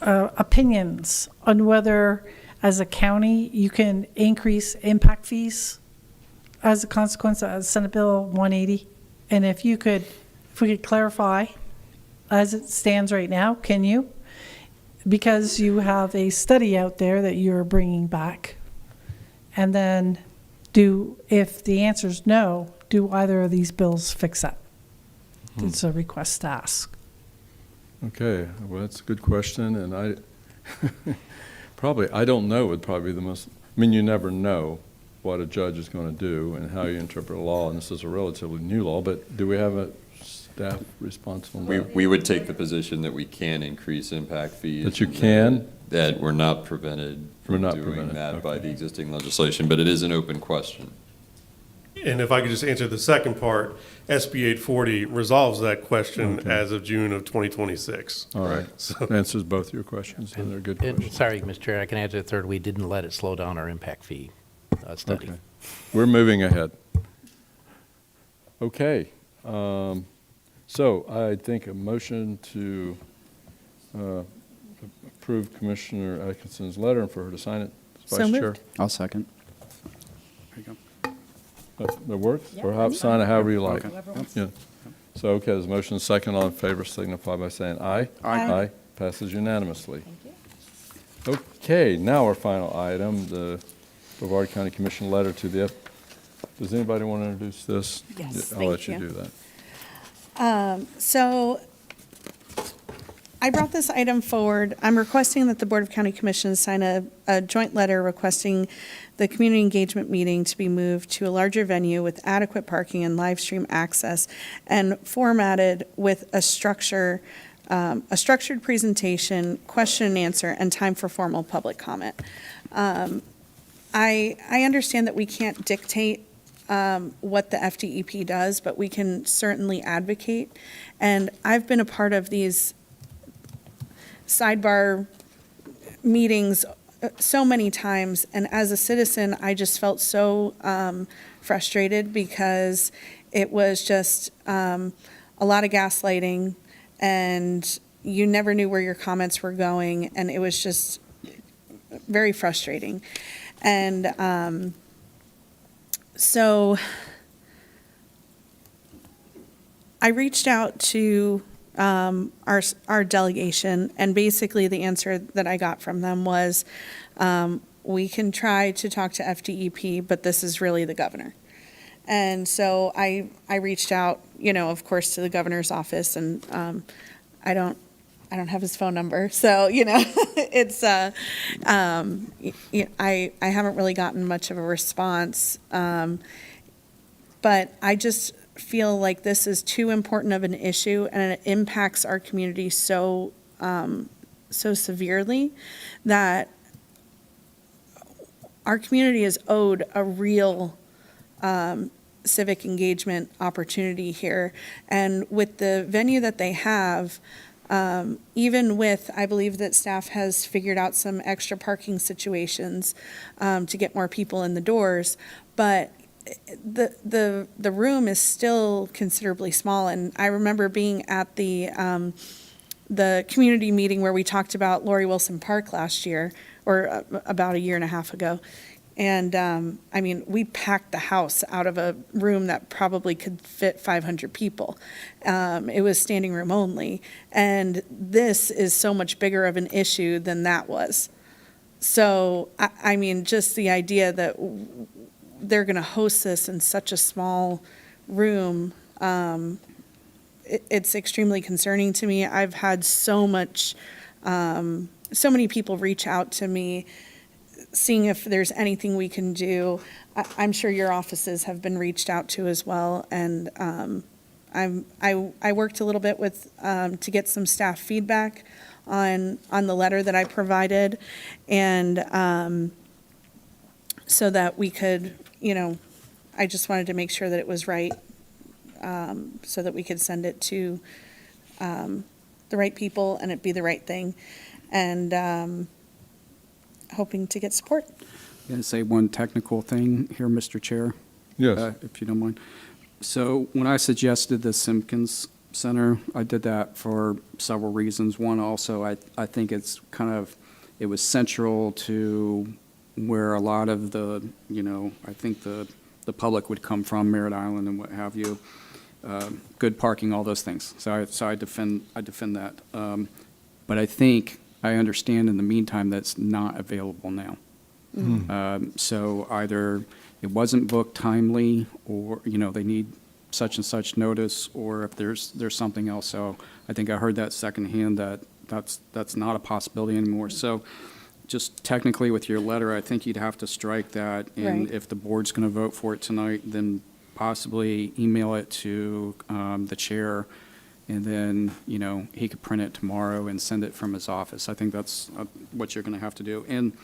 opinions on whether, as a county, you can increase impact fees as a consequence of Senate Bill 180. And if we could clarify, as it stands right now, can you? Because you have a study out there that you're bringing back. And then if the answer is no, do either of these bills fix that? It's a request to ask. Okay, well, that's a good question, and I don't know would probably be the most, you never know what a judge is going to do and how you interpret a law, and this is a relatively new law, but do we have a staff response on that? We would take the position that we can increase impact fees. That you can? That we're not prevented from doing that by the existing legislation, but it is an open question. And if I could just answer the second part, SB 840 resolves that question as of June of 2026. All right, so answers both your questions, and they're good questions. Sorry, Mr. Chair, I can answer the third. We didn't let it slow down our impact fee study. Okay. We're moving ahead. Okay, so I think a motion to approve Commissioner Atkinson's letter and for her to sign it, Vice Chair. I'll second. There you go. That works? Yeah. Or sign it however you like. Okay. Yeah. So, okay, there's a motion second. All in favor signify by saying aye. Aye. Passes unanimously. Thank you. Okay, now our final item, the Brevard County Commission letter to the does anybody want to introduce this? Yes, I'll let thank you you. do that. So I brought this item forward. I'm requesting that the Board of County Commissioners sign a joint letter requesting the community engagement meeting to be moved to a larger venue with adequate parking and live stream access and formatted with a structured presentation, question and answer, and time for formal public comment. I understand that we can't dictate what the FDEP does, but we can certainly advocate. And I've been a part of these sidebar meetings so many times, and as a citizen, I just felt so frustrated because it was just a lot of gaslighting, and you never knew where your comments were going, and it was just very frustrating. And so I reached out to our delegation, and basically the answer that I got from them was, we can try to talk to FDEP, but this is really the governor. And so I reached out, of course, to the governor's office, and I don't have his phone number, so it's I haven't really gotten much of a response, but I just feel like this is too important of an issue, and it impacts our community so severely that our community is owed a real civic engagement opportunity here. And with the venue that they have, even with, I believe that staff has figured out some extra parking situations to get more people in the doors, but the room is still considerably small. And I remember being at the community meeting where we talked about Lori Wilson Park last year, or about a year and a half ago. And I mean, we packed the house out of a room that probably could fit 500 people. It was standing room only. And this is so much bigger of an issue than that was. So, I mean, just the idea that they're going to host this in such a small room, it's extremely concerning to me. I've had so many people reach out to me, seeing if there's anything we can do. I'm sure your offices have been reached out to as well, and I worked a little bit with to get some staff feedback on the letter that I provided, and so that we could, I just wanted to make sure that it was right, so that we could send it to the right people and it be the right thing, and hoping to get support. I'm going to say one technical thing here, Mr. Chair. Yes. If you don't mind. So when I suggested the Simpkins Center, I did that for several reasons. One, also, I think it was central to where a lot of the, I think the public would come from, Merritt Island and what have you. Good parking, all those things. So I defend that. But I think I understand in the meantime that's not available now. So either it wasn't booked timely, or they need such and such notice, or if there's something else. So I think I heard that secondhand, that's not a possibility anymore. So just technically with your letter, I think you'd have to strike that, and Right. if the board's going to vote for it tonight, then possibly email it to the chair, and then he could print it tomorrow and send it from his office. I think that's what you're going to have to do. And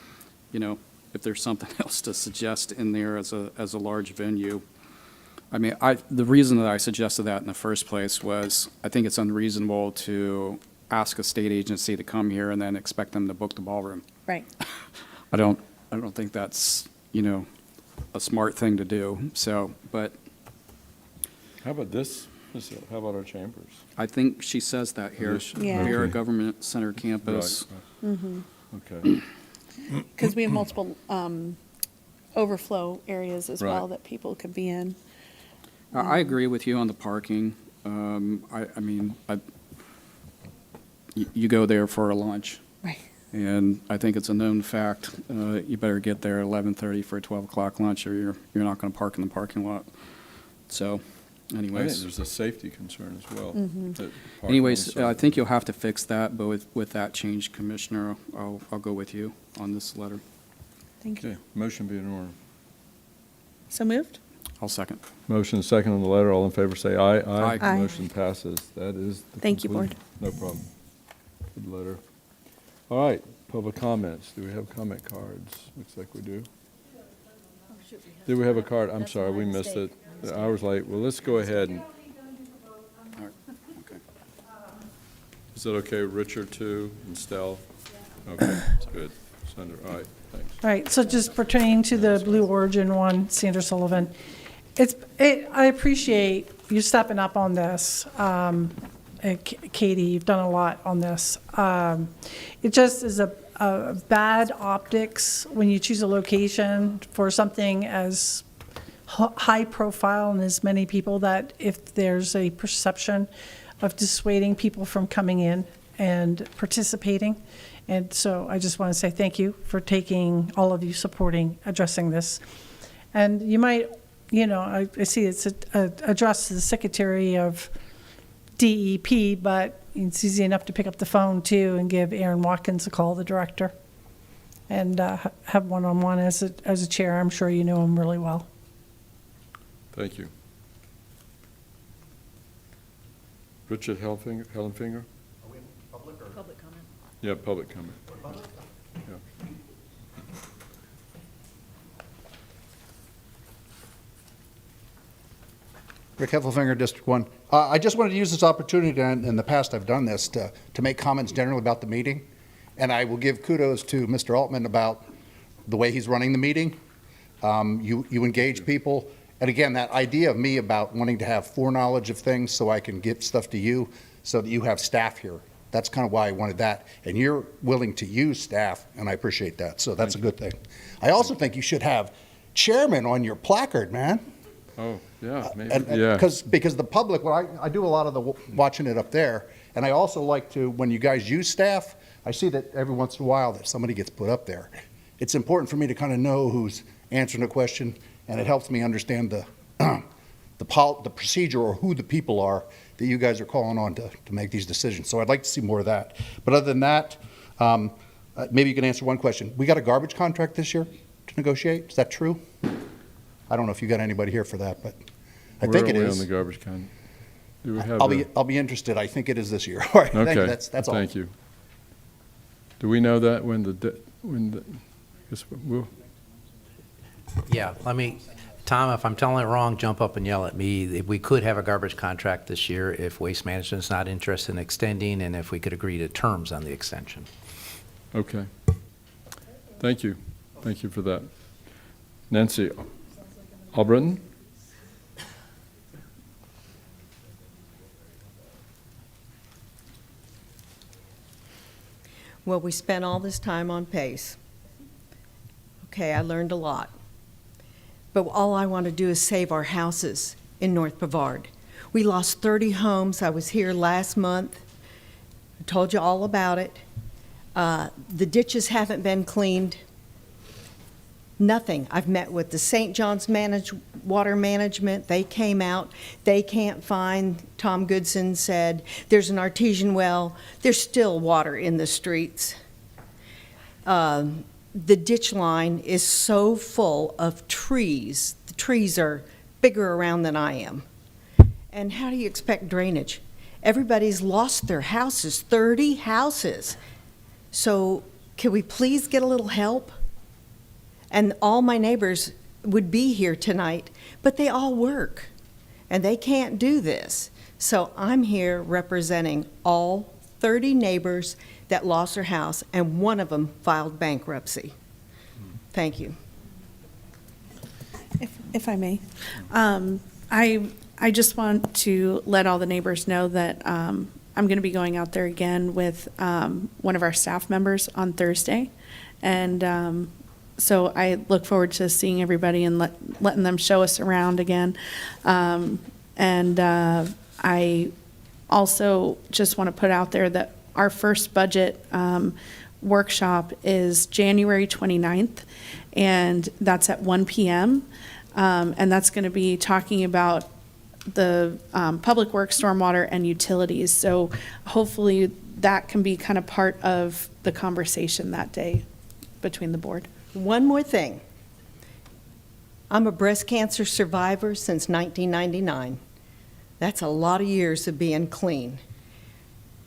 if there's something else to suggest in there as a large venue, I mean, the reason that I suggested that in the first place was I think it's unreasonable to ask a state agency to come here and then expect them to book the ballroom. Right. I don't think that's a smart thing to do. So, but How about this? How about our chambers? I think she says that here. Yeah. Here Okay. at Government Center campus. Right. Okay. Because we have multiple overflow areas as well Right. that people could be in. I agree with you on the parking. I mean, you go there for a lunch. Right. And I think it's a known fact, you better get there at 11:30 for a 12 o'clock lunch, or you're not going to park in the parking lot. So, I think anyways. there's a safety concern as well. Mm-hmm. that parking Anyways, on I think you'll have to fix that, but with that change, Commissioner, I'll go with you on this letter. Thank you. Okay, motion be in order. So moved? I'll second. Motion and second on the letter. All in favor, say aye. Aye. Aye. Motion passes. That is the Thank you, conclusion. Board. No problem. Good letter. All right, public comments. Do we have comment cards? Looks like we do. Did we have a card? I'm sorry, we missed it. The hour's late. Well, let's go ahead and. Is that okay, Richard too, and Stell? Okay, good. Senator, all right, thanks. All right, so just pertaining to the Blue Origin one, Sandra Sullivan, I appreciate you stepping up on this. And Katie, you've done a lot on this. It just is a bad optics when you choose a location for something as high profile and as many people, that if there's a perception of dissuading people from coming in and participating. And so I just want to say thank you for taking, all of you supporting, addressing this. And you might, I see it's addressed to the Secretary of DEP, but it's easy enough to pick up the phone too and give Aaron Watkins a call, the director, and have one-on-one as a chair. I'm sure you know him really well. Thank you. Richard Hellenfinger? Are we in public or? Public comment. Yeah, public comment. Yeah. Rick Heffelfinger, District 1. I just wanted to use this opportunity, and in the past I've done this, to make comments generally about the meeting. And I will give kudos to Mr. Altman about the way he's running the meeting. You engage people. And again, that idea of me about wanting to have foreknowledge of things so I can get stuff to you so that you have staff here. That's kind of why I wanted that. And you're willing to use staff, and I appreciate that. So that's a good thing. I also think you should have chairman on your placard, man. Oh, yeah, maybe, And because the public, well, I do a lot of the watching it up there, and I also like to, when you guys use staff, I see that every once in a while that somebody gets put up there. It's important for me to kind of know who's answering a question, and it helps me understand the procedure or who the people are that you guys are calling on to make these decisions. So I'd like to see more of that. But other than that, maybe you can answer one question. We got a garbage contract this year to negotiate. Is that true? I don't know if you got anybody here for that, but I think it Where are we is. on the garbage con? Do we have? I'll be interested. I think it is this year. All right. Okay. Thank you. That's all. Thank you. Do we know that when guess we'll, Yeah, Tom, if I'm telling it wrong, jump up and yell at me. If we could have a garbage contract this year, if Waste Management's not interested in extending, and if we could agree to terms on the extension. okay. Thank you. Thank you for that. Nancy Albritton? Well, we spent all this time on PACE. Okay, I learned a lot. But all I want to do is save our houses in North Brevard. We lost 30 homes. I was here last month. I told you all about it. The ditches haven't been cleaned. Nothing. I've met with the St. John's Water Management. They came out. They can't find, Tom Goodson said, there's an artesian well. There's still water in the streets. The ditch line is so full of trees. The trees are bigger around than I am. And how do you expect drainage? Everybody's lost their houses, 30 houses. So can we please get a little help? And all my neighbors would be here tonight, but they all work, and they can't do this. So I'm here representing all 30 neighbors that lost their house, and one of them filed bankruptcy. Thank you. If I may, I just want to let all the neighbors know that I'm going to be going out there again with one of our staff members on Thursday, and so I look forward to seeing everybody and letting them show us around again. And I also just want to put out there that our first budget, workshop is January 29th, and that's at 1 p.m. And that's going to be talking about the public works, stormwater, and utilities. So hopefully that can be kind of part of the conversation that day between the board. One more thing. I'm a breast cancer survivor since 1999. That's a lot of years of being clean.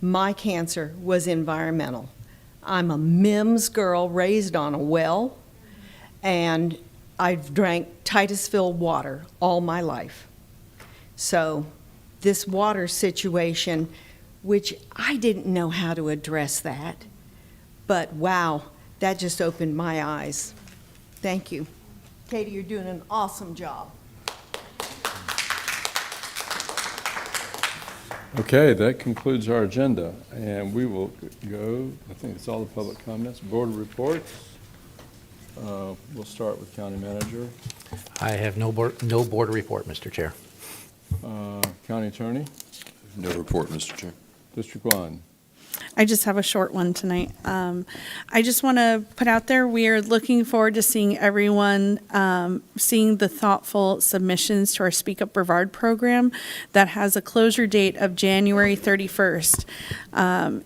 My cancer was environmental. I'm a MIMS girl raised on a well, and I've drank Titusville water all my life. So this water situation, which I didn't know how to address that, but wow, that just opened my eyes. Thank you. Katie, you're doing an awesome job. Okay, that concludes our agenda, and we will go, I think it's all the public comments, board reports. We'll start with county manager. I have no board report, Mr. Chair. County attorney. No report, Mr. Chair. District 1. I just have a short one tonight. I just want to put out there, we are looking forward to seeing everyone, seeing the thoughtful submissions to our Speak Up Brevard program that has a closure date of January 31st.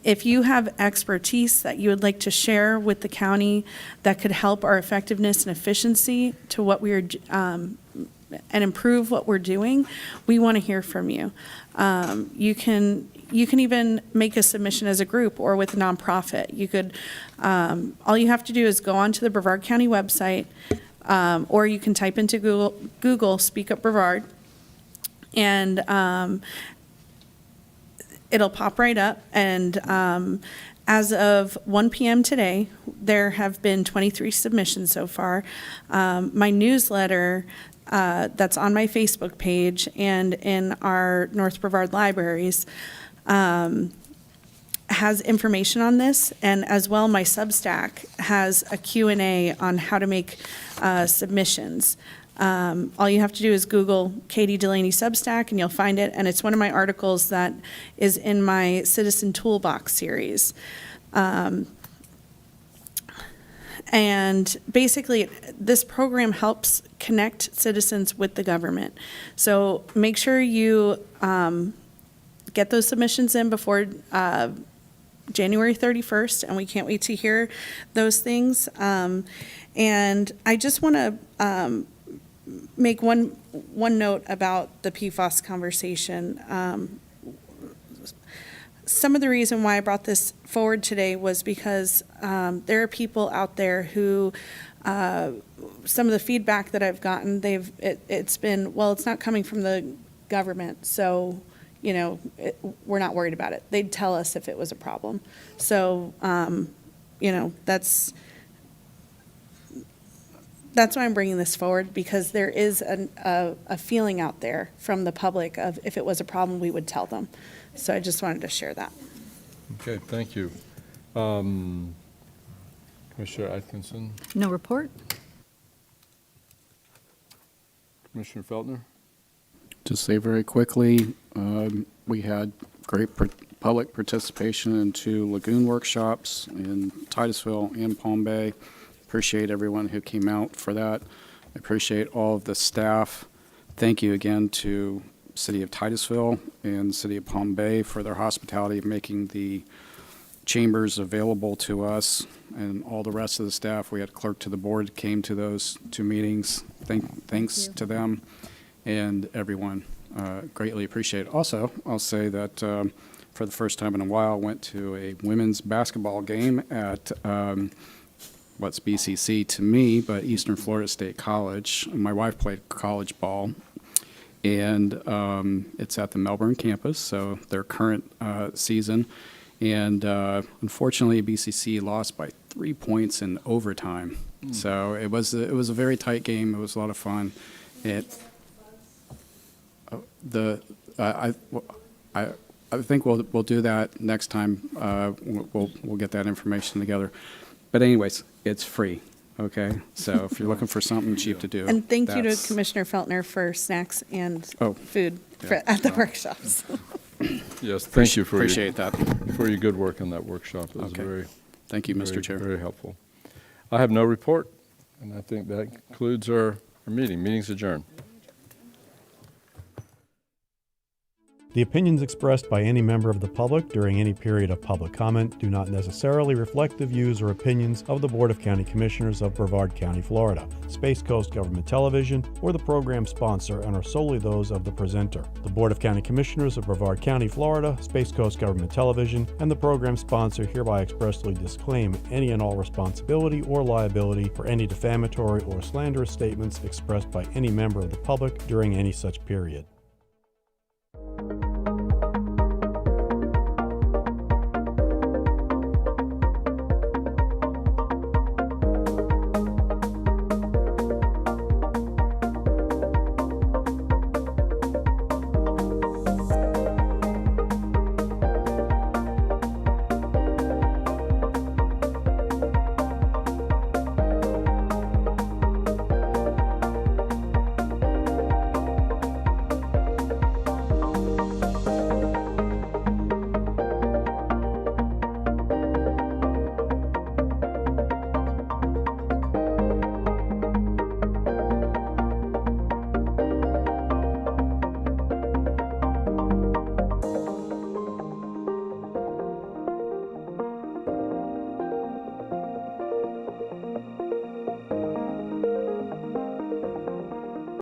If you have expertise that you would like to share with the county that could help our effectiveness and efficiency to what we are, and improve what we're doing, we want to hear from you. You can even make a submission as a group or with a nonprofit. You could, all you have to do is go onto the Brevard County website, or you can type into Google Speak Up Brevard, and it'll pop right up. And as of 1 p.m. today, there have been 23 submissions so far. My newsletter that's on my Facebook page and in our North Brevard libraries has information on this, and as well my Substack has a Q&A on how to make submissions. All you have to do is Google Katie Delaney Substack and you'll find it, and it's one of my articles that is in my Citizen Toolbox series. And basically, this program helps connect citizens with the government. So make sure you get those submissions in before January 31st, and we can't wait to hear those things. And I just want to make one note about the PFAS conversation. Some of the reason why I brought this forward today was because there are people out there who, some of the feedback that I've gotten, it's been, well, it's not coming from the government, so, you know, we're not worried about it. They'd tell us if it was a problem. So, you know, that's why I'm bringing this forward, because there is a feeling out there from the public of if it was a problem, we would tell them. So I just wanted to share that. Okay, thank you. Commissioner Atkinson. No report? Commissioner Feltner. Just say very quickly, we had great public participation in 2 lagoon workshops in Titusville and Palm Bay. Appreciate everyone who came out for that. I appreciate all of the staff. Thank you again to City of Titusville and City of Palm Bay for their hospitality of making the chambers available to us, and all the rest of the staff. We had clerk to the board came to those 2 meetings. Thanks to them and everyone. Greatly appreciate it. Also, I'll say that for the first time in a while, I went to a women's basketball game at what's BCC to me, but Eastern Florida State College. My wife played college ball, and it's at the Melbourne campus, so their current season. And unfortunately, BCC lost by 3 points in overtime. So it was a very tight game. It was a lot of fun. I think we'll do that next time. We'll get that information together. But anyways, it's free. Okay, so if you're looking for something cheap to do. And thank you to Commissioner Feltner for snacks and food at the workshops. Yes, thank you for appreciate that. for your good work on that workshop. It was very Thank you, Mr. Chair. Very helpful. I have no report, and I think that concludes our meeting. Meeting's adjourned. The opinions expressed by any member of the public during any period of public comment do not necessarily reflect the views or opinions of the Board of County Commissioners of Brevard County, Florida, Space Coast Government Television, or the program sponsor, and are solely those of the presenter. The Board of County Commissioners of Brevard County, Florida, Space Coast Government Television, and the program sponsor hereby expressly disclaim any and all responsibility or liability for any defamatory or slanderous statements expressed by any member of the public during any such period.